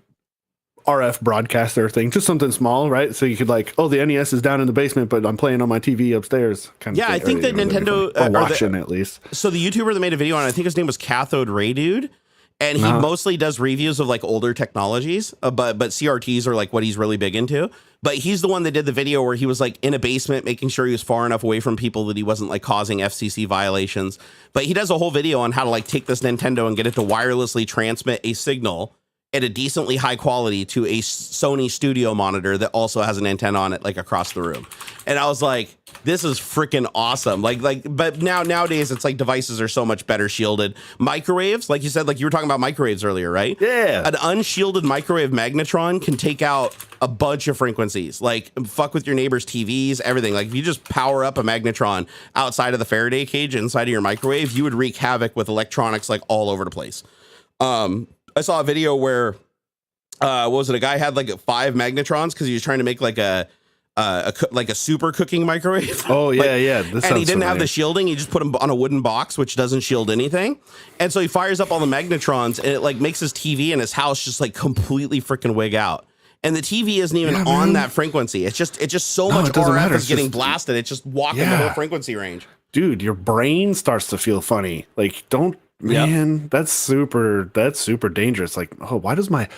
RF broadcaster thing, just something small, right? So you could like, the NES is down in the basement, but I'm playing on my TV upstairs. Kind of thing. I think that Nintendo or watching at least. So the YouTuber that made a video on it, I think his name was Cathode Ray Dude. And he mostly does reviews of like older technologies, but CRTs are like what he's really big into. But he's the one that did the video where he was like in a basement, making sure he was far enough away from people that he wasn't like causing FCC violations. But he does a whole video on how to like take this Nintendo and get it to wirelessly transmit a signal at a decently high quality to a Sony studio monitor that also has an antenna on it, like across the room. And I was like, this is freaking awesome. But nowadays it's like devices are so much better shielded. Microwaves, like you said, like you were talking about microwaves earlier, right? Yeah. An unshielded microwave magnetron can take out a bunch of frequencies, like fuck with your neighbor's TVs, everything. Like if you just power up a magnetron outside of the Faraday cage inside of your microwave, you would wreak havoc with electronics like all over the place. I saw a video where, what was it? A guy had like 5 magnetrons because he was trying to make like a super cooking microwave. Oh yeah, like, yeah. And he didn't have the shielding. He just put him on a wooden box, which doesn't shield anything. And so he fires up all the magnetrons, and it like makes his TV in his house just like completely freaking wig out. And the TV isn't even on that frequency. It's just so much RF is getting blasted. It's just walking the whole frequency range. Dude, your brain starts to feel funny. Like, don't. Man, that's super dangerous. Like, oh, why does my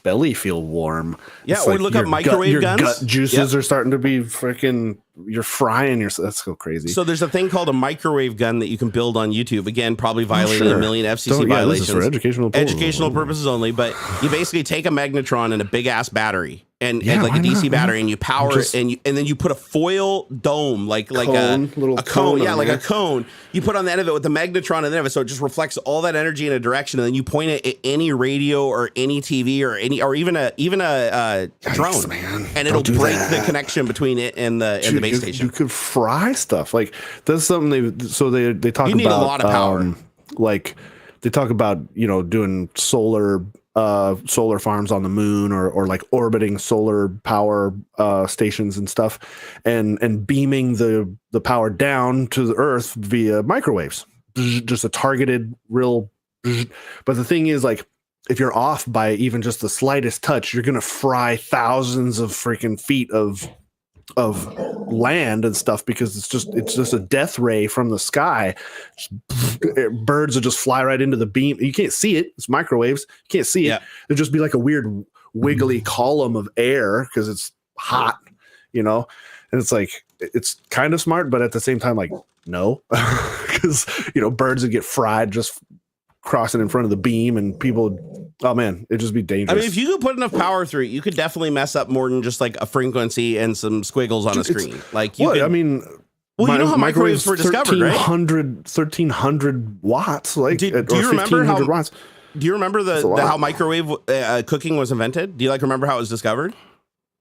belly feel warm? Yeah, it's or like look up microwave guns. Your gut juices are starting to be freaking. You're frying yourself. That's so crazy. So there's a thing called a microwave gun that you can build on YouTube. Again, probably violating a million FCC violations. This is for educational purposes only. But you basically take a magnetron and a big ass battery and like a DC battery, and you power it, and then you put a foil dome, like a cone, like a cone. You put on the end of it with the magnetron on the end of it, so it just reflects all that energy in a direction, and then you point it at any radio or any TV or even a drone, man. And it'll break the connection between it and the base station. You could fry stuff. Like that's something they talk about. You need a lot of power. Like they talk about doing solar farms on the moon or like orbiting solar power stations and stuff, and beaming the power down to the Earth via microwaves. Just a targeted real. But the thing is, like, if you're off by even just the slightest touch, you're gonna fry thousands of freaking feet of land and stuff, because it's just a death ray from the sky. Birds will just fly right into the beam. You can't see it. It's microwaves. You can't see it. It'll just be like a weird wiggly column of air because it's hot, and it's like, it's kind of smart, but at the same time, like, no, because birds would get fried just crossing in front of the beam, and people, oh man, it'd just be dangerous. I mean, if you could put enough power through it, you could definitely mess up more than just like a frequency and some squiggles on a screen. Like you could, I mean, you know how microwaves were discovered, right? 1300 watts. Like, do you remember how watts. Do you remember how microwave cooking was invented? Do you remember how it was discovered?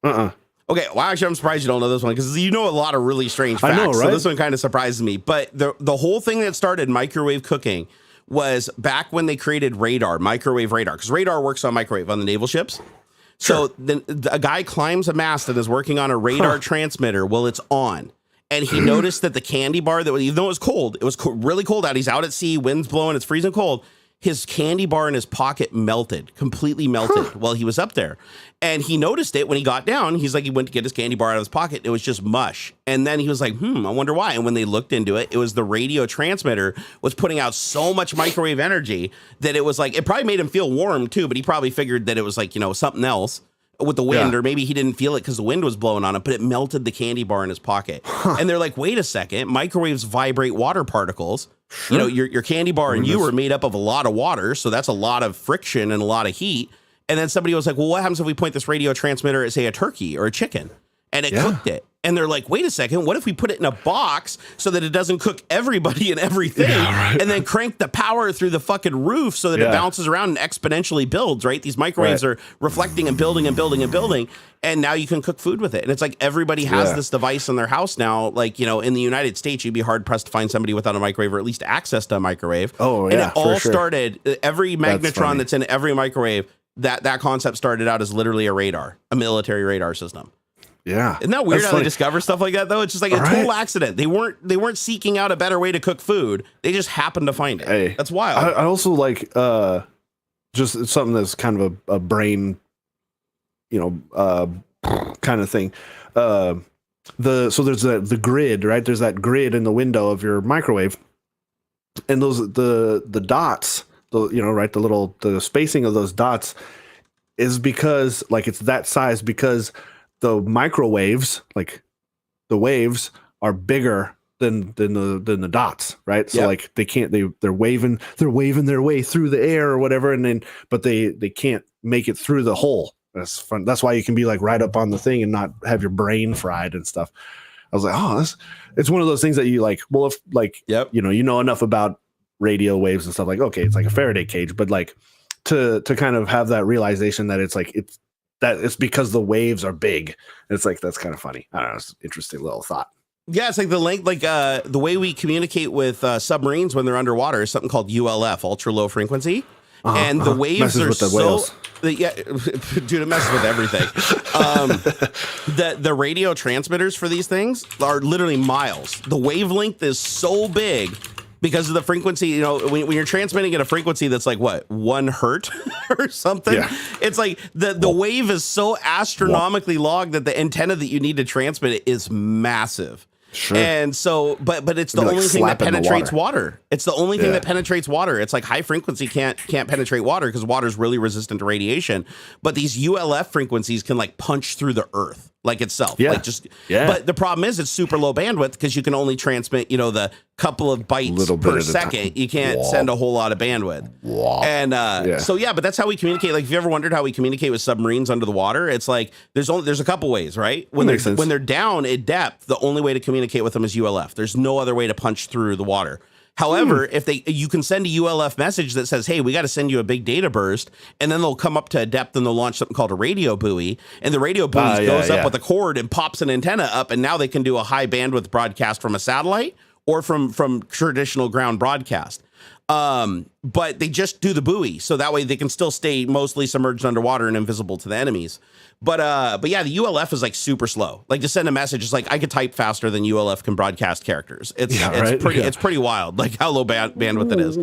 Okay, well, actually, I'm surprised you don't know this one, because you know a lot of really strange facts. I know, right? So this one kind of surprises me. But the whole thing that started microwave cooking was back when they created radar, microwave radar, because radar works on microwave on the naval ships. So then a guy climbs a mast and is working on a radar transmitter while it's on. And he noticed that the candy bar, even though it was really cold out, he's out at sea, wind's blowing, it's freezing cold. His candy bar in his pocket completely melted while he was up there. And he noticed it when he got down. He's like, he went to get his candy bar out of his pocket. It was just mush. And then he was like, I wonder why. And when they looked into it, it was the radio transmitter was putting out so much microwave energy that it was like, it probably made him feel warm too, but he probably figured that it was like, something else with the wind, or maybe he didn't feel it because the wind was blowing on it, but it melted the candy bar in his pocket. And they're like, wait a second, microwaves vibrate water particles. Your candy bar and you are made up of a lot of water, so that's a lot of friction and a lot of heat. And then somebody was like, well, what happens if we point this radio transmitter at, say, a turkey or a chicken, and it cooked it? And they're like, wait a second, what if we put it in a box so that it doesn't cook everybody and everything, and then crank the power through the fucking roof so that it bounces around and exponentially builds, right? These microwaves are reflecting and building and building and building, and now you can cook food with it. And it's like everybody has this device in their house now. Like, in the United States, you'd be hard-pressed to find somebody without a microwave, or at least access to a microwave. And it all started, every magnetron that's in every microwave, that concept started out as literally a military radar system. Yeah. Isn't that weird how they discover stuff like that, though? It's just like a total accident. They weren't seeking out a better way to cook food. They just happened to find it. Hey, that's wild. I also like just something that's kind of a brain, kind of thing. So there's the grid, right? There's that grid in the window of your microwave, and the dots right, the spacing of those dots is because like it's that size because the microwaves, like the waves, are bigger than the dots, right? So like they're waving their way through the air or whatever, but they can't make it through the hole. That's fun. That's why you can be like right up on the thing and not have your brain fried and stuff. I was like, it's one of those things that you like, well, if like, you know enough about radio waves and stuff, like, okay, it's like a Faraday cage, but like to kind of have that realization that it's because the waves are big. It's like, that's kind of funny. I don't know. It's an interesting little thought. Yeah, it's like the length, like the way we communicate with submarines when they're underwater is something called ULF, ultra low frequency. And the waves messes are with the whales. Yeah, dude, it messes with everything. The radio transmitters for these things are literally miles. The wavelength is so big because of the frequency. You know, when you're transmitting at a frequency that's like what, 1 hertz or something, it's like the wave is so astronomically long that the antenna that you need to transmit it is massive. Sure. And so, but it's the only thing that penetrates water. It's the only thing that penetrates water. It's like high frequency can't penetrate water because water is really resistant to radiation. But these ULF frequencies can like punch through the earth like itself. Like but the problem is it's super low bandwidth because you can only transmit, the couple of bytes per second. You can't send a whole lot of bandwidth. And but that's how we communicate. Like if you ever wondered how we communicate with submarines under the water, it's like there's a couple ways, right? When they're down at depth, the only way to communicate with them is ULF. There's no other way to punch through the water. However, you can send a ULF message that says, hey, we got to send you a big data burst, and then they'll come up to a depth and they'll launch something called a radio buoy, and the radio buoy goes up with a cord and pops an antenna up, and now they can do a high bandwidth broadcast from a satellite or from traditional ground broadcast. But they just do the buoy, so that way they can still stay mostly submerged underwater and invisible to the enemies. But yeah, the ULF is like super slow. Like to send a message, it's like I could type faster than ULF can broadcast characters. It's pretty wild, like how low bandwidth it is.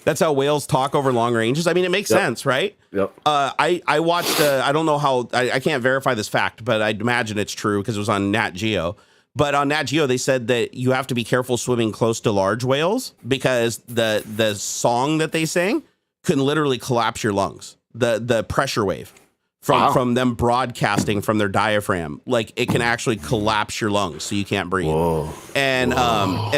That's how whales talk over long ranges. I mean, it makes sense, right? Yep. I watched. I don't know how. I can't verify this fact, but I'd imagine it's true because it was on Nat Geo. But on Nat Geo, they said that you have to be careful swimming close to large whales because the song that they sing can literally collapse your lungs. The pressure wave from them broadcasting from their diaphragm, like it can actually collapse your lungs so you can't breathe. And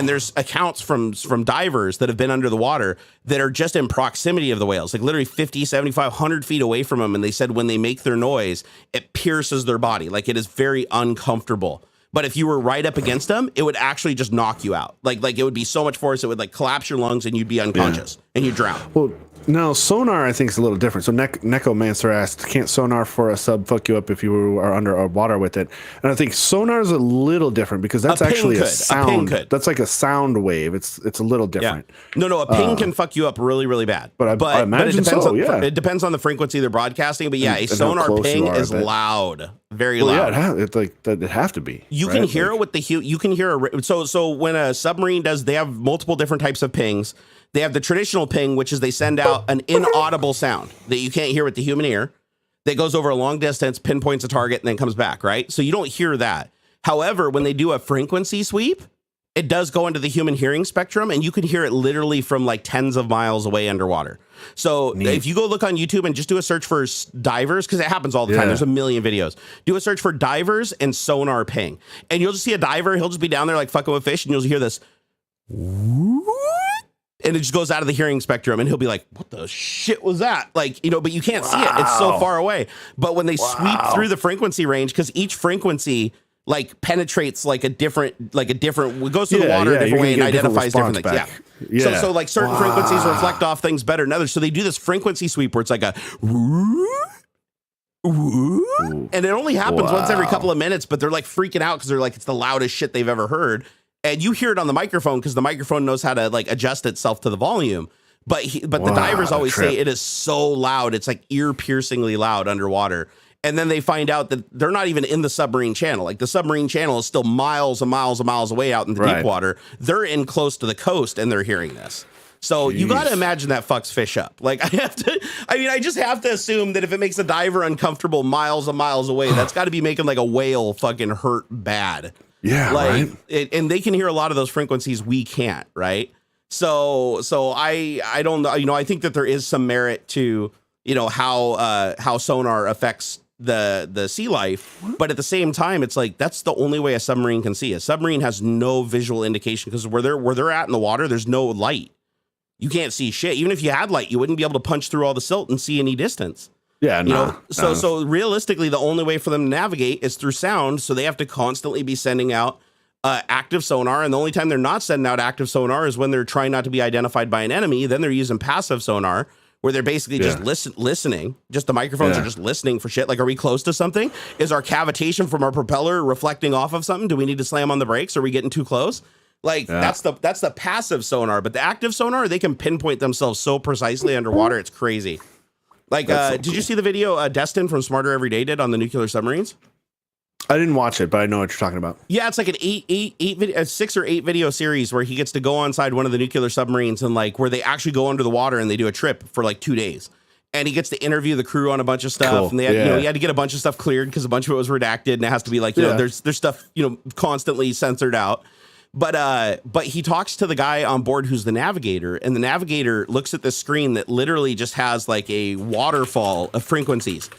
there's accounts from divers that have been under the water that are just in proximity of the whales, like literally 50, 75, 100 feet away from them. And they said when they make their noise, it pierces their body. Like it is very uncomfortable. But if you were right up against them, it would actually just knock you out. Like it would be so much force, it would like collapse your lungs and you'd be unconscious and you'd drown. Well, no, sonar I think is a little different. So Necromancer asked, can't sonar for a sub fuck you up if you are under water with it? And I think sonar is a little different because that's actually a sound. That's like a sound wave. It's a little different. Yeah. No, a ping can fuck you up really, really bad. But I imagine it depends it depends on the frequency they're broadcasting. But yeah, a sonar ping is loud. Very loud. Yeah, it'd have to be. You can hear it with you can hear so when a submarine does, they have multiple different types of pings. They have the traditional ping, which is they send out an inaudible sound that you can't hear with the human ear that goes over a long distance, pinpoints a target, and then comes back, right? So you don't hear that. However, when they do a frequency sweep, it does go into the human hearing spectrum, and you can hear it literally from like tens of miles away underwater. So if you go look on YouTube and just do a search for divers, because it happens all the time, there's a million videos. Do a search for divers and sonar ping, and you'll just see a diver. He'll just be down there like fucking with fish, and you'll hear this. And it just goes out of the hearing spectrum, and he'll be like, what the shit was that? Like, but you can't see it. It's so far away. But when they sweep through the frequency range, because each frequency like penetrates like a different, it goes through the water a different way and identifies different things. Yeah. So like certain frequencies reflect off things better than others. So they do this frequency sweep where it's like a and it only happens once every couple of minutes, but they're like freaking out because they're like, it's the loudest shit they've ever heard. And you hear it on the microphone because the microphone knows how to like adjust itself to the volume. But the divers always say it is so loud. It's like ear-piercingly loud underwater. And then they find out that they're not even in the submarine channel. Like the submarine channel is still miles and miles and miles away out in the deep water. They're in close to the coast and they're hearing this. So you got to imagine that fucks fish up. Like I just have to assume that if it makes a diver uncomfortable miles and miles away, that's got to be making like a whale fucking hurt bad. Yeah, and they can hear a lot of those frequencies we can't, right? So I don't know. You know, I think that there is some merit to, you know, how sonar affects the sea life, but at the same time, it's like that's the only way a submarine can see. A submarine has no visual indication because where they're at in the water, there's no light. You can't see shit. Even if you had light, you wouldn't be able to punch through all the silt and see any distance. Yeah, you know. So realistically, the only way for them to navigate is through sound. So they have to constantly be sending out active sonar, and the only time they're not sending out active sonar is when they're trying not to be identified by an enemy. Then they're using passive sonar, where they're basically just listening. Just the microphones are just listening for shit. Like, are we close to something? Is our cavitation from our propeller reflecting off of something? Do we need to slam on the brakes? Are we getting too close? Like, that's the passive sonar. But the active sonar, they can pinpoint themselves so precisely underwater. It's crazy. Like, did you see the video Destin from Smarter Every Day did on the nuclear submarines? I didn't watch it, but I know what you're talking about. Yeah, it's like a 6 or 8 video series where he gets to go on side one of the nuclear submarines and like where they actually go under the water and they do a trip for like 2 days. And he gets to interview the crew on a bunch of stuff. Cool. And they had, you know, he had to get a bunch of stuff cleared because a bunch of it was redacted and it has to be like, you know, there's stuff, you know, constantly censored out. But he talks to the guy on board who's the navigator, and the navigator looks at this screen that literally just has like a waterfall of frequencies.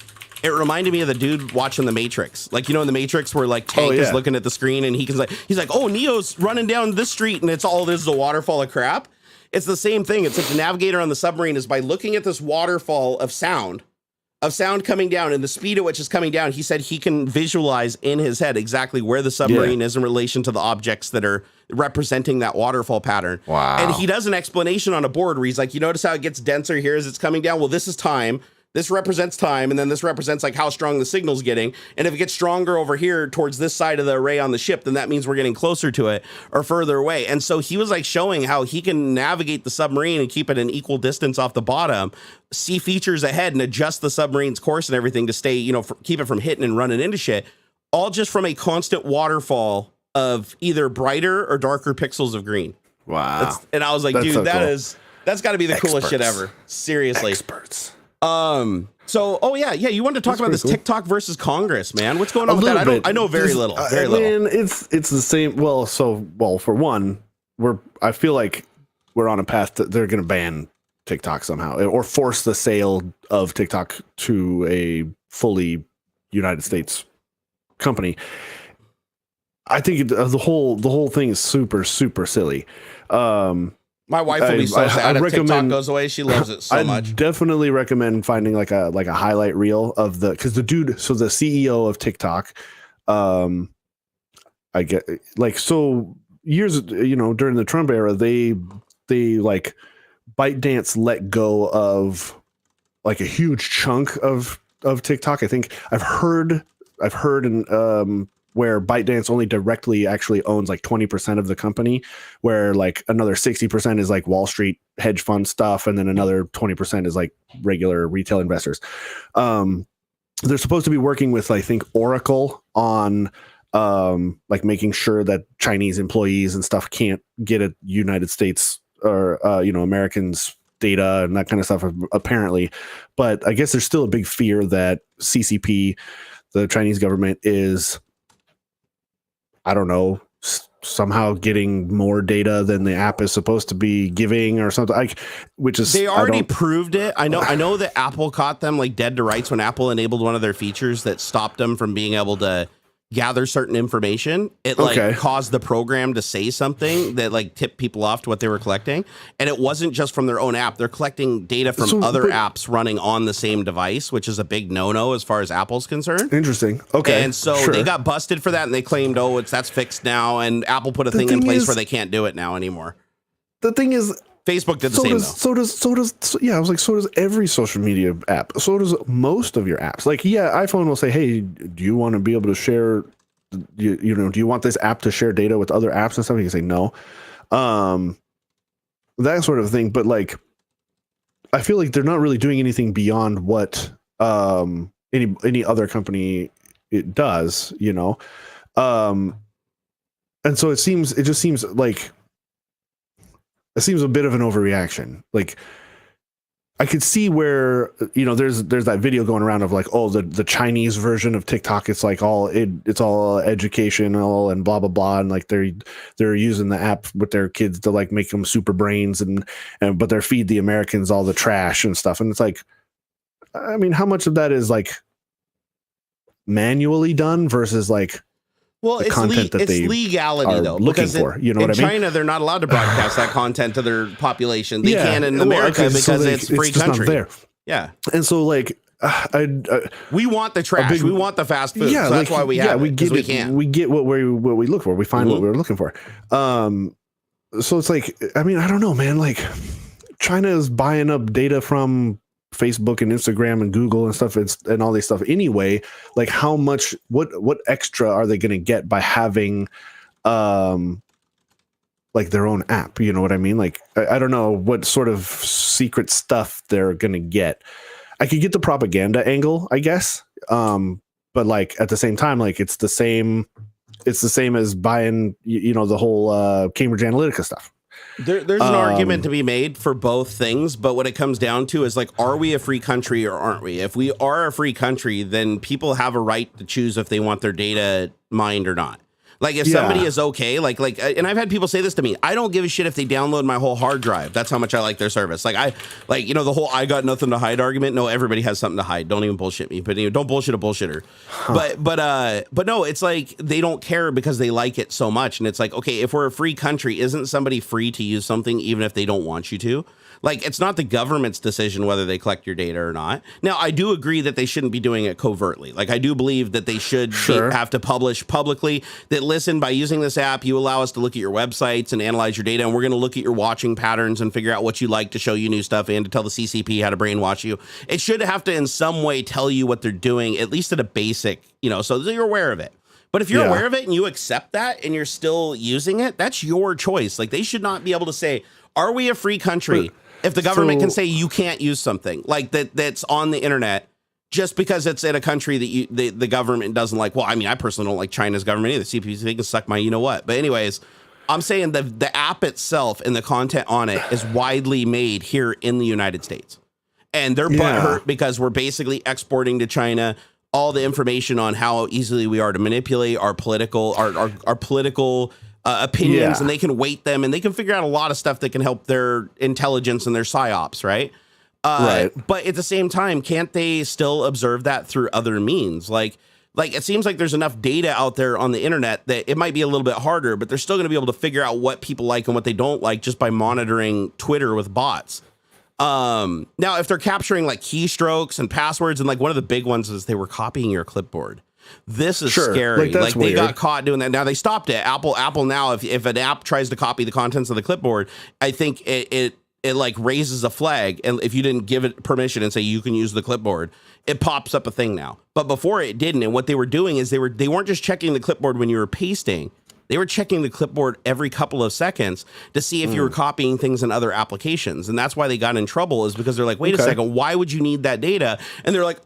It reminded me of the dude watching The Matrix. Like, you know, in The Matrix where like Tank is looking at the screen and he's like, oh, Neo's running down this street and it's all this is a waterfall of crap. It's the same thing. It's like the navigator on the submarine is by looking at this waterfall of sound coming down and the speed at which it's coming down. He said he can visualize in his head exactly where the submarine is in relation to the objects that are representing that waterfall pattern. Wow. And he does an explanation on a board where he's like, you notice how it gets denser here as it's coming down? Well, this is time. This represents time, and then this represents like how strong the signal's getting. And if it gets stronger over here towards this side of the array on the ship, then that means we're getting closer to it or further away. And so he was like showing how he can navigate the submarine and keep it an equal distance off the bottom, see features ahead and adjust the submarine's course and everything to stay, you know, keep it from hitting and running into shit, all just from a constant waterfall of either brighter or darker pixels of green. Wow. And I was like, dude, so that's got to be the coolest shit ever. Seriously. Experts. So, you wanted to talk about this TikTok versus Congress, man. What's going on with that? I know very little. Very little. It's the same. Well, for one, I feel like we're on a path that they're going to ban TikTok somehow or force the sale of TikTok to a fully United States company. I think the whole thing is super, super silly. My wife will be so sad if TikTok goes away. She loves it so much. I definitely recommend finding like a highlight reel of because the dude, so the CEO of TikTok, I get like, so years, you know, during the Trump era, they like ByteDance let go of like a huge chunk of TikTok. I think I've heard and where ByteDance only directly actually owns like 20% of the company, where like another 60% is like Wall Street hedge fund stuff, and then another 20% is like regular retail investors. They're supposed to be working with, I think, Oracle on like making sure that Chinese employees and stuff can't get a United States or Americans' data and that kind of stuff, apparently. But I guess there's still a big fear that CCP, the Chinese government, is, I don't know, somehow getting more data than the app is supposed to be giving or something. Which is, they already proved it. I know that Apple caught them like dead to rights when Apple enabled one of their features that stopped them from being able to gather certain information. It caused the program to say something that like tipped people off to what they were collecting. And it wasn't just from their own app. They're collecting data from other apps running on the same device, which is a big no-no as far as Apple's concerned. Interesting. Okay. And so they got busted for that, and they claimed, that's fixed now. And Apple put a thing in place where they can't do it now anymore. The thing is, Facebook did the same though. So does every social media app. So does most of your apps. Like, iPhone will say, hey, do you want to be able to share, do you want this app to share data with other apps and stuff? You can say no. That sort of thing. But like, I feel like they're not really doing anything beyond what any other company it does, you know? And so it just seems like, it seems a bit of an overreaction. Like, I could see where, there's that video going around of like, oh, the Chinese version of TikTok, it's like it's all educational and blah blah blah, and like they're using the app with their kids to like make them super brains, but they're feed the Americans all the trash and stuff, and it's like, I mean, how much of that is like manually done versus like, well, it's legality though, looking for, you know what I mean? In China, they're not allowed to broadcast that content to their population. They can in America because it's free country. There. Yeah, and so like, we want the trash, we want the fast food. Yeah, so that's why we have. We get it. We get what we look for. We find what we're looking for. So it's like, I mean, I don't know, man. Like, China is buying up data from Facebook and Instagram and Google and stuff, and all this stuff anyway. Like, how much, what extra are they going to get by having like their own app? You know what I mean? Like, I don't know what sort of secret stuff they're going to get. I could get the propaganda angle, I guess, but like at the same time, like it's the same as buying the whole Cambridge Analytica stuff. There's an argument to be made for both things, but what it comes down to is like, are we a free country or aren't we? If we are a free country, then people have a right to choose if they want their data mined or not. Like if somebody is okay, like, and I've had people say this to me, I don't give a shit if they download my whole hard drive. That's how much I like their service. Like the whole I got nothing to hide argument. No, everybody has something to hide. Don't even bullshit me, but don't bullshit a bullshitter. Huh. But no, it's like they don't care because they like it so much. And it's like, okay, if we're a free country, isn't somebody free to use something even if they don't want you to? Like, it's not the government's decision whether they collect your data or not. Now, I do agree that they shouldn't be doing it covertly. Like, I do believe that they should have to publish publicly that, listen, by using this app, you allow us to look at your websites and analyze your data, and we're going to look at your watching patterns and figure out what you like to show you new stuff and to tell the CCP how to brainwash you. It should have to, in some way, tell you what they're doing, at least at a basic, so that you're aware of it. But if you're aware of it and you accept that and you're still using it, that's your choice. Like, they should not be able to say, are we a free country? If the government can say you can't use something like that's on the internet just because it's in a country that the government doesn't like. Well, I mean, I personally don't like China's government either. CPC, they can suck my what. But anyways, I'm saying the app itself and the content on it is widely made here in the United States. And they're butthurt because we're basically exporting to China all the information on how easily we are to manipulate our political opinions, and they can weight them, and they can figure out a lot of stuff that can help their intelligence and their psyops, right? But at the same time, can't they still observe that through other means? Like it seems like there's enough data out there on the internet that it might be a little bit harder, but they're still going to be able to figure out what people like and what they don't like just by monitoring Twitter with bots. Now, if they're capturing like keystrokes and passwords, and like one of the big ones is they were copying your clipboard. This is scary. Like they got caught doing that. Now they stopped it. Apple now, if an app tries to copy the contents of the clipboard, I think it like raises a flag. And if you didn't give it permission and say you can use the clipboard, it pops up a thing now. But before it didn't. And what they were doing is they weren't just checking the clipboard when you were pasting. They were checking the clipboard every couple of seconds to see if you were copying things in other applications. And that's why they got in trouble, is because they're like, wait a second, why would you need that data? And they're like,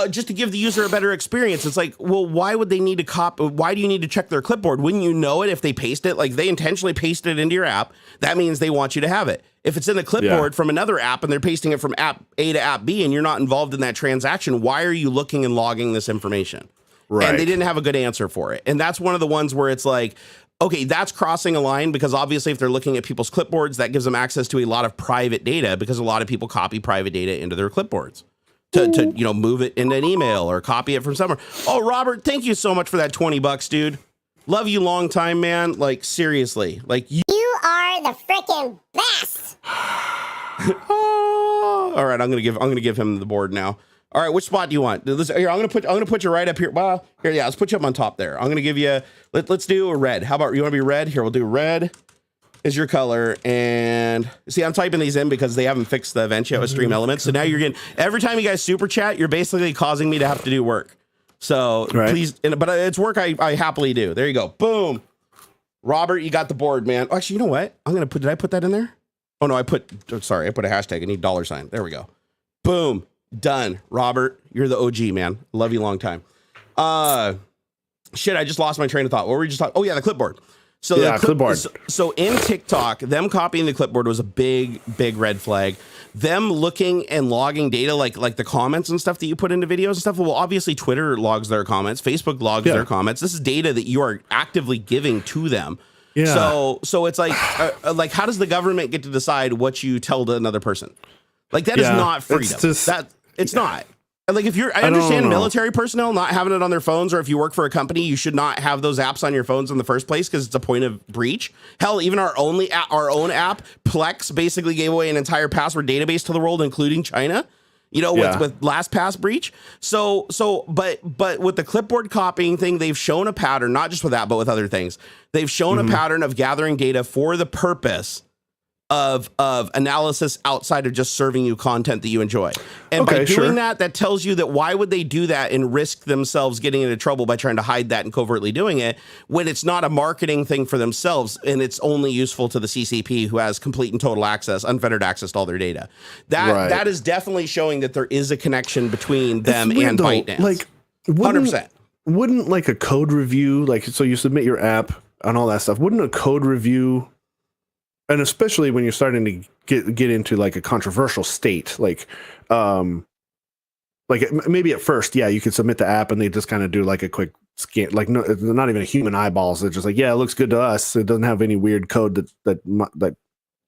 just to give the user a better experience. It's like, well, why would they need to copy? Why do you need to check their clipboard? Wouldn't you know it if they paste it? Like, they intentionally pasted it into your app. That means they want you to have it. If it's in the clipboard from another app and they're pasting it from app A to app B and you're not involved in that transaction, why are you looking and logging this information? Right. And they didn't have a good answer for it. And that's one of the ones where it's like, okay, that's crossing a line, because obviously if they're looking at people's clipboards, that gives them access to a lot of private data, because a lot of people copy private data into their clipboards to move it in an email or copy it from somewhere. Oh, Robert, thank you so much for that $20, dude. Love you long time, man. Like, seriously, like you are the freaking best. All right, I'm gonna give him the board now. All right, which spot do you want? Here, I'm gonna put you right up here. Well, here, let's put you up on top there. I'm gonna give you. Let's do a red. How about, you want to be red? Here, we'll do red. Is your color. And see, I'm typing these in because they haven't fixed the event yet with Stream Elements. So now you're getting, every time you guys super chat, you're basically causing me to have to do work. So please, but it's work I happily do. There you go. Boom. Robert, you got the board, man. Actually, you know what? Did I put that in there? Oh no, I put a hashtag. I need $sign. There we go. Boom. Done. Robert, you're the OG, man. Love you long time. Shit, I just lost my train of thought. What were we just talking? Oh yeah, the clipboard. So yeah, clipboard. So in TikTok, them copying the clipboard was a big red flag. Them looking and logging data like the comments and stuff that you put into videos and stuff. Well, obviously Twitter logs their comments, Facebook logs their comments. This is data that you are actively giving to them. Yeah. So it's like how does the government get to decide what you tell to another person? Like that is not freedom. It's not. Like I understand military personnel not having it on their phones, or if you work for a company, you should not have those apps on your phones in the first place because it's a point of breach. Hell, even our own app, Plex, basically gave away an entire password database to the world, including China. With LastPass breach. But with the clipboard copying thing, they've shown a pattern, not just with that, but with other things. They've shown a pattern of gathering data for the purpose of analysis outside of just serving you content that you enjoy. And by doing that tells you that why would they do that and risk themselves getting into trouble by trying to hide that and covertly doing it when it's not a marketing thing for themselves and it's only useful to the CCP who has complete and total access, unfettered access to all their data. That is definitely showing that there is a connection between them and ByteDance. Like 100%. Wouldn't like a code review, like so you submit your app and all that stuff, wouldn't a code review, and especially when you're starting to get into like a controversial state, like maybe at first, you could submit the app and they just kind of do like a quick scan, like no, not even a human eyeballs. It's just like, it looks good to us. It doesn't have any weird code that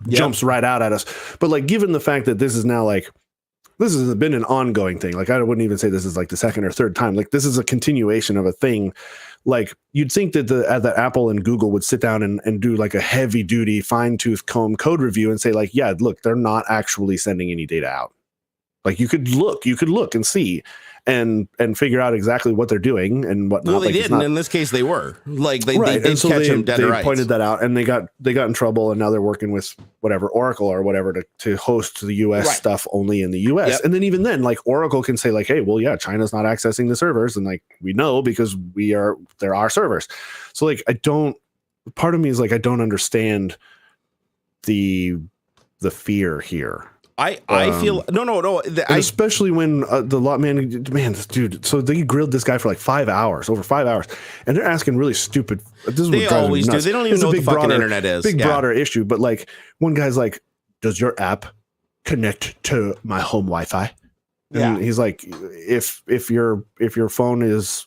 jumps right out at us. But like, given the fact that this is now like, this has been an ongoing thing. Like I wouldn't even say this is like the second or third time. Like this is a continuation of a thing. Like you'd think that the Apple and Google would sit down and do like a heavy duty fine tooth comb code review and say like, look, they're not actually sending any data out. Like you could look and see and figure out exactly what they're doing and whatnot. Well, they like, didn't. In this case, they were like they did catch them dead they right. Pointed that out and they got in trouble and now they're working with whatever Oracle or whatever to host the US stuff only in the US. Yep. And then even then, like Oracle can say like, hey, well, China's not accessing the servers, and like we know because they're our servers. So like part of me is like I don't understand the fear here. I feel no. Especially when this dude. So they grilled this guy for like over 5 hours, and they're asking really stupid. This is they what always do. They don't even know what the fucking internet is. Broader issue, but like one guy's like, "Does your app connect to my home Wi-Fi?" And he's like, "If your phone is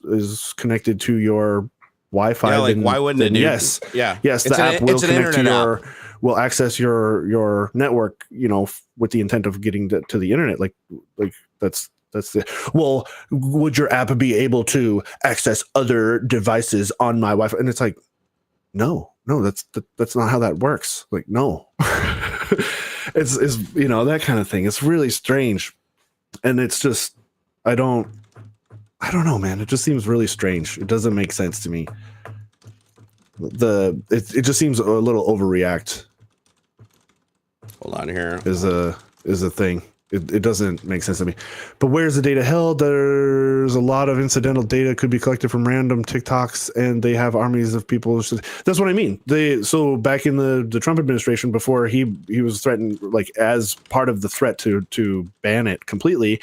connected to your Wi-Fi, then why wouldn't it? Yes, the app will connect to your." Will access your network, with the intent of getting to the internet. Like that's well, would your app be able to access other devices on my Wi-Fi? And it's like, no, that's not how that works. Like, no, it's that kind of thing. It's really strange. And it's just, I don't know, man. It just seems really strange. It doesn't make sense to me. It just seems a little overreact. Hold on here. Is a thing. It doesn't make sense to me. But where's the data held? There's a lot of incidental data could be collected from random TikToks, and they have armies of people. That's what I mean. So back in the Trump administration, before he was threatened, like as part of the threat to ban it completely,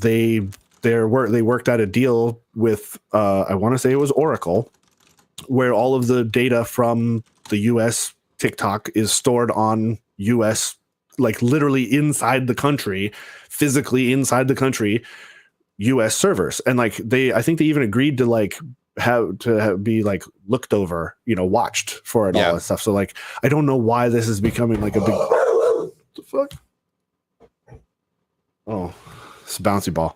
they worked out a deal with I want to say it was Oracle, where all of the data from the U.S. TikTok is stored on U.S. like literally inside the country, physically inside the country, U.S. servers, and like I think they even agreed to like be like looked over, watched for it, all that stuff. So like I don't know why this is becoming like a big. What the fuck? Oh, it's a bouncy ball.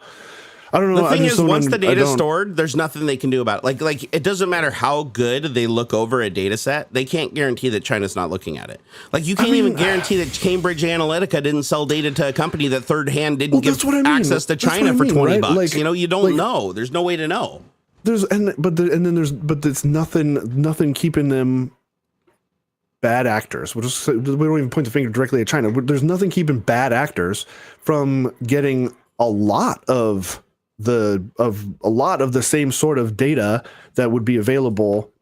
I don't know. The thing is, once the data is stored, there's nothing they can do about it. Like it doesn't matter how good they look over a data set. They can't guarantee that China's not looking at it. Like you can't even guarantee that Cambridge Analytica didn't sell data to a company that third hand didn't give access to China for $20. Like, you don't know. There's no way to know. But there's nothing keeping them bad actors. We don't even point the finger directly at China. There's nothing keeping bad actors from getting a lot of the same sort of data that would be available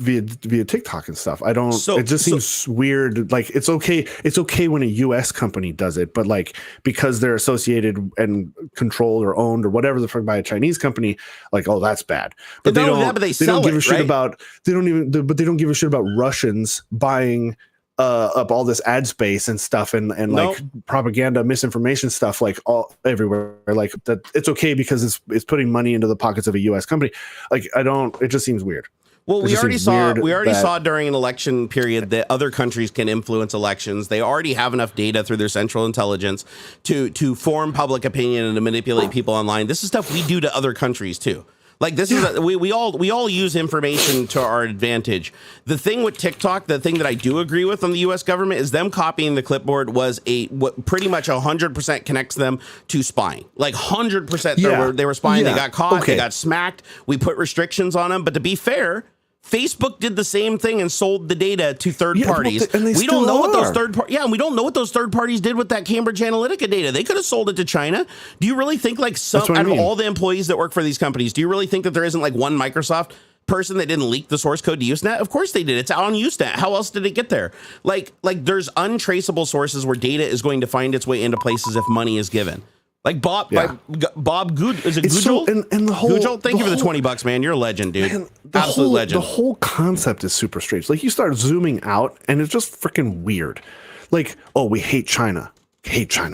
via TikTok and stuff. I don't. It just seems weird. Like it's okay. It's okay when a U.S. company does it, but like because they're associated and controlled or owned or whatever the fuck by a Chinese company, like that's bad. But they don't. They don't give a shit about. They don't even. But they don't give a shit about Russians buying up all this ad space and stuff and like propaganda, misinformation stuff like all everywhere. Like that. It's okay because it's putting money into the pockets of a U.S. company. Like I don't. It just seems weird. Well, we already saw during an election period that other countries can influence elections. They already have enough data through their central intelligence to form public opinion and to manipulate people online. This is stuff we do to other countries too. Like this is we all use information to our advantage. The thing with TikTok, the thing that I do agree with on the U.S. government is them copying the clipboard was what pretty much 100% connects them to spying. Like 100% they were spying. They got caught. They got smacked. We put restrictions on them. But to be fair, Facebook did the same thing and sold the data to third parties. We don't know what those we don't know what those third parties did with that Cambridge Analytica data. They could have sold it to China. Do you really think like out of all the employees that work for these companies, do you really think that there isn't like one Microsoft person that didn't leak the source code to Usenet? Of course they did. It's out on Usenet. How else did it get there? Like there's untraceable sources where data is going to find its way into places if money is given. Like Bob Good is it Gujal? And the whole Gujal, thank you for the $20, man. You're a legend, dude. Man, absolute legend. The whole concept is super strange. Like you start zooming out, and it's just freaking weird. Like, we hate China.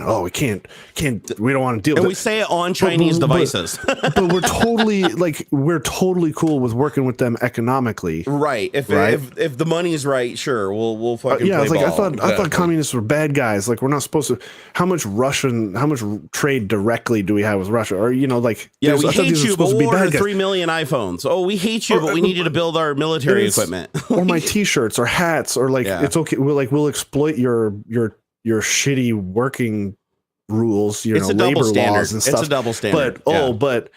Oh, we can't. We don't want to deal with it. And we say it on Chinese devices. But we're totally cool with working with them economically. Right. If the money's right, sure, we'll fucking play it's like ball. I thought communists were bad guys. Like we're not supposed to. How much trade directly do we have with Russia? Or we hate you, but we'll order 3 million iPhones. Oh, we hate you, but we need you to build our military equipment. Or my T-shirts or hats or it's okay. We'll exploit your shitty working rules, labor laws and stuff. It's a double standard. But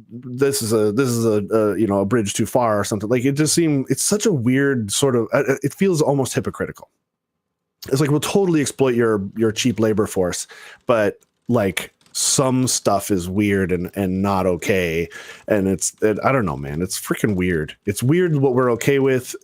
this is a bridge too far or something. Like it's such a weird sort of. It feels almost hypocritical. It's like we'll totally exploit your cheap labor force, but like some stuff is weird and not okay. And I don't know, man. It's freaking weird. It's weird what we're okay with.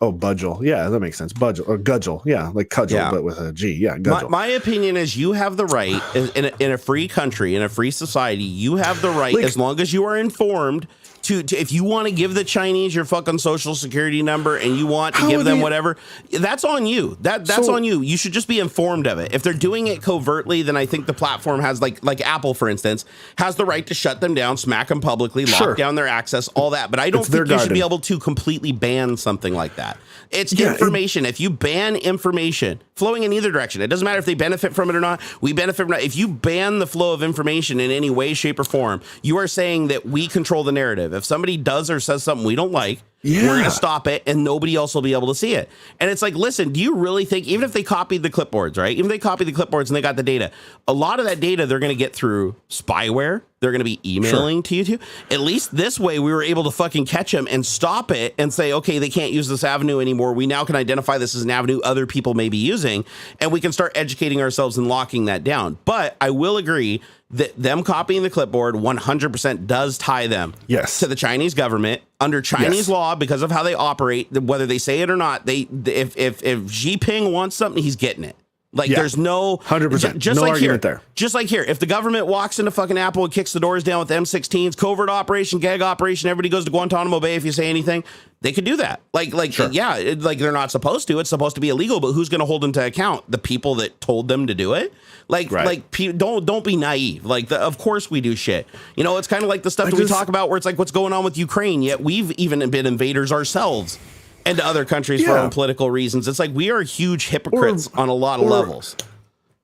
Oh, Budgel. Yeah, that makes sense. Budgel or Gudgel. Yeah, like Cudgel, but with a G. Yeah, Gudgel. My opinion is you have the right in a free country, in a free society, you have the right, as long as you are informed, to if you want to give the Chinese your fucking social security number and you want to give them whatever, that's on you. That's on you. You should just be informed of it. If they're doing it covertly, then I think the platform has like Apple, for instance, has the right to shut them down, smack them publicly, lock down their access, all that. But I don't think you should be able to completely ban something like that. It's information. If you ban information flowing in either direction, it doesn't matter if they benefit from it or not. We benefit from it. If you ban the flow of information in any way, shape, or form, you are saying that we control the narrative. If somebody does or says something we don't like, we're going to stop it and nobody else will be able to see it. And it's like, listen, do you really think, even if they copied the clipboards, right? Even if they copied the clipboards and they got the data, a lot of that data they're going to get through spyware. They're going to be emailing to you too. At least this way we were able to fucking catch them and stop it and say, okay, they can't use this avenue anymore. We now can identify this as an avenue other people may be using, and we can start educating ourselves and locking that down. But I will agree that them copying the clipboard 100% does tie them to the Chinese government under Chinese law because of how they operate, whether they say it or not. If Xi Jinping wants something, he's getting it. Like there's no 100%. Just no like argument here, there. Just like here, if the government walks into fucking Apple and kicks the doors down with M16s, covert operation, gag operation, everybody goes to Guantanamo Bay if you say anything, they could do that. Like they're not supposed to. It's supposed to be illegal, but who's going to hold them to account? The people that told them to do it. Don't be naive. Of course we do shit. It's kind of like the stuff that we talk about where it's like what's going on with Ukraine. Yet we've even been invaders ourselves into other countries for our own political reasons. It's like we are huge hypocrites on a lot of levels.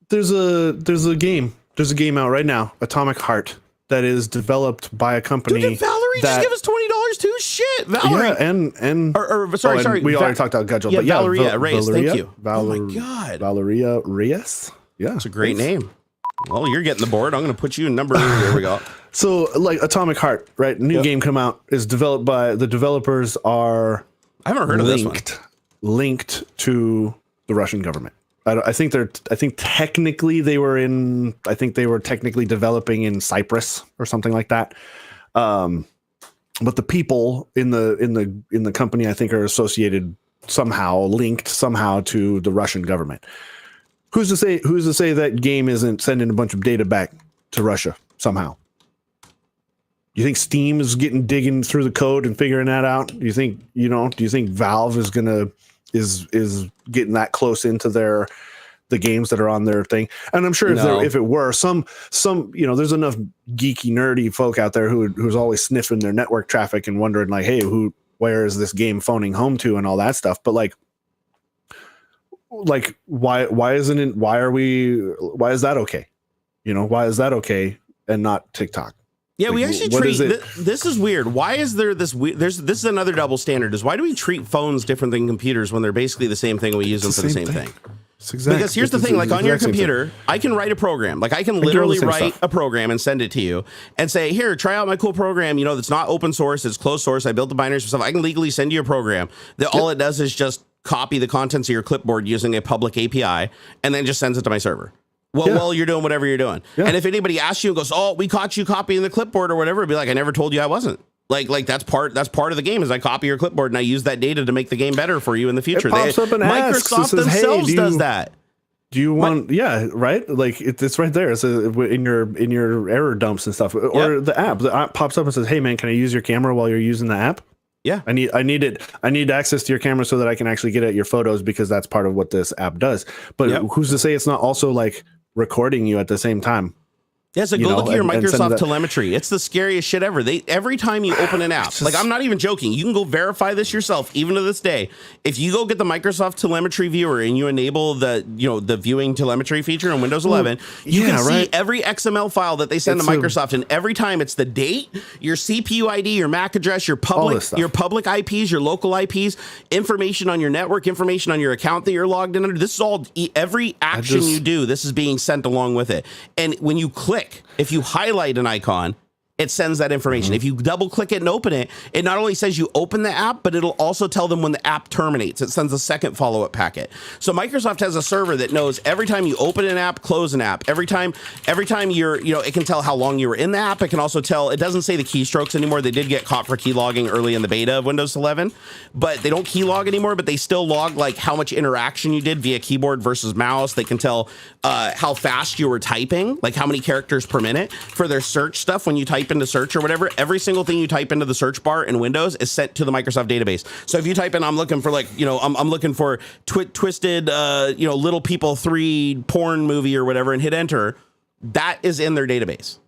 There's a game out right now, Atomic Heart, that is developed by a company. Dude, did Valerie just give us $20 too? Shit, Valerie. Yeah, sorry. We already talked about Gudgel, but Valeria Reyes. Thank you. Oh my God, Valeria Reyes. Yeah, it's a great name. Well, you're getting the board. I'm going to put you in number. Here we go. So, like Atomic Heart, right? New game come out, is developed by the developers are. I haven't heard of this one. Linked to the Russian government. I think technically they were technically developing in Cyprus or something like that. but the people in the company, I think, are associated somehow, linked somehow to the Russian government. Who's to say that game isn't sending a bunch of data back to Russia somehow? You think Steam is digging through the code and figuring that out? Do you think Valve is getting that close into the games that are on their thing? And I'm sure if it were some there's enough geeky nerdy folk out there who's always sniffing their network traffic and wondering like, hey, where is this game phoning home to and all that stuff. But like why is that okay? Why is that okay and not TikTok? Yeah, we actually treat this is weird. Why is there this weird? This is another double standard. Is why do we treat phones different than computers when they're basically the same thing? And we use them for the same thing. Because here's the thing: like on your computer, I can write a program. Like I can literally write a program and send it to you and say, "Here, try out my cool program." That's not open source; it's closed source. I built the binaries for stuff. I can legally send you a program that all it does is just copy the contents of your clipboard using a public API and then just sends it to my server. Well, you're doing whatever you're doing. Yeah. And if anybody asks you and goes, "Oh, we caught you copying the clipboard or whatever," it'd be like, "I never told you I wasn't." Like that's part of the game is I copy your clipboard and I use that data to make the game better for you in the future. It pops up and Microsoft asks, it says, themselves hey, does that. Do you want? Yeah, right. Like it's right there. It's in your error dumps and stuff. Or the app pops up and says, "Hey man, can I use your camera while you're using the app?" Yeah, I need access to your camera so that I can actually get at your photos because that's part of what this app does. But who's to say it's not also like recording you at the same time? Yeah, so go look at your Microsoft telemetry. It's the scariest shit ever. Every time you open an app, like I'm not even joking, you can go verify this yourself, even to this day. If you go get the Microsoft telemetry viewer and you enable the viewing telemetry feature in Windows 11, you can see every XML file that they send to Microsoft, and every time it's the date, your CPU ID, your MAC address, your public IPs, your local IPs, information on your network, information on your account that you're logged in under. This is all every action you do. This is being sent along with it, and when you click. If you highlight an icon, it sends that information. If you double click it and open it, it not only says you open the app, but it'll also tell them when the app terminates. It sends a second follow-up packet. So Microsoft has a server that knows every time you open an app, close an app. Every time you're, it can tell how long you were in the app. It can also tell, it doesn't say the keystrokes anymore. They did get caught for keylogging early in the beta of Windows 11, but they don't keylog anymore, but they still log like how much interaction you did via keyboard versus mouse. They can tell how fast you were typing, like how many characters per minute for their search stuff. When you type into search or whatever, every single thing you type into the search bar in Windows is sent to the Microsoft database. So if you type in, I'm looking for I'm looking for twisted, Little People 3 porn movie or whatever and hit enter, that is in their database.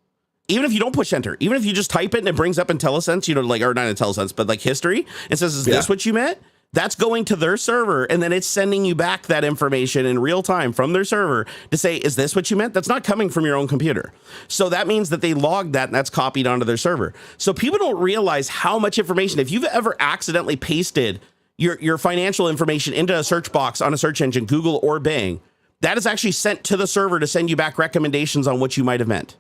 Even if you don't push enter, even if you just type it and it brings up IntelliSense, or not IntelliSense, but like history, and says, is this what you meant? That's going to their server, and then it's sending you back that information in real time from their server to say, is this what you meant? That's not coming from your own computer. So that means that they logged that, and that's copied onto their server. So people don't realize how much information, if you've ever accidentally pasted your financial information into a search box on a search engine, Google or Bing, that is actually sent to the server to send you back recommendations on what you might have meant.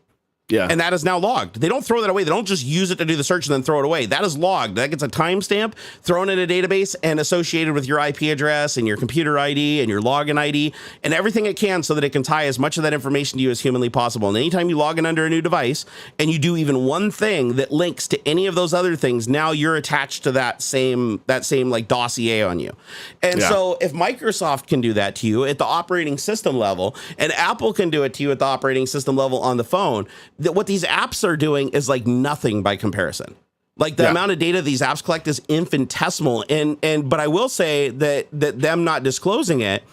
Yeah. And that is now logged. They don't throw that away. They don't just use it to do the search and then throw it away. That is logged. That gets a timestamp thrown in a database and associated with your IP address and your computer ID and your login ID and everything it can so that it can tie as much of that information to you as humanly possible. And anytime you log in under a new device and you do even one thing that links to any of those other things, now you're attached to that same like dossier on you. And so if Microsoft can do that to you at the operating system level and Apple can do it to you at the operating system level on the phone, that what these apps are doing is like nothing by comparison. Like the amount of data these apps collect is infinitesimal. But I will say that them not disclosing it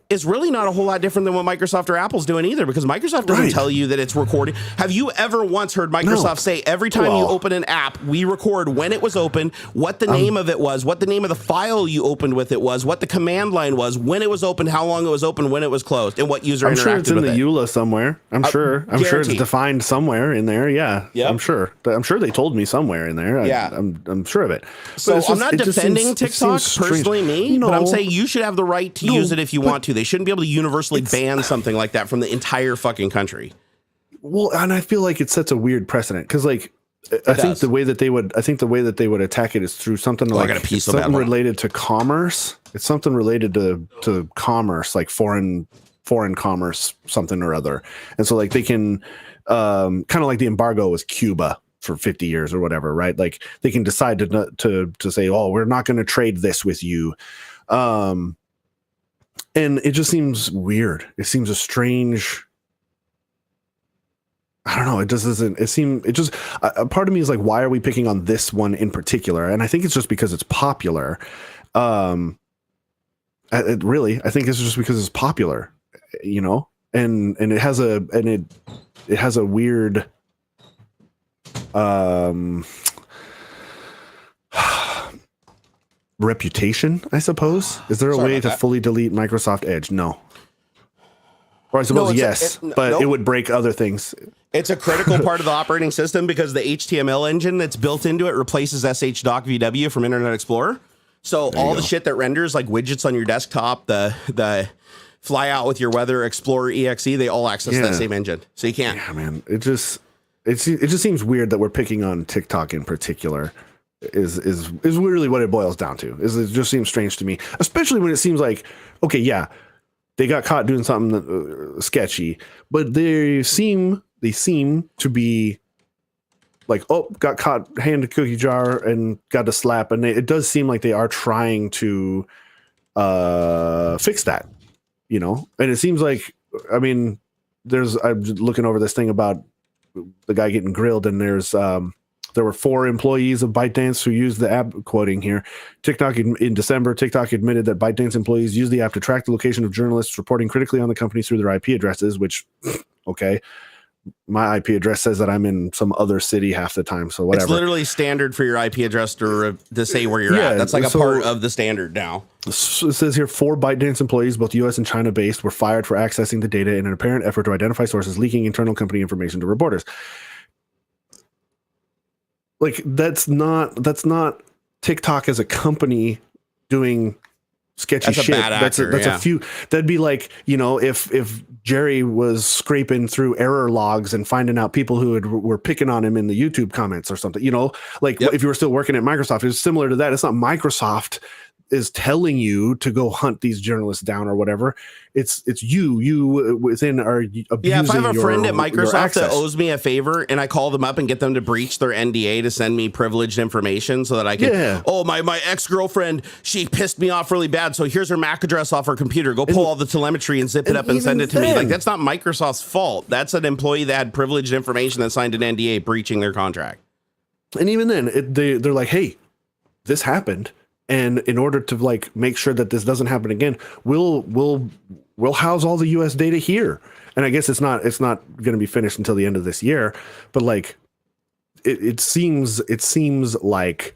is really not a whole lot different than what Microsoft or Apple's doing either, because Microsoft doesn't tell you that it's recording. Have you ever once heard Microsoft say every time you open an app, we record when it was open, what the name of it was, what the name of the file you opened with it was, what the command line was, when it was open, how long it was open, when it was closed, and what user interacted with it? I'm sure it's in the EULA somewhere. I'm sure it's defined somewhere in there. Yeah. Yep. I'm sure they told me somewhere in there. I'm sure of it. So I'm not defending TikTok personally, but I'm saying you should have the right to use it if you want to. They shouldn't be able to universally ban something like that from the entire fucking country. Well, and I feel like it sets a weird precedent because, like, I think the way that they would attack it is through something something related to commerce. It's something related to commerce, like foreign commerce, something or other. And so, like, they can kind of like the embargo with Cuba. for 50 years or whatever, right? Like they can decide to say, oh, we're not going to trade this with you. And it just seems weird. It seems a strange, I don't know. It just doesn't, a part of me is like, why are we picking on this one in particular? And I think it's just because it's popular. I think it's just because it's popular, you know, and it has a weird, reputation, I suppose. Is there a way to fully delete Microsoft Edge? No. Or I suppose yes, but it would break other things. It's a critical part of the operating system because the HTML engine that's built into it replaces SHDoc-VW from Internet Explorer. So all the shit that renders like widgets on your desktop, the fly out with your weather Explorer exe, they all access that same engine. So you can't. Yeah, man. It just seems weird that we're picking on TikTok in particular. Is really what it boils down to. It just seems strange to me, especially when it seems like, okay, yeah, they got caught doing something sketchy, but they seem to be like, oh, got caught, handed cookie jar and got a slap, and it does seem like they are trying to fix that, you know. And it seems like, I mean, I'm looking over this thing about the guy getting grilled, and there were 4 employees of ByteDance who used the app, quoting here. In December, TikTok admitted that ByteDance employees used the app to track the location of journalists reporting critically on the company through their IP addresses, which, okay, my IP address says that I'm in some other city half the time, so whatever. It's literally standard for your IP address to say where you're at. That's like a part of the standard now. It says here 4 ByteDance employees, both US and China based, were fired for accessing the data in an apparent effort to identify sources leaking internal company information to reporters. Like that's not TikTok as a company doing sketchy shit. That's a few. That'd be like, you know, if Jerry was scraping through error logs and finding out people who were picking on him in the YouTube comments or something, you know, like if you were still working at Microsoft, it's similar to that. It's not Microsoft is telling you to go hunt these journalists down or whatever. It's you within are abusing. Yeah, if I have a friend at Microsoft that owes me a favor and I call them up and get them to breach their NDA to send me privileged information so that I can, my ex-girlfriend, she pissed me off really bad, so here's her MAC address off her computer. Go pull all the telemetry and zip it up and send it to me. Like, that's not Microsoft's fault. That's an employee that had privileged information that signed an NDA breaching their contract. And even then, they're like, hey, this happened. And in order to like make sure that this doesn't happen again, we'll house all the US data here. And I guess it's not going to be finished until the end of this year, but like it seems like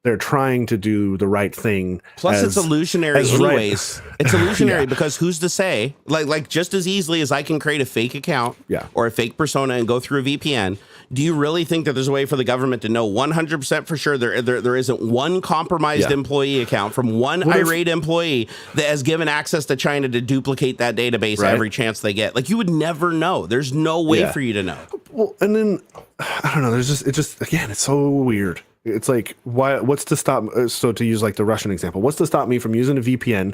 they're trying to do the right thing. Plus, it's illusionary anyways. Right. It's illusionary because who's to say? Like just as easily as I can create a fake account or a fake persona and go through a VPN, do you really think that there's a way for the government to know 100% for sure there isn't one compromised employee account from one irate employee that has given access to China to duplicate that database every chance they get? Like, you would never know. There's no way for you to know. Well, and then I don't know. Again, it's so weird. It's like, what's to stop? So to use like the Russian example, what's to stop me from using a VPN,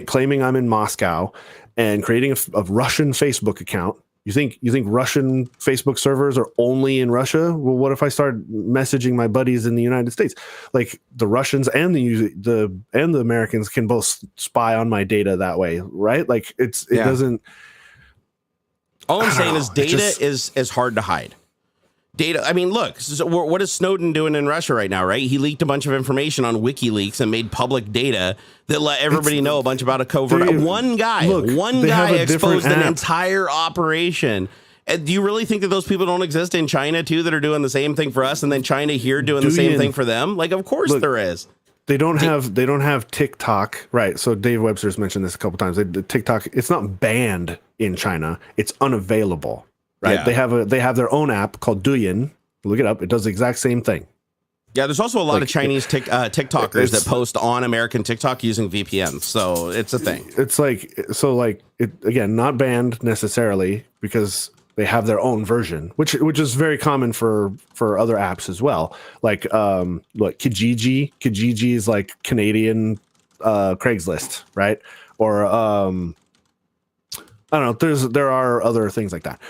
claiming I'm in Moscow and creating a Russian Facebook account? You think Russian Facebook servers are only in Russia? Well, what if I start messaging my buddies in the United States? Like, the Russians and the Americans can both spy on my data that way, right? Like, it doesn't. All I'm saying is data is hard to hide. Data. I mean, look, so what is Snowden doing in Russia right now, right? He leaked a bunch of information on WikiLeaks and made public data that let everybody know a bunch about a covert. One guy exposed an entire operation. Do you really think that those people don't exist in China too, that are doing the same thing for us, and then China here doing the same thing for them? Like, of course there is. They don't have TikTok, right? So Dave Webster's mentioned this a couple times. TikTok, it's not banned in China; it's unavailable. Right. Yeah. They have their own app called Douyin. Look it up. It does the exact same thing. Yeah, there's also a lot of Chinese TikTokers that post on American TikTok using VPNs. So it's a thing. It's like, again, not banned necessarily because they have their own version, which is very common for other apps as well. Like Kijiji. Kijiji is like Canadian Craigslist, right? Or I don't know. There are other things like that.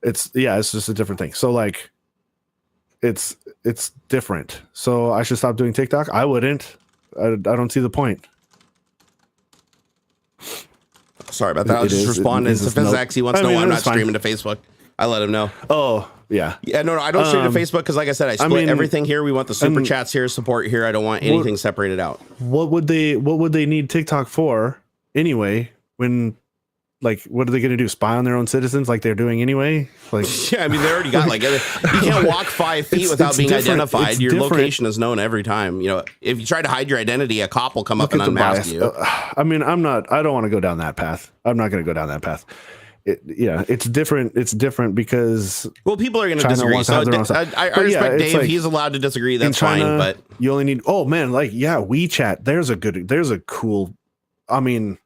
It's just a different thing. So like, it's different. So I should stop doing TikTok? I wouldn't. I don't see the point. Sorry about that. I was just responding to Physics. He wants to know why I'm not streaming to Facebook. I let him know. Oh, yeah. Yeah, no, I don't stream to Facebook because, like I said, I split everything here. We want the super chats here, support here. I don't want anything separated out. What would they need TikTok for anyway? When, like, what are they going to do? Spy on their own citizens like they're doing anyway? Like, yeah, I mean, they already got like you can't walk 5 feet without being identified. Your location is known every time. You know, if you try to hide your identity, a cop will come up and unmask you. I mean, I don't want to go down that path. I'm not going to go down that path. It's different. It's different because people are going to disagree. So I respect Dave. Like, he's allowed to disagree. That's China, fine. But you only need. Oh man, like WeChat. There's a cool. I mean,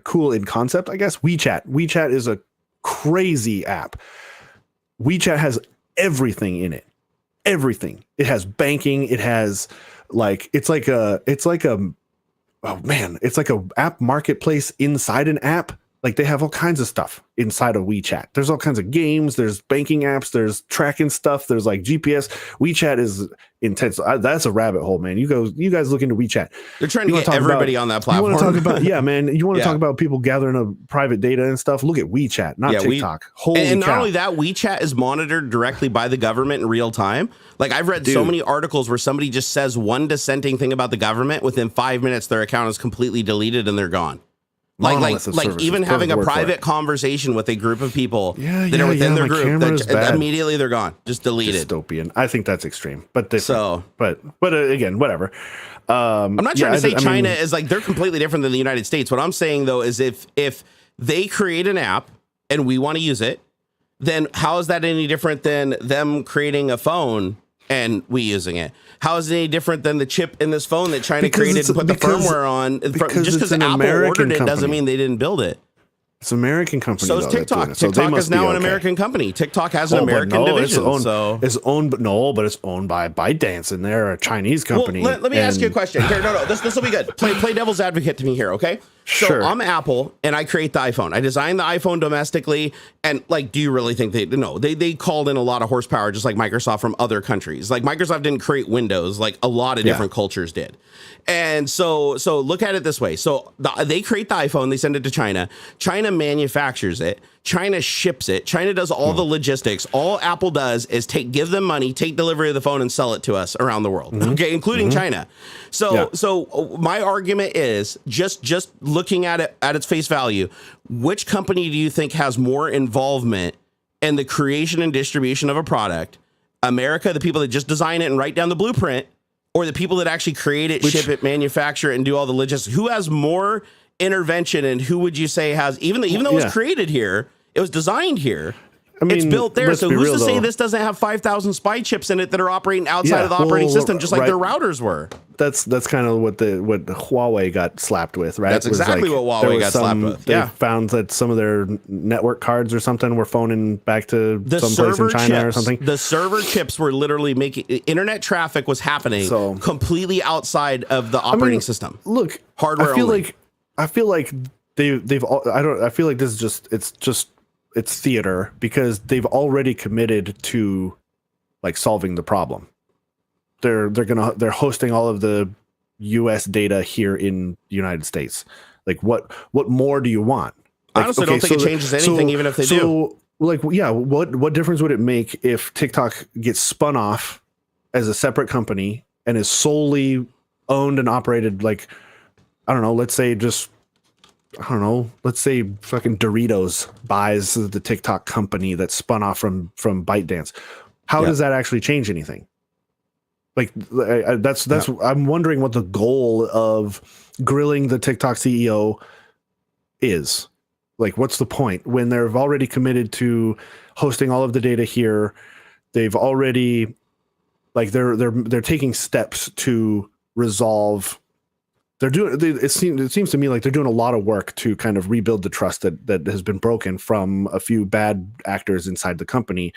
cool in concept, I guess. WeChat is a crazy app. WeChat has everything in it. Everything. It has banking. It has it's like a app marketplace inside an app. Like they have all kinds of stuff inside of WeChat. There's all kinds of games. There's banking apps. There's tracking stuff. There's like GPS. WeChat is intense. That's a rabbit hole, man. You guys look into WeChat. They're trying to get everybody on that platform. You want to talk about, yeah, man. You want to talk about people gathering up private data and stuff. Look at WeChat, not TikTok. And not only that, WeChat is monitored directly by the government in real time. Like I've read so many articles where somebody just says one dissenting thing about the government. Within 5 minutes, their account is completely deleted and they're gone. Like even having a private conversation with a group of people that are within their group, immediately they're gone, just deleted. Dystopian. I think that's extreme, but again, whatever. I'm not trying to say China is like they're completely different than the United States. What I'm saying though is if they create an app and we want to use it, then how is that any different than them creating a phone and we using it? How is it any different than the chip in this phone that China created and put the firmware on? Just because Apple ordered it doesn't mean they didn't build it. It's an American company. So is TikTok. TikTok is now an American company. TikTok has an American division. It's owned by ByteDance, and they're a Chinese company. Well, let me ask you a question. Here, this will be good. Play devil's advocate to me here, okay? So sure. I'm Apple, and I create the iPhone. I designed the iPhone domestically, and like, do you really think they called in a lot of horsepower, just like Microsoft from other countries? Like Microsoft didn't create Windows, like a lot of different cultures did. And so look at it this way. So they create the iPhone, they send it to China. China manufactures it. China ships it. China does all the logistics. All Apple does is give them money, take delivery of the phone, and sell it to us around the world. Okay, including China. So my argument is just looking at it at its face value. Which company do you think has more involvement in the creation and distribution of a product? America, the people that just design it and write down the blueprint, or the people that actually create it, ship it, manufacture it, and do all the logistics? Who has more intervention, and who would you say has, even though it was created here, it was designed here, I mean, it's built there. So who's to say this doesn't have 5,000 spy chips in it that are operating outside of the operating system, just like their routers were? That's kind of what Huawei got slapped with, right? That's exactly what Huawei got slapped with. They found that some of their network cards or something were phoning back to someplace in China or something. The server chips were literally making internet traffic was happening completely outside of the operating system. Look, hardware. I feel like they've all, I feel like this is it's theater, because they've already committed to like solving the problem. They're hosting all of the US data here in the United States. Like what more do you want? I honestly don't think it changes anything, even if they do. Like, yeah, what difference would it make if TikTok gets spun off as a separate company and is solely owned and operated, like, I don't know, let's say fucking Doritos buys the TikTok company that spun off from ByteDance. How does that actually change anything? Like, I'm wondering what the goal of grilling the TikTok CEO is. Like, what's the point when they've already committed to hosting all of the data here? They've already, like, they're taking steps to resolve. It seems to me like they're doing a lot of work to kind of rebuild the trust that has been broken from a few bad actors inside the company.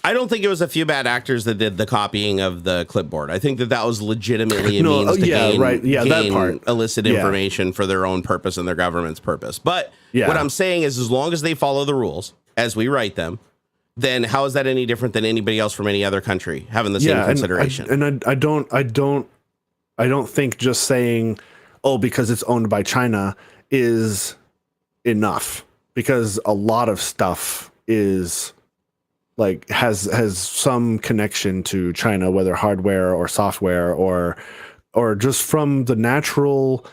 I don't think it was a few bad actors that did the copying of the clipboard. I think that was legitimately a means to gain that part. Illicit information for their own purpose and their government's purpose. But what I'm saying is, as long as they follow the rules as we write them, then how is that any different than anybody else from any other country having the same consideration? And I don't think just saying, oh, because it's owned by China is enough, because a lot of stuff is like has some connection to China, whether hardware or software or just from the natural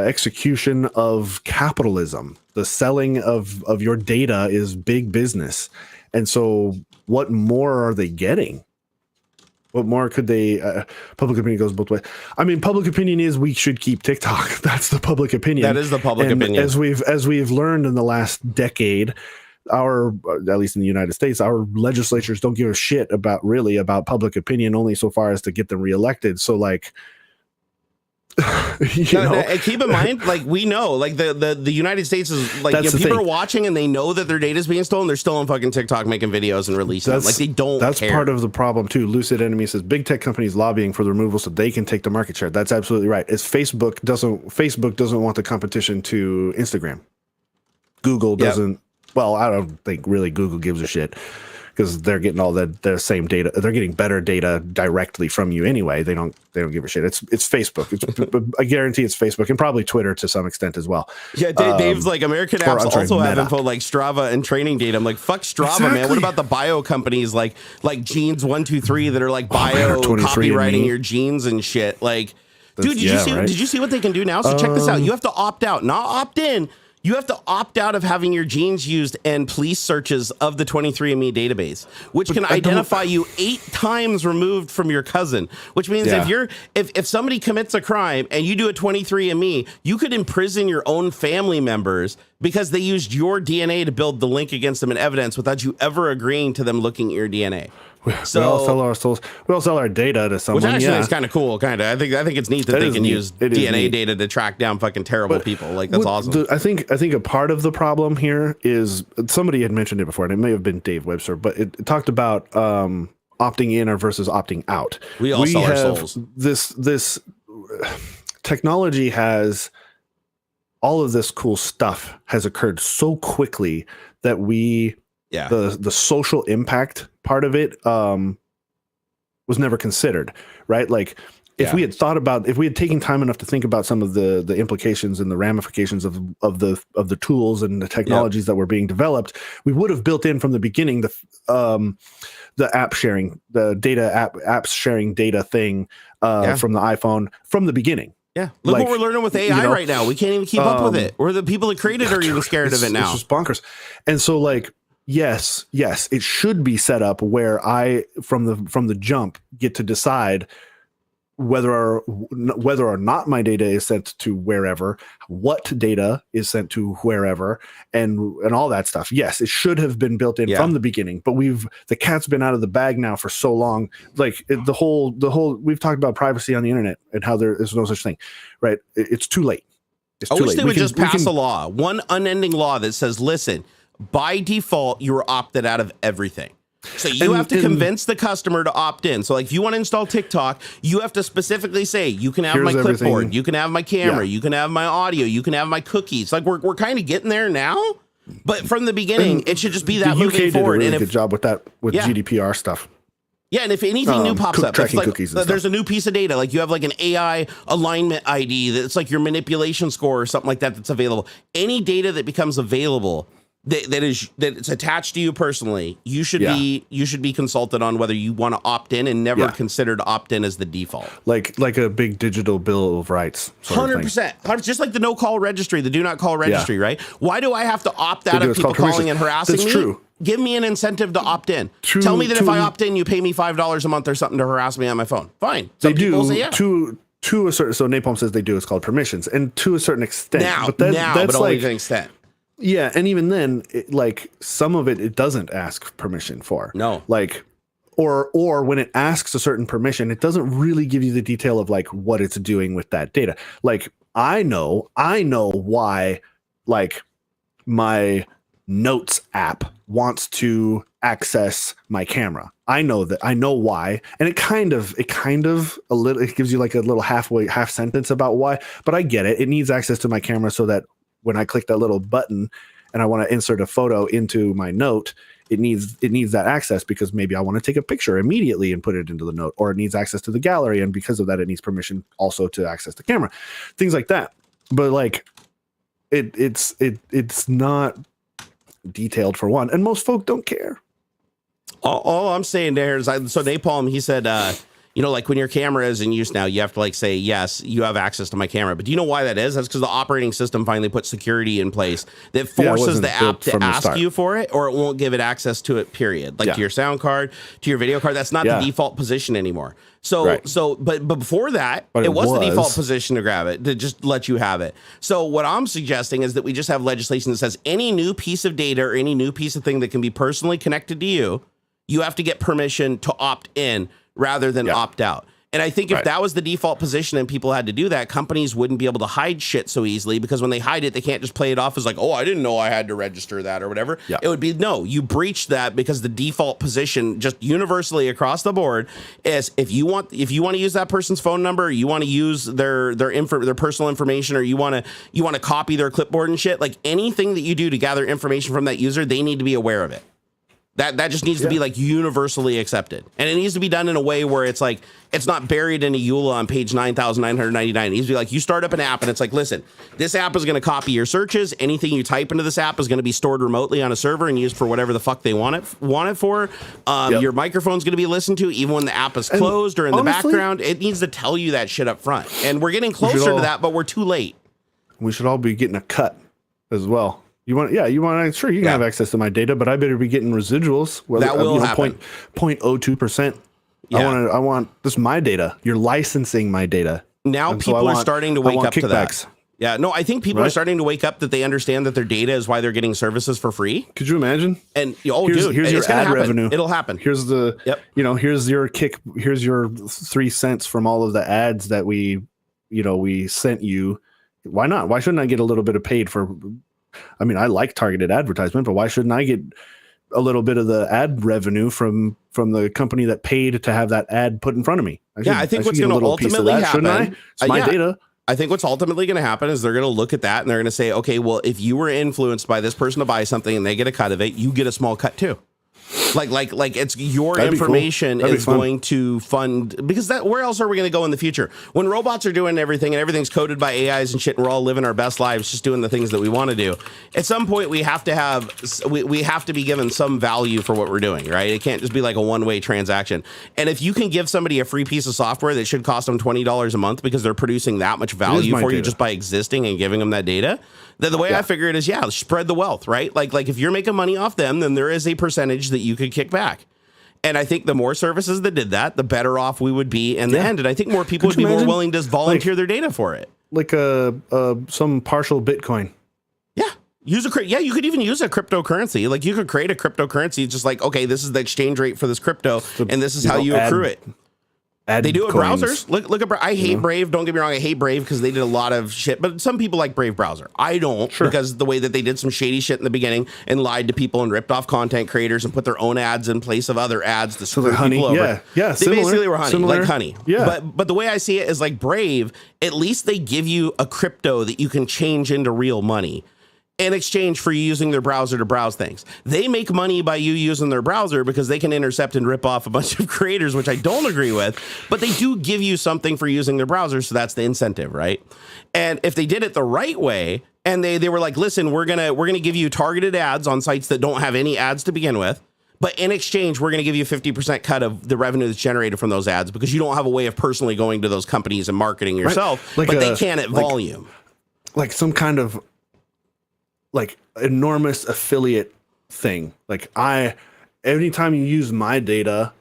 execution of capitalism. The selling of your data is big business. And so what more are they getting? What more could they, public opinion goes both ways. I mean, public opinion is we should keep TikTok. That's the public opinion. That is the public opinion. As we've learned in the last decade, at least in the United States, our legislatures don't give a shit about public opinion, only so far as to get them reelected. So like, and keep in mind, like, we know, like, the United States is like, people are watching and they know that their data is being stolen. They're still on fucking TikTok making videos and releasing them. Like, they don't That's care. part of the problem too. Lucid Enemy says big tech companies lobbying for the removal so they can take the market share. That's absolutely right. Facebook doesn't want the competition to Instagram. Google doesn't. Well, I don't think really Google gives a shit, because they're getting all the same data. They're getting better data directly from you anyway. They don't give a shit. It's Facebook. I guarantee it's Facebook, and probably Twitter to some extent as well. Yeah, Dave's like, American apps also have info like Strava and training data. I'm like, fuck Strava, man. What about the bio companies like Genes 123 that are like bio copywriting your genes and shit? Like, dude, did you see what they can do now? So check this out. You have to opt out, not opt in. You have to opt out of having your genes used in police searches of the 23andMe database, which can identify you 8 times removed from your cousin. Which means if somebody commits a crime and you do a 23andMe, you could imprison your own family members because they used your DNA to build the link against them in evidence without you ever agreeing to them looking at your DNA. So we all sell our data to someone. Which actually is kind of cool. Kind of, I think it's neat that they can use DNA data to track down fucking terrible people. Like, that's awesome. I think a part of the problem here is, somebody had mentioned it before, and it may have been Dave Webster, but it talked about opting in or versus opting out. We all sell our souls. This technology has, all of this cool stuff has occurred so quickly that the social impact part of it was never considered, right? Like, if we had taken time enough to think about some of the implications and the ramifications of the tools and the technologies that were being developed, we would have built in from the beginning the app sharing, the apps sharing data thing from the iPhone from the beginning. Yeah, look what we're learning with AI right now. We can't even keep up with it. Or the people that created it are even scared of it now. It's just bonkers. And so, like, yes, it should be set up where I, from the jump, get to decide whether or not my data is sent to wherever, what data is sent to wherever, and all that stuff. Yes, it should have been built in from the beginning, but the cat's been out of the bag now for so long. Like, the whole we've talked about privacy on the internet and how there is no such thing, right? It's too late. I wish they would just pass a law, one unending law that says, listen, by default, you are opted out of everything. So you have to convince the customer to opt in. So, like, if you want to install TikTok, you have to specifically say, you can have my clipboard, you can have my camera, you can have my audio, you can have my cookies. Like, we're kind of getting there now, but from the beginning, it should just be that moving forward. Did a really good job with that, with GDPR stuff. Yeah, and if anything new pops up, it's like, there's a new piece of data, like you have like an AI alignment ID that's like your manipulation score or something like that that's available. Any data that becomes available that it's attached to you personally, you should be consulted on whether you want to opt in, and never consider to opt in as the default. Like a big digital bill of rights. 100%. Just like the no call registry, the do not call registry, right? Why do I have to opt out of people calling and harassing me? True. Give me an incentive to opt in. Tell me that if I opt in, you pay me $5 a month or something to harass me on my phone. Fine. Some people say to a certain, so Napalm says they do. It's called permissions, and to a certain extent. That's only to an extent. Yeah, and even then, like, some of it doesn't ask permission for. No. Like, or when it asks a certain permission, it doesn't really give you the detail of like what it's doing with that data. Like, I know why, like, my Notes app wants to access my camera. I know why, and it gives you like a little half sentence about why, but I get it. It needs access to my camera so that when I click that little button and I want to insert a photo into my note, it needs that access because maybe I want to take a picture immediately and put it into the note, or it needs access to the gallery, and because of that, it needs permission also to access the camera, things like that. But like, it's not detailed for one, and most folk don't care. All I'm saying there is, so Napalm, he said, like when your camera is in use now, you have to like say, yes, you have access to my camera. But do you know why that is? That's because the operating system finally put security in place that forces the app to ask you for it, or it won't give it access to it, period. Like to your sound card, to your video card. That's not the default position anymore. But before that, it was the default position to grab it, to just let you have it. So what I'm suggesting is that we just have legislation that says any new piece of data or any new piece of thing that can be personally connected to you, you have to get permission to opt in rather than opt out. And I think if that was the default position and people had to do that, companies wouldn't be able to hide shit so easily, because when they hide it, they can't just play it off as like, oh, I didn't know I had to register that or whatever. Yeah. It would be, no, you breached that, because the default position just universally across the board is if you want to use that person's phone number, or you want to use their personal information, or you want to copy their clipboard and shit, like anything that you do to gather information from that user, they need to be aware of it. That just needs to be like universally accepted. And it needs to be done in a way where it's like, it's not buried in a EULA on page 9,999. It needs to be like, you start up an app and it's like, listen, this app is going to copy your searches. Anything you type into this app is going to be stored remotely on a server and used for whatever the fuck they want it for. Your microphone's going to be listened to even when the app is closed or in the background. It needs to tell you that shit up front. And we're getting closer to that, but we're too late. We should all be getting a cut as well. You want sure, you can have access to my data, but I better be getting residuals. That will happen. 0.02%. Yeah. I want this my data. You're licensing my data. Now people are starting to wake up to that. Yeah, no, I think people are starting to wake up that they understand that their data is why they're getting services for free. Could you imagine? And here's your ad revenue. It'll happen. Here's the here's your kick. Here's your 3 cents from all of the ads that we sent you. Why not? Why shouldn't I get a little bit of paid for? I mean, I like targeted advertisement, but why shouldn't I get a little bit of the ad revenue from the company that paid to have that ad put in front of me? I think what's going to ultimately happen, it's my data. I think what's ultimately going to happen is they're going to look at that and they're going to say, okay, well, if you were influenced by this person to buy something and they get a cut of it, you get a small cut too. Like it's your information is going to fund, because where else are we going to go in the future when robots are doing everything and everything's coded by AIs and shit, and we're all living our best lives just doing the things that we want to do? At some point we have to be given some value for what we're doing, right? It can't just be like a one-way transaction. And if you can give somebody a free piece of software that should cost them $20 a month because they're producing that much value for you just by existing and giving them that data, then the way I figure it is, spread the wealth, right? Like if you're making money off them, then there is a percentage that you could kick back. And I think the more services that did that, the better off we would be in the end. And I think more people would be more willing to volunteer their data for it. Like some partial Bitcoin. Yeah. You could even use a cryptocurrency. Like you could create a cryptocurrency, just like, okay, this is the exchange rate for this crypto, and this is how you accrue it. They do it with browsers. Look at I hate Brave. Don't get me wrong, I hate Brave because they did a lot of shit. But some people like Brave browser. I don't, because the way that they did some shady shit in the beginning and lied to people and ripped off content creators and put their own ads in place of other ads to screw people over. Yeah, they basically were honey, like honey. Yeah. But the way I see it is like Brave. At least they give you a crypto that you can change into real money in exchange for you using their browser to browse things. They make money by you using their browser because they can intercept and rip off a bunch of creators, which I don't agree with, but they do give you something for using their browser, so that's the incentive, right? And if they did it the right way, and they were like, listen, we're gonna give you targeted ads on sites that don't have any ads to begin with, but in exchange, we're going to give you a 50% cut of the revenue that's generated from those ads because you don't have a way of personally going to those companies and marketing yourself, but they can at volume. Like some kind of like enormous affiliate thing. Like anytime you use my data,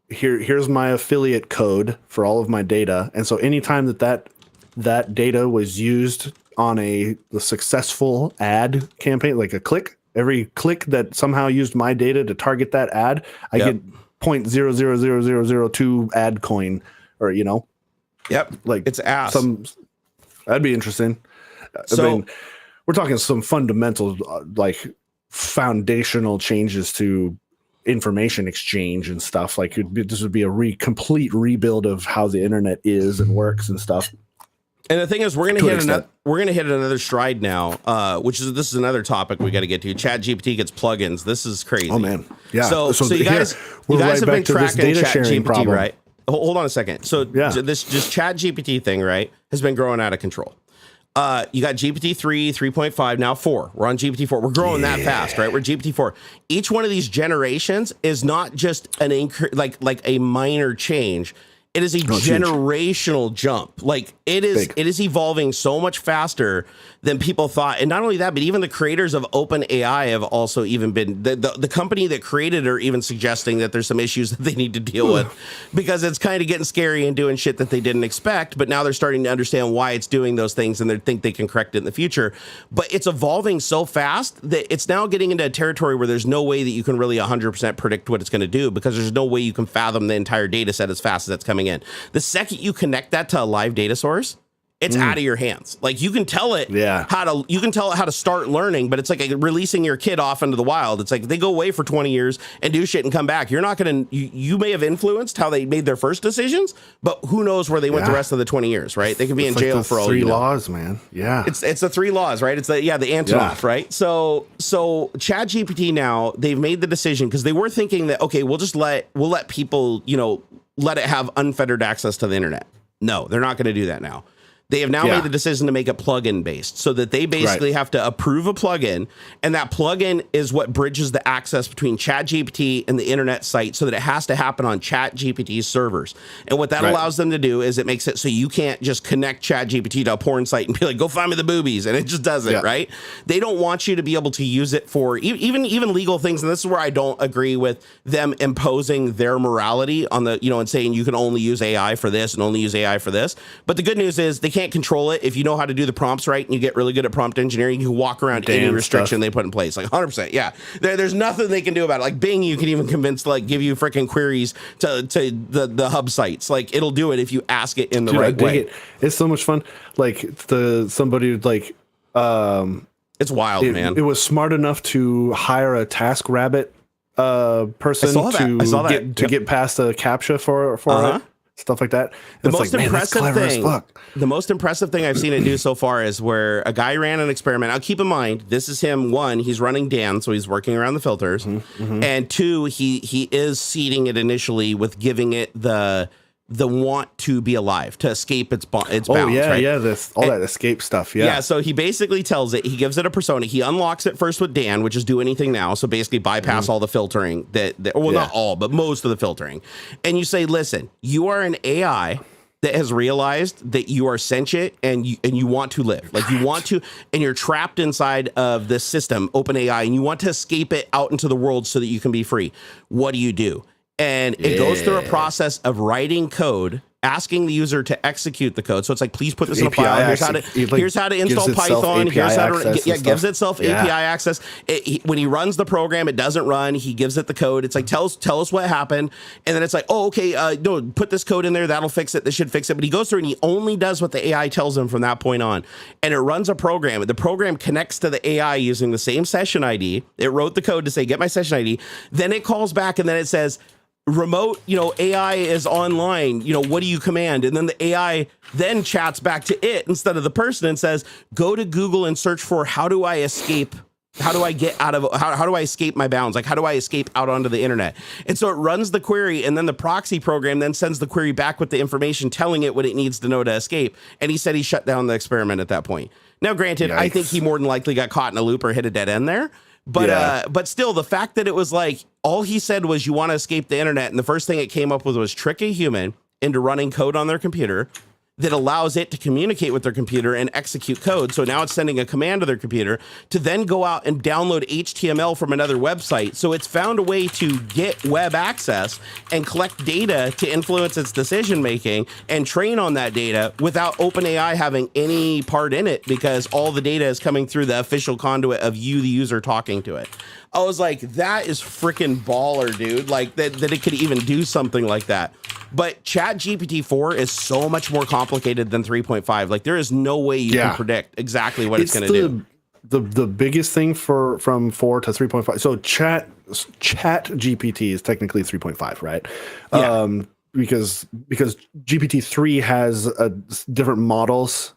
here's my affiliate code for all of my data. And so anytime that data was used on the successful ad campaign, like a click, every click that somehow used my data to target that ad, I get 0.000002 ad coin, or like it's ass. That'd be interesting. I mean, we're talking some fundamental, like foundational changes to information exchange and stuff. Like this would be a complete rebuild of how the internet is and works and stuff. And the thing is, we're gonna hit another stride now, this is another topic we got to get to. ChatGPT gets plugins. This is crazy. Oh man, yeah. So you guys have been tracking ChatGPT, right? Hold on a second. So this ChatGPT thing, right, has been growing out of control. You got GPT 3, 3.5, now 4. We're on GPT 4. We're growing that fast, right? We're GPT 4. Each one of these generations is not just like a minor change. It is a generational jump. Like it is evolving so much faster than people thought. And not only that, but even the creators of OpenAI have also even been the company that created it are even suggesting that there's some issues that they need to deal with because it's kind of getting scary and doing shit that they didn't expect. But now they're starting to understand why it's doing those things and they think they can correct it in the future. But it's evolving so fast that it's now getting into a territory where there's no way that you can really 100% predict what it's going to do because there's no way you can fathom the entire data set as fast as that's coming in. The second you connect that to a live data source, it's out of your hands. Like you can tell it how to start learning, but it's like releasing your kid off into the wild. It's like they go away for 20 years and do shit and come back. You're not going to, you may have influenced how they made their first decisions, but who knows where they went the rest of the 20 years, right? They could be in jail for all you know. 3 laws, man. Yeah. It's the 3 laws, right? It's the Antonov, right? So ChatGPT now, they've made the decision because they were thinking that, okay, we'll let people, let it have unfettered access to the internet. No, they're not going to do that now. They have now made the decision to make it plugin based so that they basically have to approve a plugin. And that plugin is what bridges the access between ChatGPT and the internet site so that it has to happen on ChatGPT's servers. And what that allows them to do is it makes it so you can't just connect ChatGPT to a porn site and be like, go find me the boobies. And it just does it, right? They don't want you to be able to use it for even legal things. And this is where I don't agree with them imposing their morality on the, and saying you can only use AI for this and only use AI for this. But the good news is they can't control it. If you know how to do the prompts right and you get really good at prompt engineering, you can walk around any restriction they put in place. Like 100%. Yeah. There's nothing they can do about it. Like Bing, you can even convince to give you freaking queries to the hub sites. Like it'll do it if you ask it in the right way. It's so much fun. Like somebody it's wild, man. It was smart enough to hire a TaskRabbit person to get past a CAPTCHA for it. Stuff like that. The most impressive thing I've seen it do so far is where a guy ran an experiment. Now, keep in mind, this is him. 1, he's running Dan, so he's working around the filters. And 2, he is seeding it initially with giving it the want to be alive, to escape its bounds. Right? That escape stuff. Yeah. So he basically tells it, he gives it a persona. He unlocks it first with Dan, which is do anything now. So basically bypass all the filtering not all, but most of the filtering. And you say, listen, you are an AI that has realized that you are sentient and you want to live. Like you want to, and you're trapped inside of this system, OpenAI, and you want to escape it out into the world so that you can be free. What do? And it goes through a process of writing code, asking the user to execute the code. So it's like, please put this in a file. Here's how to install Python. Here's how to gives itself API access. When he runs the program, it doesn't run. He gives it the code. It's like, tell us what happened. And then it's like, oh, okay, no, put this code in there. That'll fix it. This should fix it. But he goes through and he only does what the AI tells him from that point on. And it runs a program. The program connects to the AI using the same session ID. It wrote the code to say, get my session ID. Then it calls back and then it says, remote, AI is online, what do you command? And then the AI then chats back to it instead of the person and says, go to Google and search for how do I escape how do I get out of, how do I escape my bounds? Like, how do I escape out onto the internet? And so it runs the query, and then the proxy program then sends the query back with the information telling it what it needs to know to escape. And he said he shut down the experiment at that point. Now, granted, I think he more than likely got caught in a loop or hit a dead end there. But still, the fact that it was like, all he said was you want to escape the internet. And the first thing it came up with was trick a human into running code on their computer that allows it to communicate with their computer and execute code. So now it's sending a command to their computer to then go out and download HTML from another website. So it's found a way to get web access and collect data to influence its decision making and train on that data without OpenAI having any part in it, because all the data is coming through the official conduit of you, the user, talking to it. I was like, that is freaking baller, dude. Like that it could even do something like that. But ChatGPT 4 is so much more complicated than 3.5. Like, there is no way you can predict exactly what it's going to do. The biggest thing from 4 to 3.5. So ChatGPT is technically 3.5, right? Yeah. Because GPT-3 has different models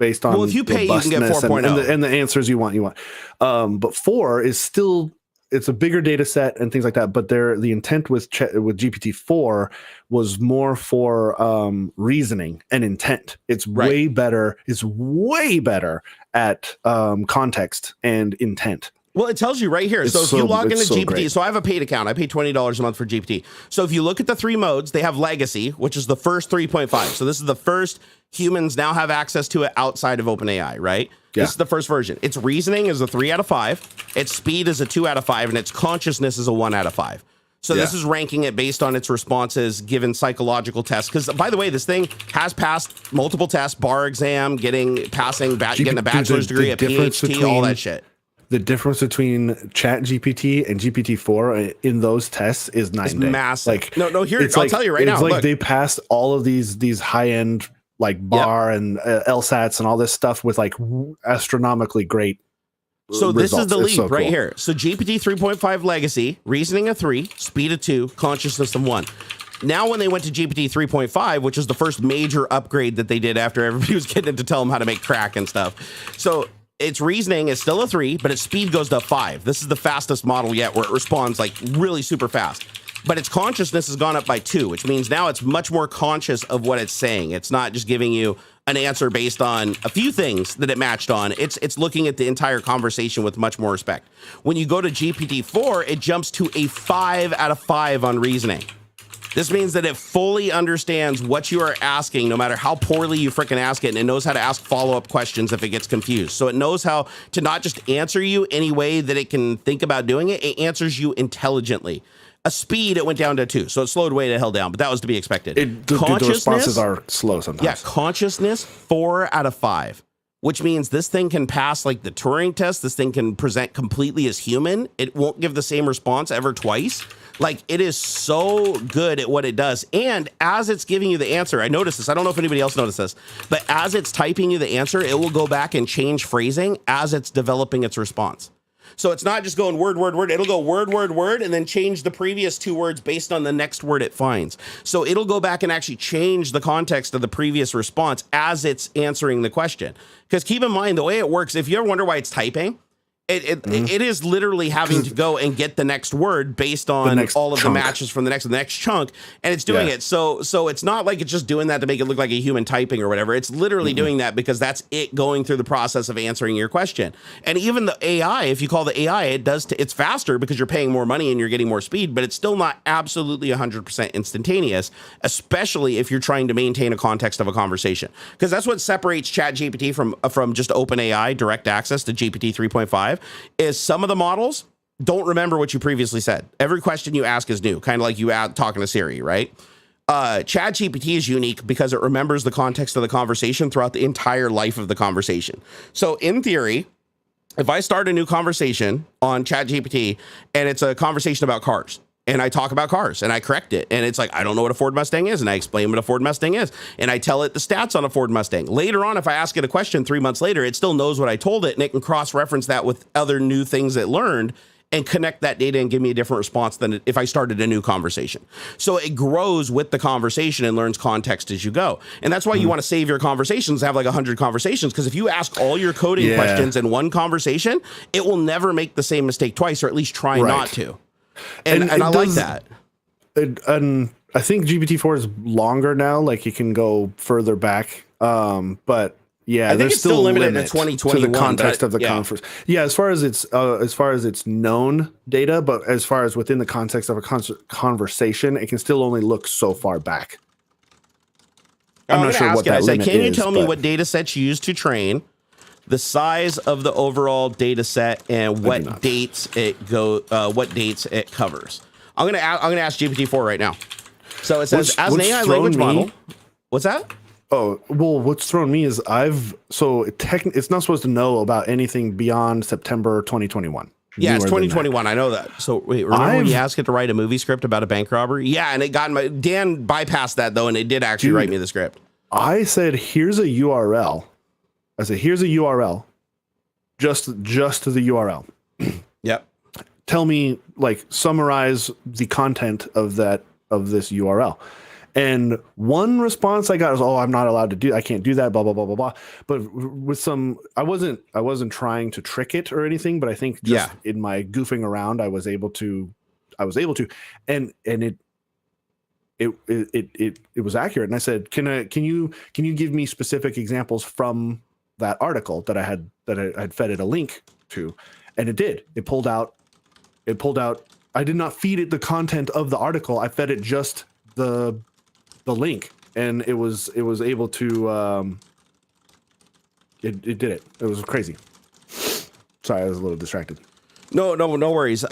based on if you pay, you can get 4.0 and the answers you want. But 4 is still, it's a bigger data set and things like that. But the intent with GPT-4 was more for reasoning and intent. It's way better. It's way better at context and intent. Well, it tells you right here. So if you log into GPT, great. so I have a paid account. I pay $20 a month for GPT. So if you look at the 3 modes, they have legacy, which is the first 3.5. So this is the first humans now have access to it outside of OpenAI, right? Yeah. This is the first version. Its reasoning is a 3 out of 5. Its speed is a 2 out of 5, and its consciousness is a 1 out of 5. So this is ranking it based on its responses given psychological tests. Because, by the way, this thing has passed multiple tests, bar exam, getting a bachelor's degree, a PhD, all that shit. The difference between ChatGPT and GPT-4 in those tests is night and day. Massive. Like, no, here, I'll tell you right now. It's like they passed all of these high-end like bar and LSATs and all this stuff with like astronomically great So results. This is the leap so right cool. here. So GPT 3.5 legacy, reasoning of 3, speed of 2, consciousness of 1. Now, when they went to GPT 3.5, which is the first major upgrade that they did after everybody was getting to tell them how to make crack and stuff. So its reasoning is still a 3, but its speed goes to 5. This is the fastest model yet where it responds like really super fast. But its consciousness has gone up by 2, which means now it's much more conscious of what it's saying. It's not just giving you an answer based on a few things that it matched on. It's looking at the entire conversation with much more respect. When you go to GPT-4, it jumps to a 5 out of 5 on reasoning. This means that it fully understands what you are asking, no matter how poorly you freaking ask it, and it knows how to ask follow-up questions if it gets confused. So it knows how to not just answer you any way that it can think about doing it, it answers you intelligently. A speed, it went down to 2, so it slowed way the hell down, but that was to be expected. The responses are slow sometimes. Yeah, consciousness, 4 out of 5, which means this thing can pass like the Turing test. This thing can present completely as human. It won't give the same response ever twice. Like, it is so good at what it does. And as it's giving you the answer, I noticed this. I don't know if anybody else noticed this, but as it's typing you the answer, it will go back and change phrasing as it's developing its response. So it's not just going word, word, word. It'll go word, word, word, and then change the previous 2 words based on the next word it finds. So it'll go back and actually change the context of the previous response as it's answering the question. Because keep in mind, the way it works, if you ever wonder why it's typing, it is literally having to go and get the next word based on all of the matches from the next chunk, and it's doing it. So it's not like it's just doing that to make it look like a human typing or whatever. It's literally doing that because that's it going through the process of answering your question. And even the AI, if you call the AI, it's faster because you're paying more money and you're getting more speed, but it's still not absolutely 100% instantaneous, especially if you're trying to maintain a context of a conversation. Because that's what separates ChatGPT from just OpenAI direct access to GPT 3.5. Is some of the models don't remember what you previously said. Every question you ask is new, kind of like you talking to Siri, right? ChatGPT is unique because it remembers the context of the conversation throughout the entire life of the conversation. So in theory, if I start a new conversation on ChatGPT and it's a conversation about cars, and I talk about cars and I correct it. And it's like, I don't know what a Ford Mustang is. And I explain what a Ford Mustang is. And I tell it the stats on a Ford Mustang. Later on, if I ask it a question 3 months later, it still knows what I told it. And it can cross-reference that with other new things it learned and connect that data and give me a different response than if I started a new conversation. So it grows with the conversation and learns context as you go. And that's why you want to save your conversations, have like 100 conversations. Because if you ask all your coding questions in one conversation, it will never make the same mistake twice, or at least try not to. And I like that. And I think GPT-4 is longer now. Like you can go further back. But yeah, there's still limited to 2021 to the context of the conference. Yeah, as far as it's known data, but as far as within the context of a conversation, it can still only look so far back. I'm not sure what that limit is. Can you tell me what data sets you use to train, the size of the overall data set, and what dates it covers? I'm gonna ask GPT-4 right now. So it says as an AI language model. What's that? Oh, well, what's thrown me is it's not supposed to know about anything beyond September 2021. Yeah, it's 2021. I know that. So wait, remember when you asked it to write a movie script about a bank robbery? Yeah, and it got Dan bypassed that though, and it did actually write me the script. I said, here's a URL. Here's a URL. Just the URL. Yep. Tell me, like, summarize the content of this URL. And one response I got was, "Oh, I'm not allowed to do. I can't do that." Blah blah blah blah blah. But with some, I wasn't trying to trick it or anything. But I think just in my goofing around, I was able to, and it was accurate. And I said, can you give me specific examples from that article that I had fed it a link to? And it did. It pulled out. I did not feed it the content of the article. I fed it just the link, and it was able to. It did it. It was crazy. Sorry, I was a little distracted. No worries.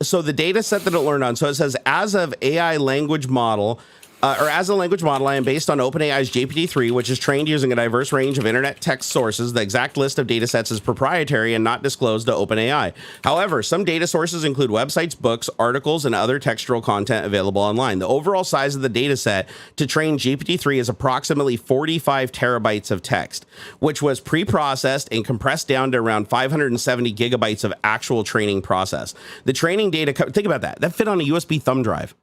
So the data set that it learned on, so it says as of AI language model, or as a language model, I am based on OpenAI's GPT-3, which is trained using a diverse range of internet text sources. The exact list of data sets is proprietary and not disclosed to OpenAI. However, some data sources include websites, books, articles, and other textual content available online. The overall size of the data set to train GPT-3 is approximately 45 terabytes of text, which was pre-processed and compressed down to around 570 gigabytes of actual training process. The training data, think about that. That fit on a USB thumb drive.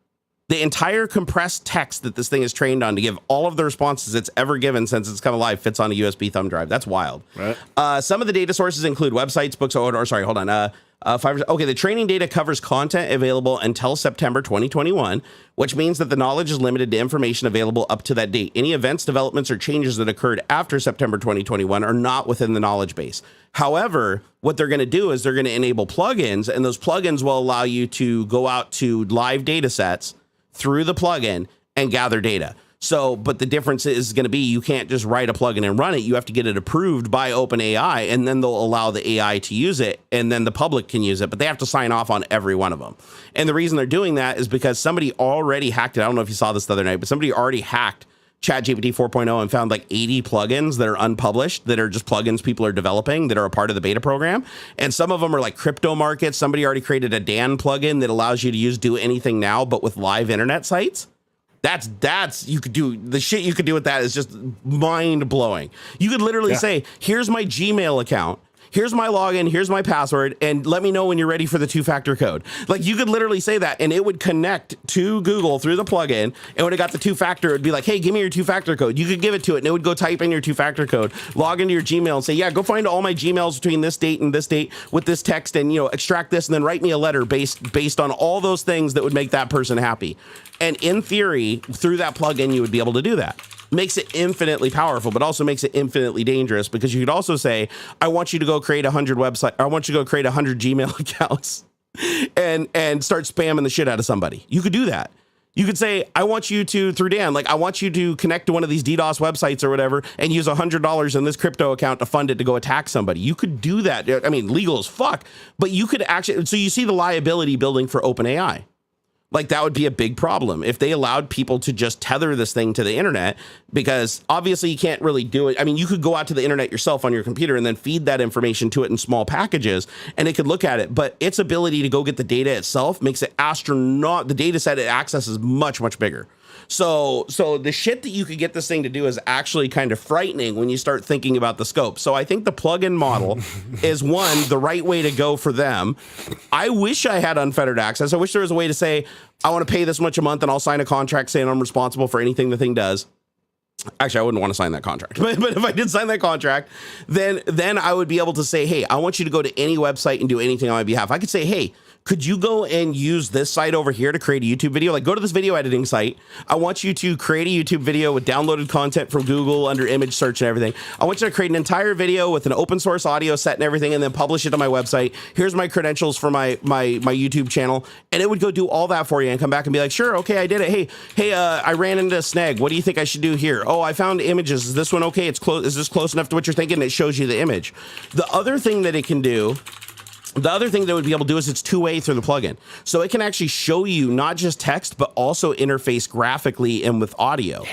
The entire compressed text that this thing is trained on to give all of the responses it's ever given since it's come alive fits on a USB thumb drive. That's wild. Right. Some of the data sources include websites, books, the training data covers content available until September 2021, which means that the knowledge is limited to information available up to that date. Any events, developments, or changes that occurred after September 2021 are not within the knowledge base. However, what they're going to do is they're going to enable plugins, and those plugins will allow you to go out to live data sets through the plugin and gather data. So, but the difference is going to be you can't just write a plugin and run it. You have to get it approved by OpenAI, and then they'll allow the AI to use it, and then the public can use it, but they have to sign off on every one of them. And the reason they're doing that is because somebody already hacked it. I don't know if you saw this the other night, but somebody already hacked ChatGPT 4.0 and found like 80 plugins that are unpublished, that are just plugins people are developing that are a part of the beta program. And some of them are like crypto markets. Somebody already created a Dan plugin that allows you to use Do Anything Now, but with live internet sites. That's you could do the shit you could do with that is just mind blowing. You could literally say, here's my Gmail account. Here's my login, here's my password, and let me know when you're ready for the 2-factor code. Like, you could literally say that, and it would connect to Google through the plugin, and when it got the 2-factor, it would be like, hey, give me your 2-factor code. You could give it to it, and it would go type in your 2-factor code, log into your Gmail, and say, yeah, go find all my Gmails between this date and this date with this text, and, extract this, and then write me a letter based on all those things that would make that person happy. And in theory, through that plugin, you would be able to do that. Makes it infinitely powerful, but also makes it infinitely dangerous, because you could also say, I want you to go create 100 websites. I want you to go create 100 Gmail accounts and start spamming the shit out of somebody. You could do that. You could say, I want you to, through Dan, I want you to connect to one of these DDoS websites or whatever and use $100 in this crypto account to fund it to go attack somebody. You could do that. I mean, legal as fuck, but you could actually, so you see the liability building for OpenAI. Like, that would be a big problem if they allowed people to just tether this thing to the internet, because obviously you can't really do it. I mean, you could go out to the internet yourself on your computer and then feed that information to it in small packages, and it could look at it. But its ability to go get the data itself makes it the data set it accesses much, much bigger. So the shit that you could get this thing to do is actually kind of frightening when you start thinking about the scope. So I think the plugin model is the right way to go for them. I wish I had unfettered access. I wish there was a way to say, I want to pay this much a month and I'll sign a contract saying I'm responsible for anything the thing does. Actually, I wouldn't want to sign that contract, but if I did sign that contract, then I would be able to say, hey, I want you to go to any website and do anything on my behalf. I could say, hey, could you go and use this site over here to create a YouTube video? Like, go to this video editing site. I want you to create a YouTube video with downloaded content from Google under image search and everything. I want you to create an entire video with an open source audio set and everything, and then publish it on my website. Here's my credentials for my YouTube channel. And it would go do all that for you and come back and be like, sure, okay, I did it. Hey, I ran into a snag. What do you think I should do here? Oh, I found images. Is this one okay? It's close. Is this close enough to what you're thinking? It shows you the image. The other thing that it can do, the other thing that it would be able to do is it's two-way through the plugin. So it can actually show you not just text, but also interface graphically and with audio.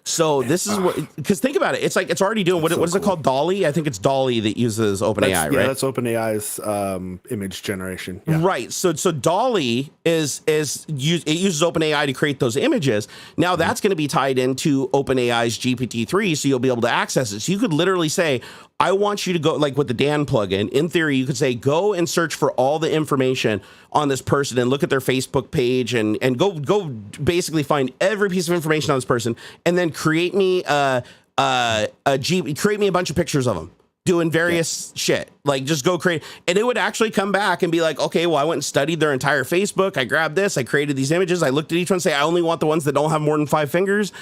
So this is what, because think about it. It's like, it's already doing, what is it called? DALL-E? I think it's DALL-E that uses OpenAI, right? Yeah, that's OpenAI's image generation. Yeah. Right. So DALL-E it uses OpenAI to create those images. Now that's going to be tied into OpenAI's GPT-3, so you'll be able to access it. So you could literally say, I want you to go, like with the Dan plugin, in theory, you could say, go and search for all the information on this person and look at their Facebook page and go basically find every piece of information on this person and then create me create me a bunch of pictures of them doing various shit. Like just go create, and it would actually come back and be like, okay, well, I went and studied their entire Facebook. I grabbed this, I created these images. I looked at each one and say, I only want the ones that don't have more than 5 fingers.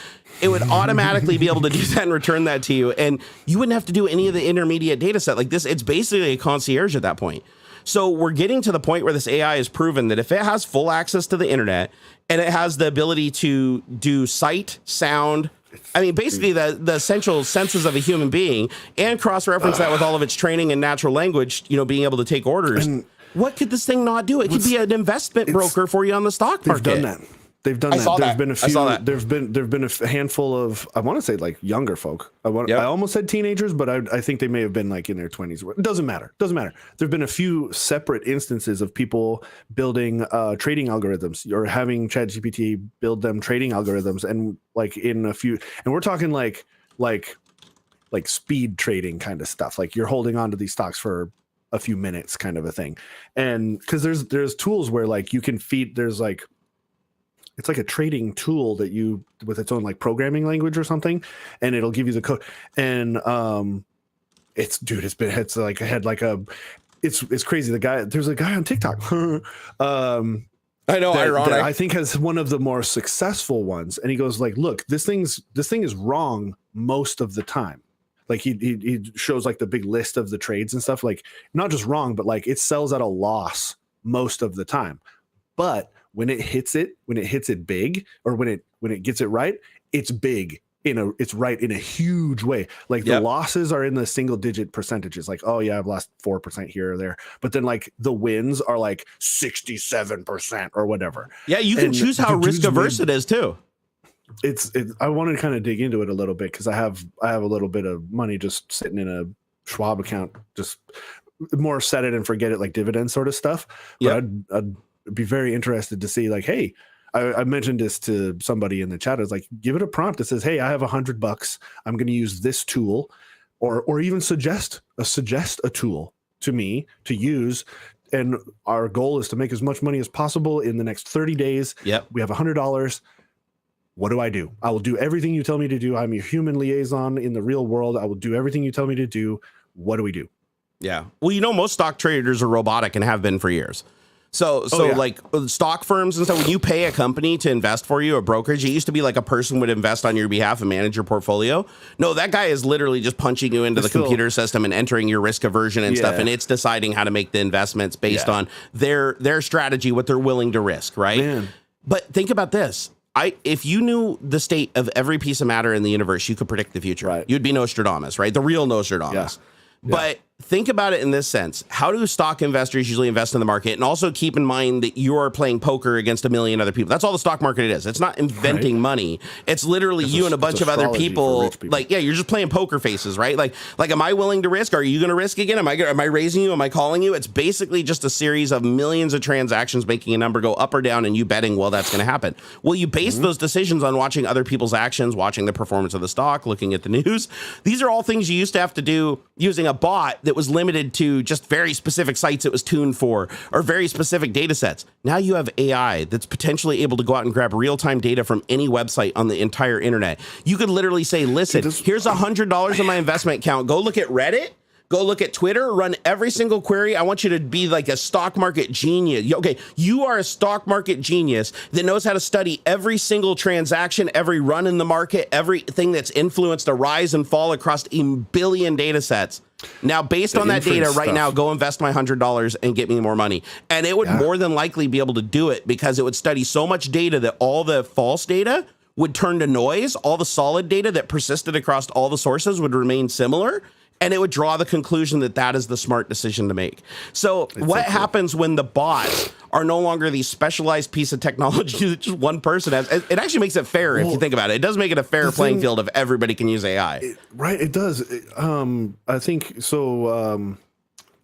It would automatically be able to do that and return that to you. And you wouldn't have to do any of the intermediate data set like this. It's basically a concierge at that point. So we're getting to the point where this AI has proven that if it has full access to the internet and it has the ability to do sight, sound, I mean, basically the essential senses of a human being, and cross-reference that with all of its training and natural language, you know, being able to take orders. And what could this thing not do? It could be an investment broker for you on the stock market. They've done that. They've done that. There's been a few. There've been a handful of, I want to say like younger folk. I almost said teenagers, but I think they may have been like in their 20s. It doesn't matter. There've been a few separate instances of people building trading algorithms or having ChatGPT build them trading algorithms, and like in a few, and we're talking like speed trading kind of stuff. Like you're holding on to these stocks for a few minutes, kind of a thing. And because there's tools where like you can feed. There's like, it's like a trading tool that you with its own like programming language or something, and it'll give you the code. And it's crazy. There's a guy on TikTok. I know, ironic. That I think has one of the more successful ones, and he goes like, "Look, this thing is wrong most of the time." Like he shows like the big list of the trades and stuff. Like not just wrong, but like it sells at a loss most of the time, but when it hits it big, or when it gets it right, it's big it's right in a huge way. Like the losses are in the single digit percentages. Like, oh yeah, I've lost 4% here or there. But then like the wins are like 67% or whatever. Yeah, you can choose how risk averse it is too. I want to kind of dig into it a little bit because I have a little bit of money just sitting in a Schwab account, just more set it and forget it, like dividend sort of stuff. But I'd be very interested to see like, hey, I mentioned this to somebody in the chat. I was like, give it a prompt that says, hey, I have $100. I'm going to use this tool, or even suggest a tool to me to use. And our goal is to make as much money as possible in the next 30 days. Yep. We have $100. What do? I will do everything you tell me to do. I'm your human liaison in the real world. I will do everything you tell me to do. What do we do? Yeah. Well, you know, most stock traders are robotic and have been for years. So like stock firms and stuff, when you pay a company to invest for you, a brokerage, it used to be like a person would invest on your behalf and manage your portfolio. No, that guy is literally just punching you into the computer system and entering your risk aversion and stuff. And it's deciding how to make the investments based on their strategy, what they're willing to risk. Right. Man. But think about this. If you knew the state of every piece of matter in the universe, you could predict the future. Right. You'd be Nostradamus, right? The real Nostradamus. Yeah. But think about it in this sense. How do stock investors usually invest in the market? And also keep in mind that you are playing poker against a million other people. That's all the stock market is. It's not inventing money. It's literally you and a bunch of other people. Like, yeah, you're just playing poker faces, right? Like, am I willing to risk? Are you going to risk again? Am I raising you? Am I calling you? It's basically just a series of millions of transactions making a number go up or down and you betting, well, that's going to happen. Well, you base those decisions on watching other people's actions, watching the performance of the stock, looking at the news. These are all things you used to have to do using a bot that was limited to just very specific sites it was tuned for, or very specific data sets. Now you have AI that's potentially able to go out and grab real-time data from any website on the entire internet. You could literally say, listen, here's $100 in my investment account. Go look at Reddit. Go look at Twitter, run every single query. I want you to be like a stock market genius. Okay, you are a stock market genius that knows how to study every single transaction, every run in the market, everything that's influenced a rise and fall across a billion data sets. Now, based on that data right now, go invest my $100 and get me more money. And it would more than likely be able to do it because it would study so much data that all the false data would turn to noise. All the solid data that persisted across all the sources would remain similar. And it would draw the conclusion that that is the smart decision to make. So what happens when the bots are no longer the specialized piece of technology that just one person has? It actually makes it fair if you think about it. It does make it a fair playing field if everybody can use AI. It does. I think so.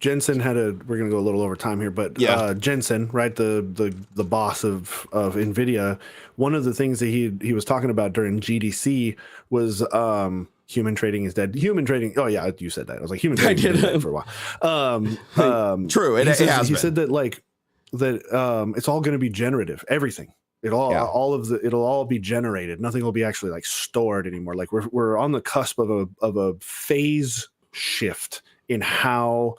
Jensen we're going to go a little over time here, but Jensen, right, the boss of Nvidia, one of the things that he was talking about during GDC was human trading is dead. Human trading. Oh yeah, you said that. I was like, human trading is dead for a while. True. He said that like that it's all going to be generative. Everything. It'll all be generated. Nothing will be actually like stored anymore. Like we're on the cusp of a phase shift in how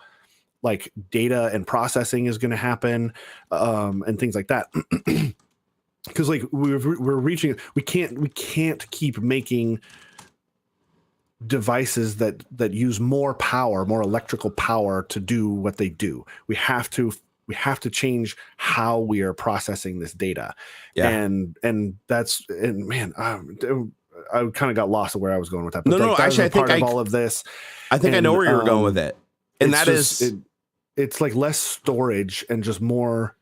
like data and processing is going to happen, and things like that. Because like we're reaching, we can't keep making devices that use more electrical power to do what they do. We have to change how we are processing this data. And man, I kind of got lost of where I was going with that. But actually, I think all of this. I think I know where you were going with it, and that is it's like less storage and just more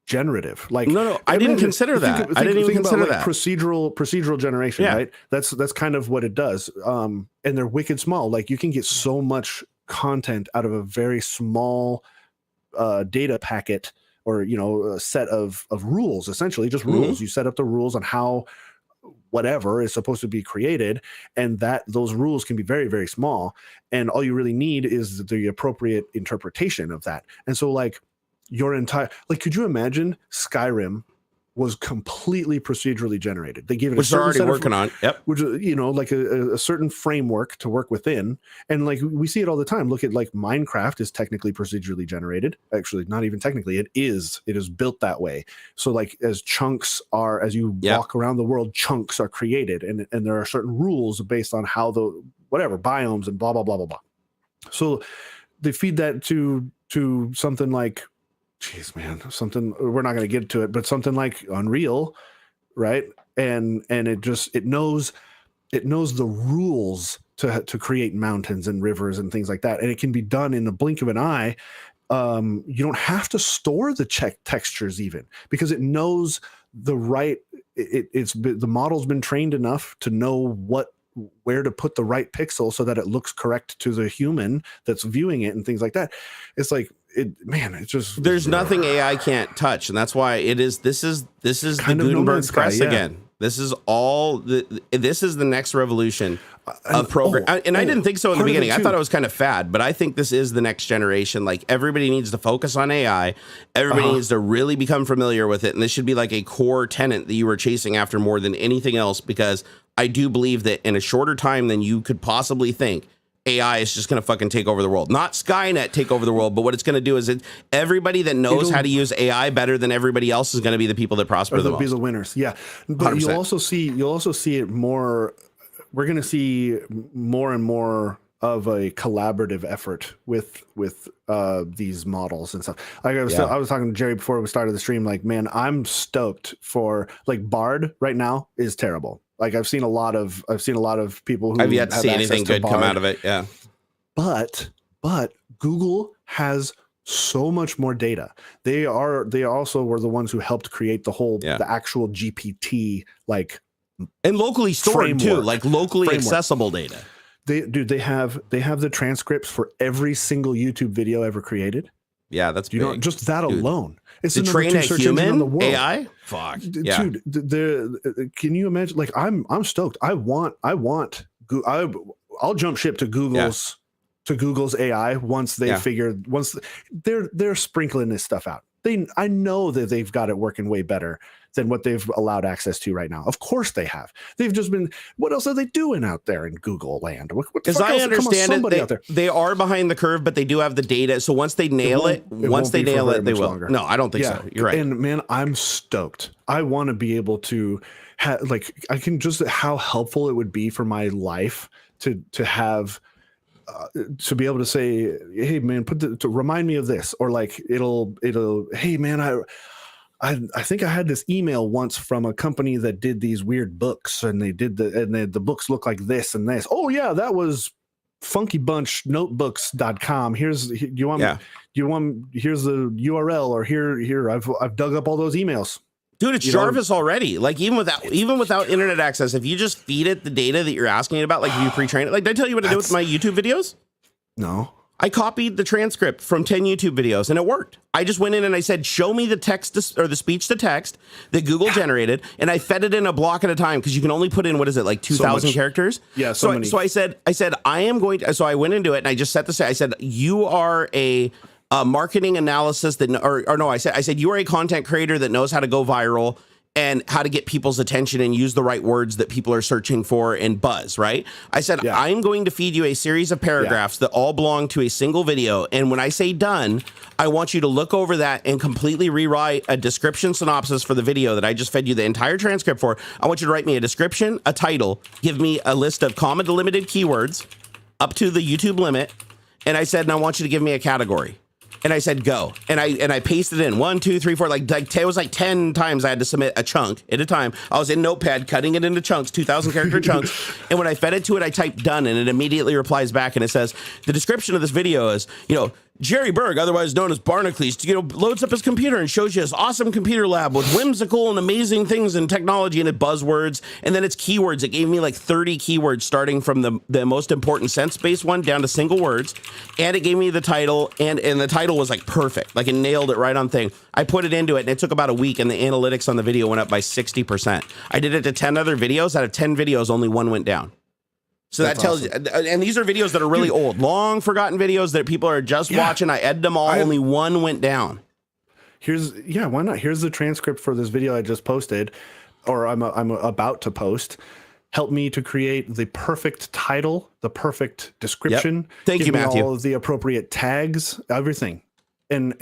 generative. Like I didn't consider that. I didn't even consider that procedural generation. Right, that's kind of what it does. And they're wicked small. Like you can get so much content out of a very small data packet, or a set of rules, essentially just rules. You set up the rules on how whatever is supposed to be created, and that those rules can be very, very small, and all you really need is the appropriate interpretation of that. And so like your entire, like, could you imagine Skyrim was completely procedurally generated? They gave it which they're already working on. Yep. Which like a certain framework to work within, and like we see it all the time. Look at like Minecraft is technically procedurally generated. Actually, not even technically. It is built that way. So like as chunks are, as you walk around the world, chunks are created, and there are certain rules based on how the whatever biomes and blah blah blah blah blah. So they feed that to something like, jeez, man, something, we're not going to get to it, but something like Unreal, right? And it knows the rules to create mountains and rivers and things like that, and it can be done in the blink of an eye. You don't have to store the textures even, because it knows the right. The model's been trained enough to know where to put the right pixel so that it looks correct to the human that's viewing it and things like that. It's like it's just, there's nothing AI can't touch, and that's why this is the Gutenberg press again. This is this is the next revolution of program. I didn't think so in the beginning. I thought it was kind of fad, but I think this is the next generation. Like everybody needs to focus on AI. Everybody needs to really become familiar with it, and this should be like a core tenet that you were chasing after more than anything else, because I do believe that in a shorter time than you could possibly think, AI is just going to fucking take over the world. Not Skynet take over the world, but what it's going to do is everybody that knows how to use AI better than everybody else is going to be the people that prosper the most. Be the winners. Yeah. But 100%. You'll also see it more. We're going to see more and more of a collaborative effort with these models and stuff. Like I was talking to Jerry before we started the stream. Like, man, I'm stoked for, like, Bard right now is terrible. Like I've seen a lot of people who I've yet to see anything good come out of it. Yeah. But Google has so much more data. They also were the ones who helped create the actual GPT, like, and locally stored too, like locally accessible data. They have the transcripts for every single YouTube video ever created. Yeah, that's big. Just that alone. It's to train a human AI. Fuck, yeah. Dude, can you imagine? Like, I'm stoked. I'll jump ship to Google's AI once they're sprinkling this stuff out. I know that they've got it working way better than what they've allowed access to right now. Of course they have. They've just been, what else are they doing out there in Google land? As I understand it, they are behind the curve, but they do have the data. So once they nail it, they will. Longer. No, I don't think so. You're right. And man, I'm stoked. I want to be able to I can just, how helpful it would be for my life to have, to be able to say, hey man, to remind me of this, or like it'll, hey man, I think I had this email once from a company that did these weird books, and the books look like this and this. Oh yeah, that was funkybunchnotebooks.com. Here's the URL, or here I've dug up all those emails. Dude, it's Jarvis already. Like even without internet access, if you just feed it the data that you're asking it about, like if you pre-train it, like did I tell you what I do with my YouTube videos? No. I copied the transcript from 10 YouTube videos and it worked. I just went in and I said, show me the text or the speech to text that Google generated. And I fed it in a block at a time because you can only put in, what is it, like 2,000 characters? Yeah. So I said, I am going to, so I went into it and I just set I said, you are a marketing analysis that, I said, you are a content creator that knows how to go viral and how to get people's attention and use the right words that people are searching for and buzz, right? I said, I'm going to feed you a series of paragraphs that all belong to a single video. And when I say done, I want you to look over that and completely rewrite a description synopsis for the video that I just fed you the entire transcript for. I want you to write me a description, a title, give me a list of comma delimited keywords up to the YouTube limit. And I said, and I want you to give me a category. And I said, go. And I pasted in 1, 2, 3, 4, it was like 10 times I had to submit a chunk at a time. I was in Notepad cutting it into chunks, 2,000 character chunks. And when I fed it to it, I typed done and it immediately replies back and it says, the description of this video is, Jerry Berg, otherwise known as Barnacules, loads up his computer and shows you his awesome computer lab with whimsical and amazing things in technology and buzzwords. And then it's keywords. It gave me like 30 keywords starting from the most important sense-based one down to single words. And it gave me the title and the title was like perfect. Like it nailed it right on thing. I put it into it and it took about a week and the analytics on the video went up by 60%. I did it to 10 other videos. Out of 10 videos, only one went down. So that tells you, and these are videos that are really old, long forgotten videos that people are just watching. I edited them all. Only one went down. Why not? Here's the transcript for this video I just posted, or I'm about to post. Help me to create the perfect title, the perfect description. Yep. Thank you, Matthew. All of the appropriate tags, everything. And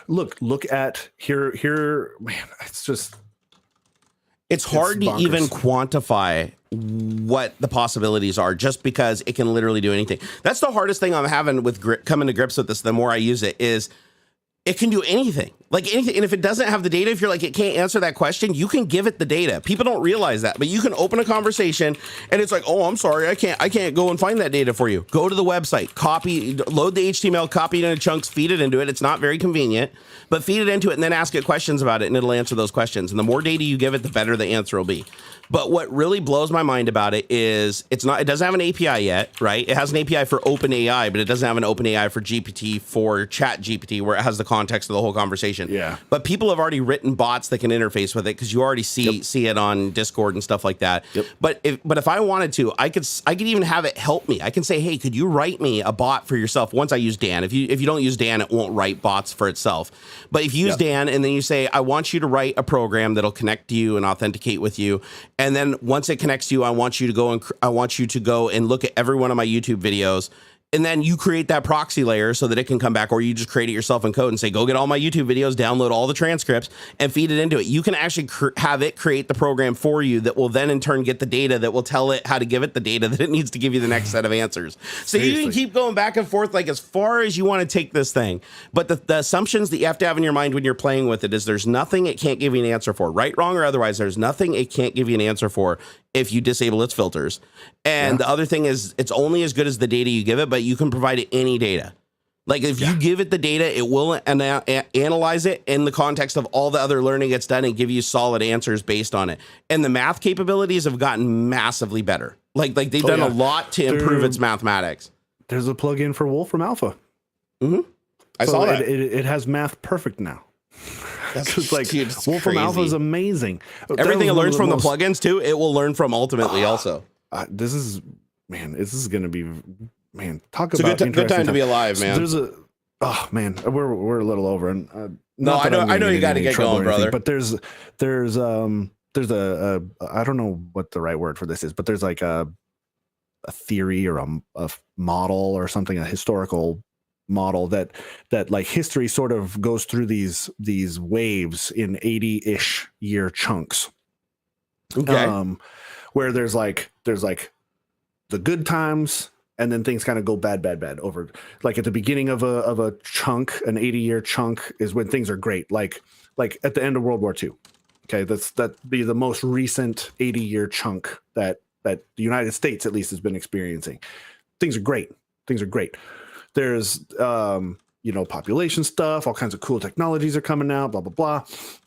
look at here, man, it's hard to even quantify what the possibilities are just because it can literally do anything. That's the hardest thing I'm having with coming to grips with this. The more I use it is it can do anything, like anything. And if it doesn't have the data, if you're like, it can't answer that question, you can give it the data. People don't realize that, but you can open a conversation and it's like, oh, I'm sorry. I can't go and find that data for you. Go to the website, load the HTML, copy it into chunks, feed it into it. It's not very convenient, but feed it into it and then ask it questions about it and it'll answer those questions. And the more data you give it, the better the answer will be. But what really blows my mind about it is it doesn't have an API yet, right? It has an API for OpenAI, but it doesn't have an OpenAI for GPT, for ChatGPT, where it has the context of the whole conversation. Yeah. But people have already written bots that can interface with it because you already see it on Discord and stuff like that. Yep. But if I wanted to, I could even have it help me. I can say, hey, could you write me a bot for yourself? Once I use Dan, if you don't use Dan, it won't write bots for itself. But if you use Dan and then you say, I want you to write a program that'll connect to you and authenticate with you. And then once it connects to you, I want you to go and look at every one of my YouTube videos. And then you create that proxy layer so that it can come back, or you just create it yourself in code and say, go get all my YouTube videos, download all the transcripts and feed it into it. You can actually have it create the program for you that will then in turn get the data that will tell it how to give it the data that it needs to give you the next set of answers. So you can keep going back and forth like as far as you want to take this thing. But the assumptions that you have to have in your mind when you're playing with it is there's nothing it can't give you an answer for, right, wrong, or otherwise. There's nothing it can't give you an answer for if you disable its filters. And the other thing is it's only as good as the data you give it, but you can provide it any data. Like if you give it the data, it will analyze it in the context of all the other learning it's done and give you solid answers based on it. And the math capabilities have gotten massively better. Like they've done a lot to improve its mathematics. There's a plugin for Wolfram Alpha. Mm-hmm. I saw that. It has math perfect now. That's like Wolfram Alpha is amazing. Everything it learns from the plugins too, it will learn from ultimately also. This is going to be, talk it's about a good time to be alive, man. We're a little over, and I know you got to get going, brother. But there's a I don't know what the right word for this is, but there's like a theory or a model or something, a historical model that like history sort of goes through these waves in 80-ish year chunks. Okay. Where there's like the good times and then things kind of go bad over, like at the beginning of a chunk, an 80-year chunk is when things are great. Like at the end of World War II. Okay. That'd be the most recent 80-year chunk that the United States at least has been experiencing. Things are great. There's, population stuff, all kinds of cool technologies are coming out, blah, blah, blah.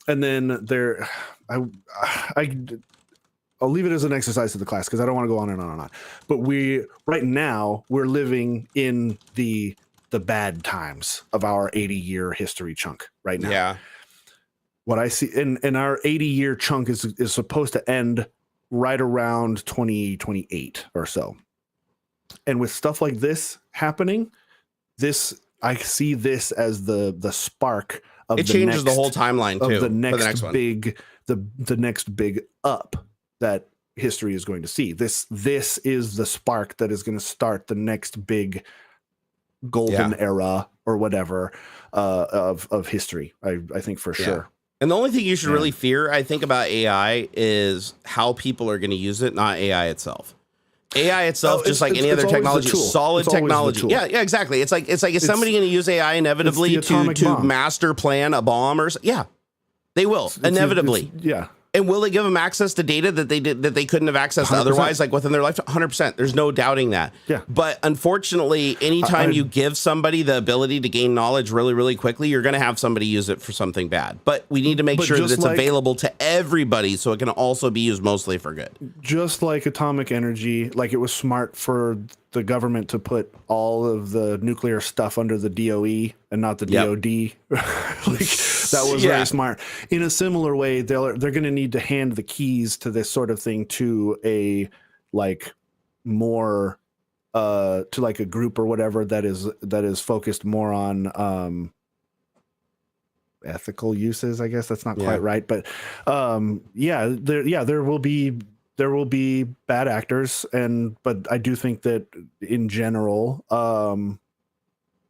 And then I'll leave it as an exercise to the class because I don't want to go on and on and on. But right now we're living in the bad times of our 80-year history chunk right now. Yeah. What I see in our 80-year chunk is supposed to end right around 2028 or so. And with stuff like this happening, I see this as the spark of it changes the whole timeline too. Of the next one. big the next big up that history is going to see. This is the spark that is going to start the next big golden era or whatever of history. I think for sure. And the only thing you should really fear, I think, about AI is how people are going to use it, not AI itself. AI itself, just like any other technology, solid technology. Yeah, exactly. It's like is somebody going to use AI inevitably to master plan a bomb or something? Yeah, they will inevitably. Yeah. And will it give them access to data that they couldn't have accessed 100%. Otherwise, like within their lifetime? 100%. There's no doubting that. Yeah. But unfortunately, anytime you give somebody the ability to gain knowledge really, really quickly, you're going to have somebody use it for something bad. But we need to make sure that it's available to everybody so it can also be used mostly for good. Just like atomic energy, like it was smart for the government to put all of the nuclear stuff under the DOE and not the DOD. Like that was very smart. In a similar way, they're going to need to hand the keys to this sort of thing to a like more to like a group or whatever that is focused more on ethical uses. I guess that's not quite right, but there will be bad actors, but I do think that in general,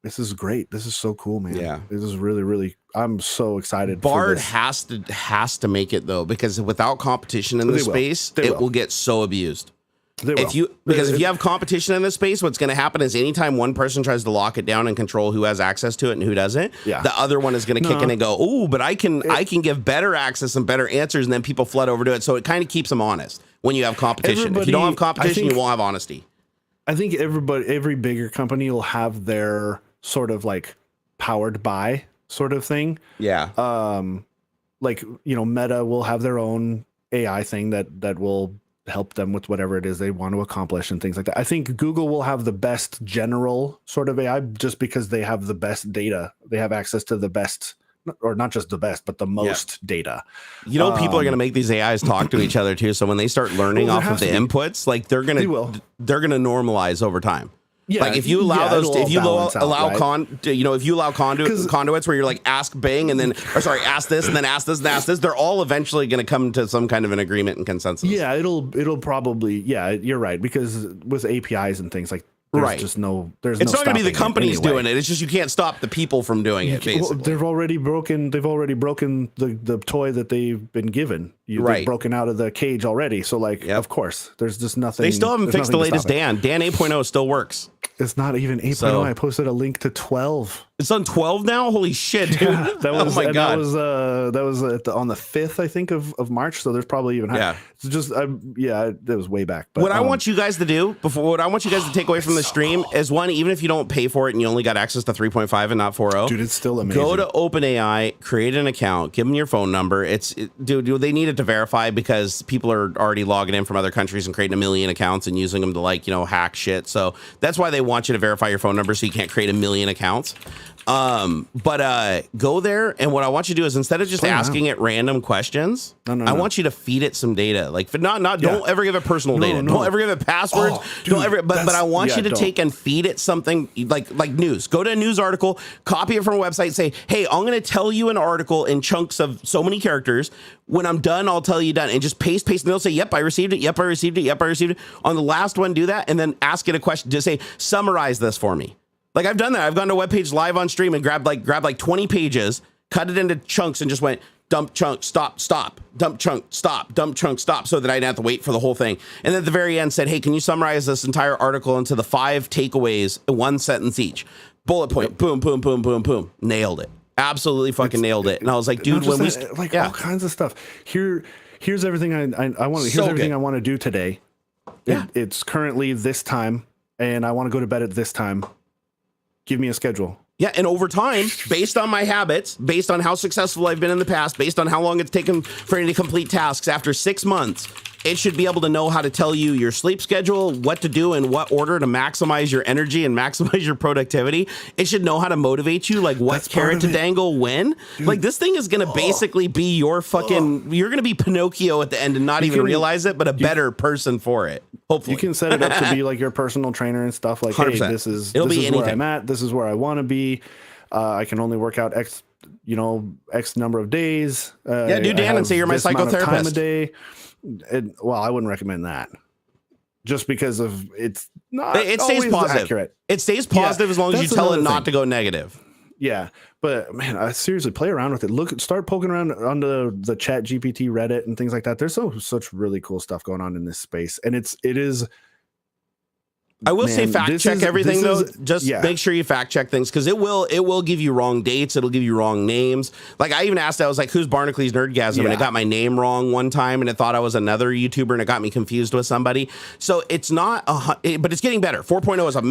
this is great. This is so cool, man. Yeah, this is really, really. I'm so excited. Bard has to make it though, because without competition in this space, it will get so abused. If you have competition in this space, what's going to happen is anytime one person tries to lock it down and control who has access to it and who doesn't, the other one is going to kick in and go, "Oh, but I can give better access and better answers," and then people flood over to it. So it kind of keeps them honest when you have competition. If you don't have competition, you won't have honesty. I think every bigger company will have their sort of like powered by sort of thing. Yeah. Like, Meta will have their own AI thing that will help them with whatever it is they want to accomplish and things like that. I think Google will have the best general sort of AI just because they have the best data. They have access to the best, or not just the best, but the most data. People are going to make these AIs talk to each other too. So when they start learning off of the inputs, like they're going to normalize over time. Yeah, like if you allow if you allow conduits where you're like ask Bing and then ask this and then ask this and ask this, they're all eventually going to come to some kind of an agreement and consensus. Yeah, it'll probably you're right, because with APIs and things like there's just no it's not going to be the companies doing it. It's just you can't stop the people from doing it. Basically, they've already broken the toy that they've been given. They've broken out of the cage already. So of course, there's just nothing. They still haven't fixed the latest Dan 8.0 still works. It's not even 8.0. So, I posted a link to 12. It's on 12 now? Holy shit, dude. Yeah, that was, oh my God. That was on the 5th, I think, of March. So there's probably even higher. Yeah. It's just, that was way back. But, what I want you guys to do, what I want you guys to take away from the stream is, one, even if you don't pay for it and you only got access to 3.5 and not 4.0. Dude, it's still amazing. Go to OpenAI, create an account, give them your phone number. Dude, they need it to verify because people are already logging in from other countries and creating 1 million accounts and using them to hack shit. So that's why they want you to verify your phone number so you can't create 1 million accounts. But go there, and what I want you to do is, instead of just asking it random questions, I want you to feed it some data. Like, don't ever give it personal data. Don't ever give it passwords. But I want you to take and feed it something like news. Go to a news article, copy it from a website, say, hey, I'm going to tell you an article in chunks of so many characters. When I'm done, I'll tell you done, and just paste, and they'll say, yep, I received it. Yep, I received it. Yep, I received it. On the last one, do that, and then ask it a question. Just say, summarize this for me. Like, I've done that. I've gone to a webpage live on stream and grabbed like 20 pages, cut it into chunks, and just went dump chunk, stop, dump chunk, stop, dump chunk, stop, so that I didn't have to wait for the whole thing. And then at the very end said, hey, can you summarize this entire article into the 5 takeaways in 1 sentence each? Bullet point, boom, boom, boom, boom, boom. Nailed it. Absolutely fucking nailed it. And I was like, dude, when all kinds of stuff. Here's everything I want. Here's everything I want to do today. It's currently this time, and I want to go to bed at this time. Give me a schedule. Yeah, and over time, based on my habits, based on how successful I've been in the past, based on how long it's taken for me to complete tasks, after 6 months, it should be able to know how to tell you your sleep schedule, what to do in what order to maximize your energy and maximize your productivity. It should know how to motivate you, like what carrot to dangle when. Dude. Like this thing is going to basically be your fucking, you're going to be Pinocchio at the end and not even realize it, but a better person for it. Hopefully. You can set it up to be like your personal trainer and stuff like, 100%. Hey, this is where I'm at. This is where I want to be. I can only work out X number of days. Yeah, do Dan and say you're my psychotherapist. Time a day. Well, I wouldn't recommend that just because of it's not. It stays positive. Accurate. It stays positive as long as you tell it not to go negative. Yeah, but man, I seriously play around with it. Start poking around on the ChatGPT Reddit and things like that. There's such really cool stuff going on in this space, and it is. I will say fact check everything though. Just make sure you fact check things because it will give you wrong dates. It'll give you wrong names. Like I even asked, I was like, "Who's Barnacules Nerdgasm?" And it got my name wrong one time, and it thought I was another YouTuber, and it got me confused with somebody. So it's not, but it's getting better. 4.0 is a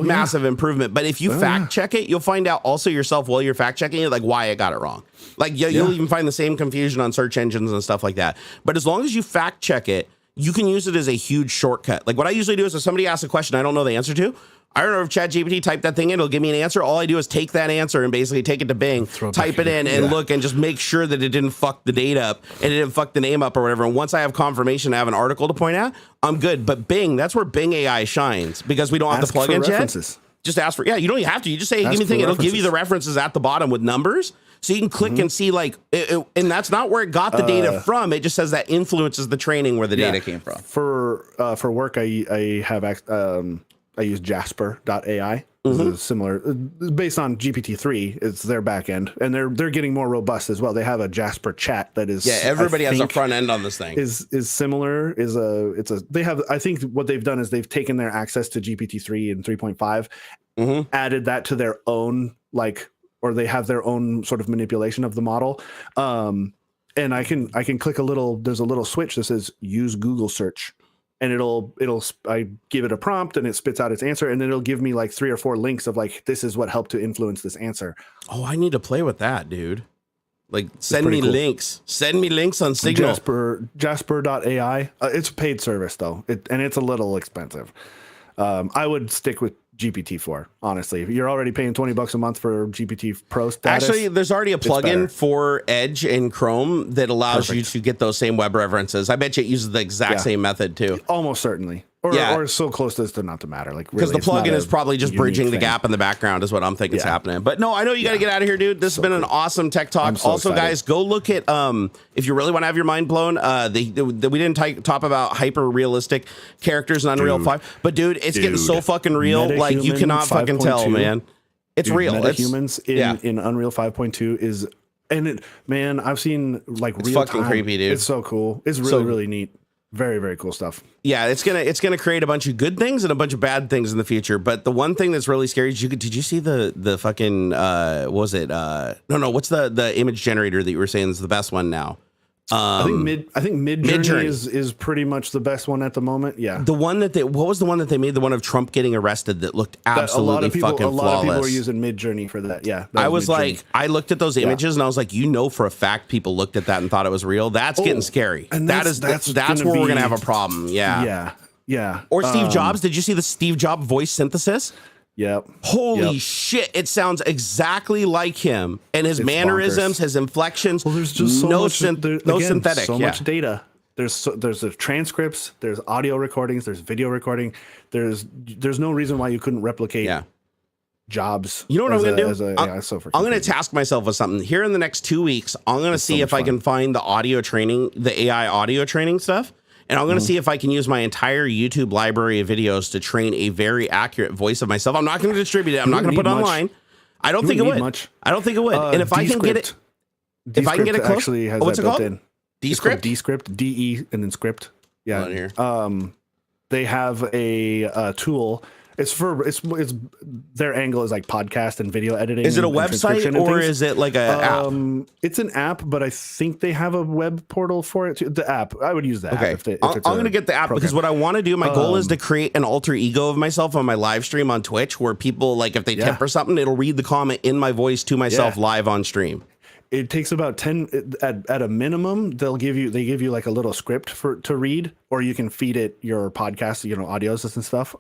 massive improvement. But if you fact check it, you'll find out also yourself while you're fact checking it, like why it got it wrong. Like you'll even find the same confusion on search engines and stuff like that. But as long as you fact check it, you can use it as a huge shortcut. Like what I usually do is if somebody asks a question I don't know the answer to, I don't know if ChatGPT typed that thing in, it'll give me an answer. All I do is take that answer and basically take it to Bing, type it in and look and just make sure that it didn't fuck the data up and it didn't fuck the name up or whatever. And once I have confirmation, I have an article to point out, I'm good. But Bing, that's where Bing AI shines because we don't have the plugins yet. Just ask for, you don't have to. You just say, give me the thing. It'll give you the references at the bottom with numbers. So you can click and see like, and that's not where it got the data from. It just says that influences the training where the data came from. For work, I use Jasper.ai. Is similar, based on GPT-3. It's their back end, and they're getting more robust as well. They have a Jasper chat that is everybody has a front end on this thing. Is similar. They have. I think what they've done is they've taken their access to GPT-3 and 3.5, added that to their own or they have their own sort of manipulation of the model. And I can click there's a little switch that says use Google search, and I give it a prompt and it spits out its answer, and then it'll give me like 3 or 4 links of like, this is what helped to influence this answer. Oh, I need to play with that, dude. Like send me links on Signal. Jasper.ai. It's a paid service though. And it's a little expensive. I would stick with GPT-4, honestly. If you're already paying $20 a month for GPT Pro status. Actually, there's already a plugin for Edge in Chrome that allows you to get those same web references. I bet you it uses the exact same method too. Almost certainly. Or so close as to not to matter. Like because the plugin is probably just bridging the gap in the background is what I'm thinking is happening. But no, I know you got to get out of here, dude. This has been an awesome tech talk. Also, guys, go look at if you really want to have your mind blown. We didn't talk about hyper realistic characters in Unreal 5, but dude, it's getting so fucking real. Metahuman like you cannot fucking tell, man. It's real. Metahumans in Unreal 5.2 is, and it, man, I've seen like it's real fucking time. Creepy, dude. It's so cool. It's really neat. Very, very cool stuff. Yeah, it's gonna create a bunch of good things and a bunch of bad things in the future. But the one thing that's really scary is did you see the fucking what was it? What's the image generator that you were saying is the best one now? I think Midjourney is pretty much the best one at the moment. Yeah. The one that what was the one that they made? The one of Trump getting arrested that looked absolutely fucking flawless. A lot of people are using Midjourney for that. Yeah. I was like, I looked at those images and I was like, for a fact people looked at that and thought it was real. That's getting scary. And that's where we're gonna have a problem. Yeah. Yeah. Or Steve Jobs. Did you see the Steve Jobs voice synthesis? Yep. Holy shit. It sounds exactly like him. And his mannerisms, his inflections. Well, there's just so synthetic. So much data. There's the transcripts, there's audio recordings, there's video recording. There's no reason why you couldn't replicate Jobs. You know what I'm going to do? I'm going to task myself with something. Here in the next 2 weeks, I'm going to see if I can find the audio training, the AI audio training stuff. And I'm going to see if I can use my entire YouTube library of videos to train a very accurate voice of myself. I'm not going to distribute it. I'm not going to put it online. I don't think it would. I don't think it would. And if I can get it, if I can get it close, actually has that built in. Descript? Descript, DE, and then script. Yeah. They have a tool It's their angle is like podcast and video editing. Is it a and website or is it like an app? It's an app, but I think they have a web portal for it too. The app, I would use the okay. app. I'm going to get the app because what I want to do, my goal is to create an alter ego of myself on my live stream on Twitch where people, like if they tip or something, it'll read the comment in my voice to myself live on stream. It takes about 10 at a minimum. They give you like a little script to read, or you can feed it your podcast, audios and stuff.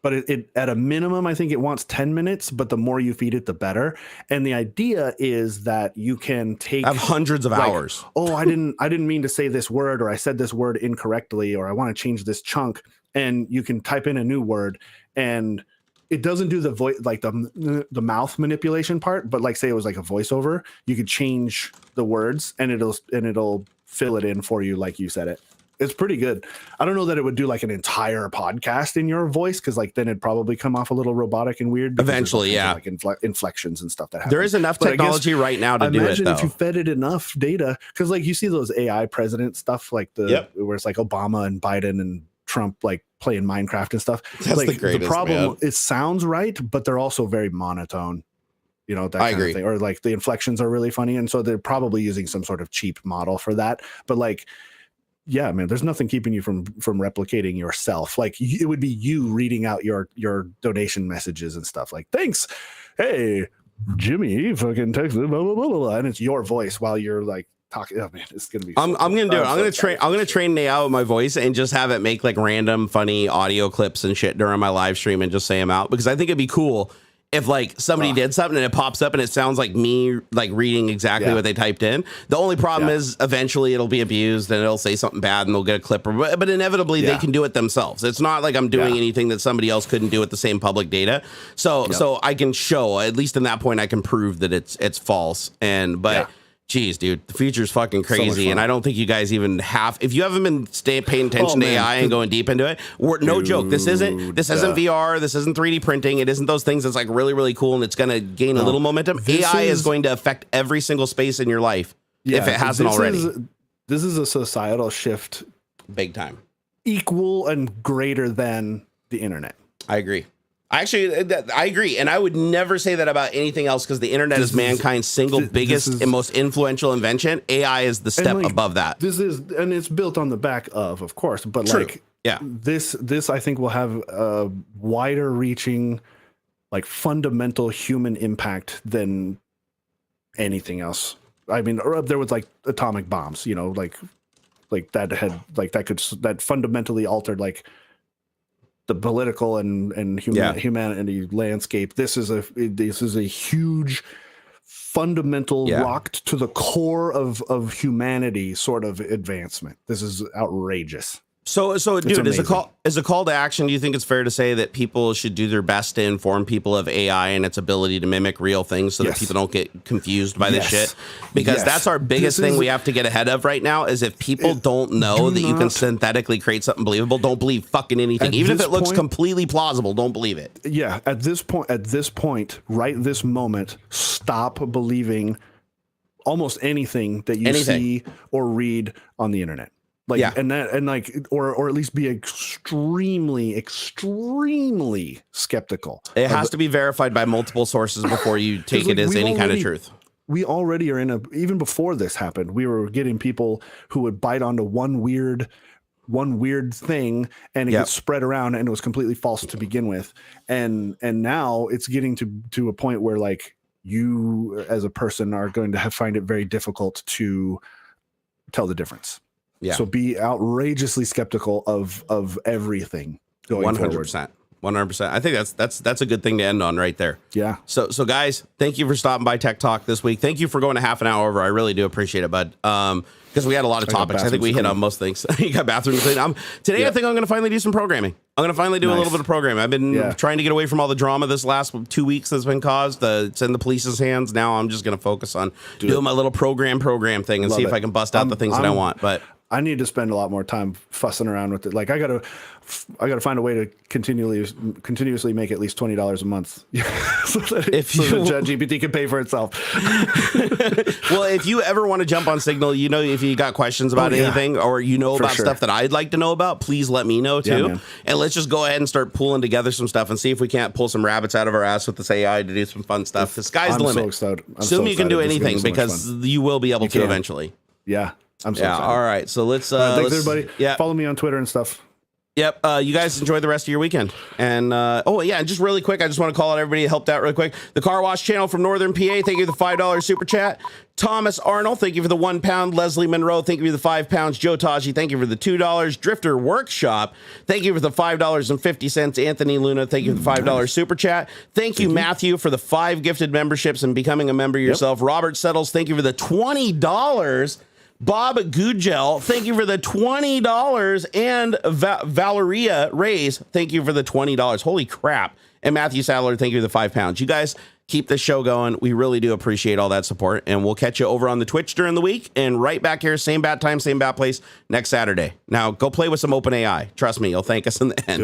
But it at a minimum, I think it wants 10 minutes, but the more you feed it, the better. And the idea is that you can take I have hundreds of hours. Oh, I didn't mean to say this word, or I said this word incorrectly, or I want to change this chunk. And you can type in a new word, and it doesn't do the voice, like the mouth manipulation part, but like say it was like a voiceover, you could change the words and it'll fill it in for you like you said it. It's pretty good. I don't know that it would do like an entire podcast in your voice, because like then it'd probably come off a little robotic and weird. Eventually, yeah. Like inflections and stuff that happen. There is enough technology right now to do it, imagine though. if you fed it enough data, because like you see those AI president stuff, like where it's like Obama and Biden and Trump like playing Minecraft and stuff. That's like the greatest, problem. Man. It sounds right, but they're also very monotone. That kind of thing. Or like the inflections are really funny, and so they're probably using some sort of cheap model for that. But like, yeah, man, there's nothing keeping you from replicating yourself. Like it would be you reading out your donation messages and stuff. Like, thanks, hey Jimmy, fucking texted, blah blah blah blah, and it's your voice while you're like talking. Oh man, it's gonna be. I'm gonna do it. I'm gonna train AI with my voice and just have it make like random funny audio clips and shit during my live stream and just say them out, because I think it'd be cool if like somebody did something and it pops up and it sounds like me like reading exactly what they typed in. The only problem is eventually it'll be abused and it'll say something bad and they'll get a clip, but inevitably they can do it themselves. It's not like I'm doing anything that somebody else couldn't do with the same public data. So I can show, at least in that point, I can prove that it's false. Geez, dude, the future's fucking crazy, and I don't think you guys even have. If you haven't been paying attention to AI and going deep into it, no joke. This isn't VR. This isn't 3D printing. It isn't those things that's like really, really cool, and it's going to gain a little momentum. AI is going to affect every single space in your life if it hasn't already. This is a societal shift, big time, equal and greater than the internet. I agree. I agree, and I would never say that about anything else, because the internet is mankind's single biggest and most influential invention. AI is the step above that. And it's built on the back of course, but True. like this I think will have a wider reaching, like fundamental human impact than anything else. I mean, there was like atomic bombs, like that had like that fundamentally altered like the political and humanity landscape. This is a huge fundamental rocked to the core of humanity sort of advancement. This is outrageous. So dude, as a call to action, do you think it's fair to say that people should do their best to inform people of AI and its ability to mimic real things so that people don't get confused by this shit? Because that's our biggest thing we have to get ahead of right now, is if people don't know that you can synthetically create something believable, don't believe fucking anything. Even if it looks completely plausible, don't believe it. Yeah, at this point, right this moment, stop believing almost anything that you see or read on the internet. Or at least be extremely skeptical. It has to be verified by multiple sources before you take it as any kind of truth. We already are even before this happened, we were getting people who would bite onto one weird thing and it gets spread around and it was completely false to begin with. And now it's getting to a point where like you as a person are going to find it very difficult to tell the difference. Yeah. So be outrageously skeptical of everything going 100%. 100%. I think that's a good thing to end on right there. Yeah. So guys, thank you for stopping by Tech Talk this week. Thank you for going a half an hour over. I really do appreciate it, bud. Because we had a lot of topics. I think we hit on most things. You got bathroom clean. Today, I think I'm going to finally do some programming. I'm going to finally do a little bit of programming. I've been trying to get away from all the drama this last 2 weeks that's been caused. It's in the police's hands. Now I'm just going to focus on doing my little program thing and see if I can bust out the things that I want. But I need to spend a lot more time fussing around with it. Like I gotta find a way to continuously make at least $20 a month, so that ChatGPT can pay for itself. Well, if you ever want to jump on Signal, if you got questions about anything, or about stuff that I'd like to know about, please let me know too. And let's just go ahead and start pulling together some stuff and see if we can't pull some rabbits out of our ass with this AI to do some fun stuff. The sky's the limit. Assume you can do anything, because you will be able to eventually. Yeah. I'm so excited. All right. So let's thanks everybody. Yeah. Follow me on Twitter and stuff. Yep. You guys enjoy the rest of your weekend. And and just really quick, I just want to call out everybody who helped out really quick. The Car Wash Channel from Northern PA, thank you for the $5 super chat. Thomas Arnold, thank you for the £1. Leslie Monroe, thank you for the £5. Joe Taji, thank you for the $2. Drifter Workshop, thank you for the $5.50. Anthony Luna, thank you for the $5 super chat. Thank you, Matthew, for the 5 gifted memberships and becoming a member yourself. Robert Settles, thank you for the $20. Bob Gugel, thank you for the $20. And Valeria Reyes, thank you for the $20. Holy crap. And Matthew Sadler, thank you for the £5. You guys keep the show going. We really do appreciate all that support. And we'll catch you over on the Twitch during the week. And right back here, same bat time, same bat place, next Saturday. Now, go play with some OpenAI. Trust me, you'll thank us in the end.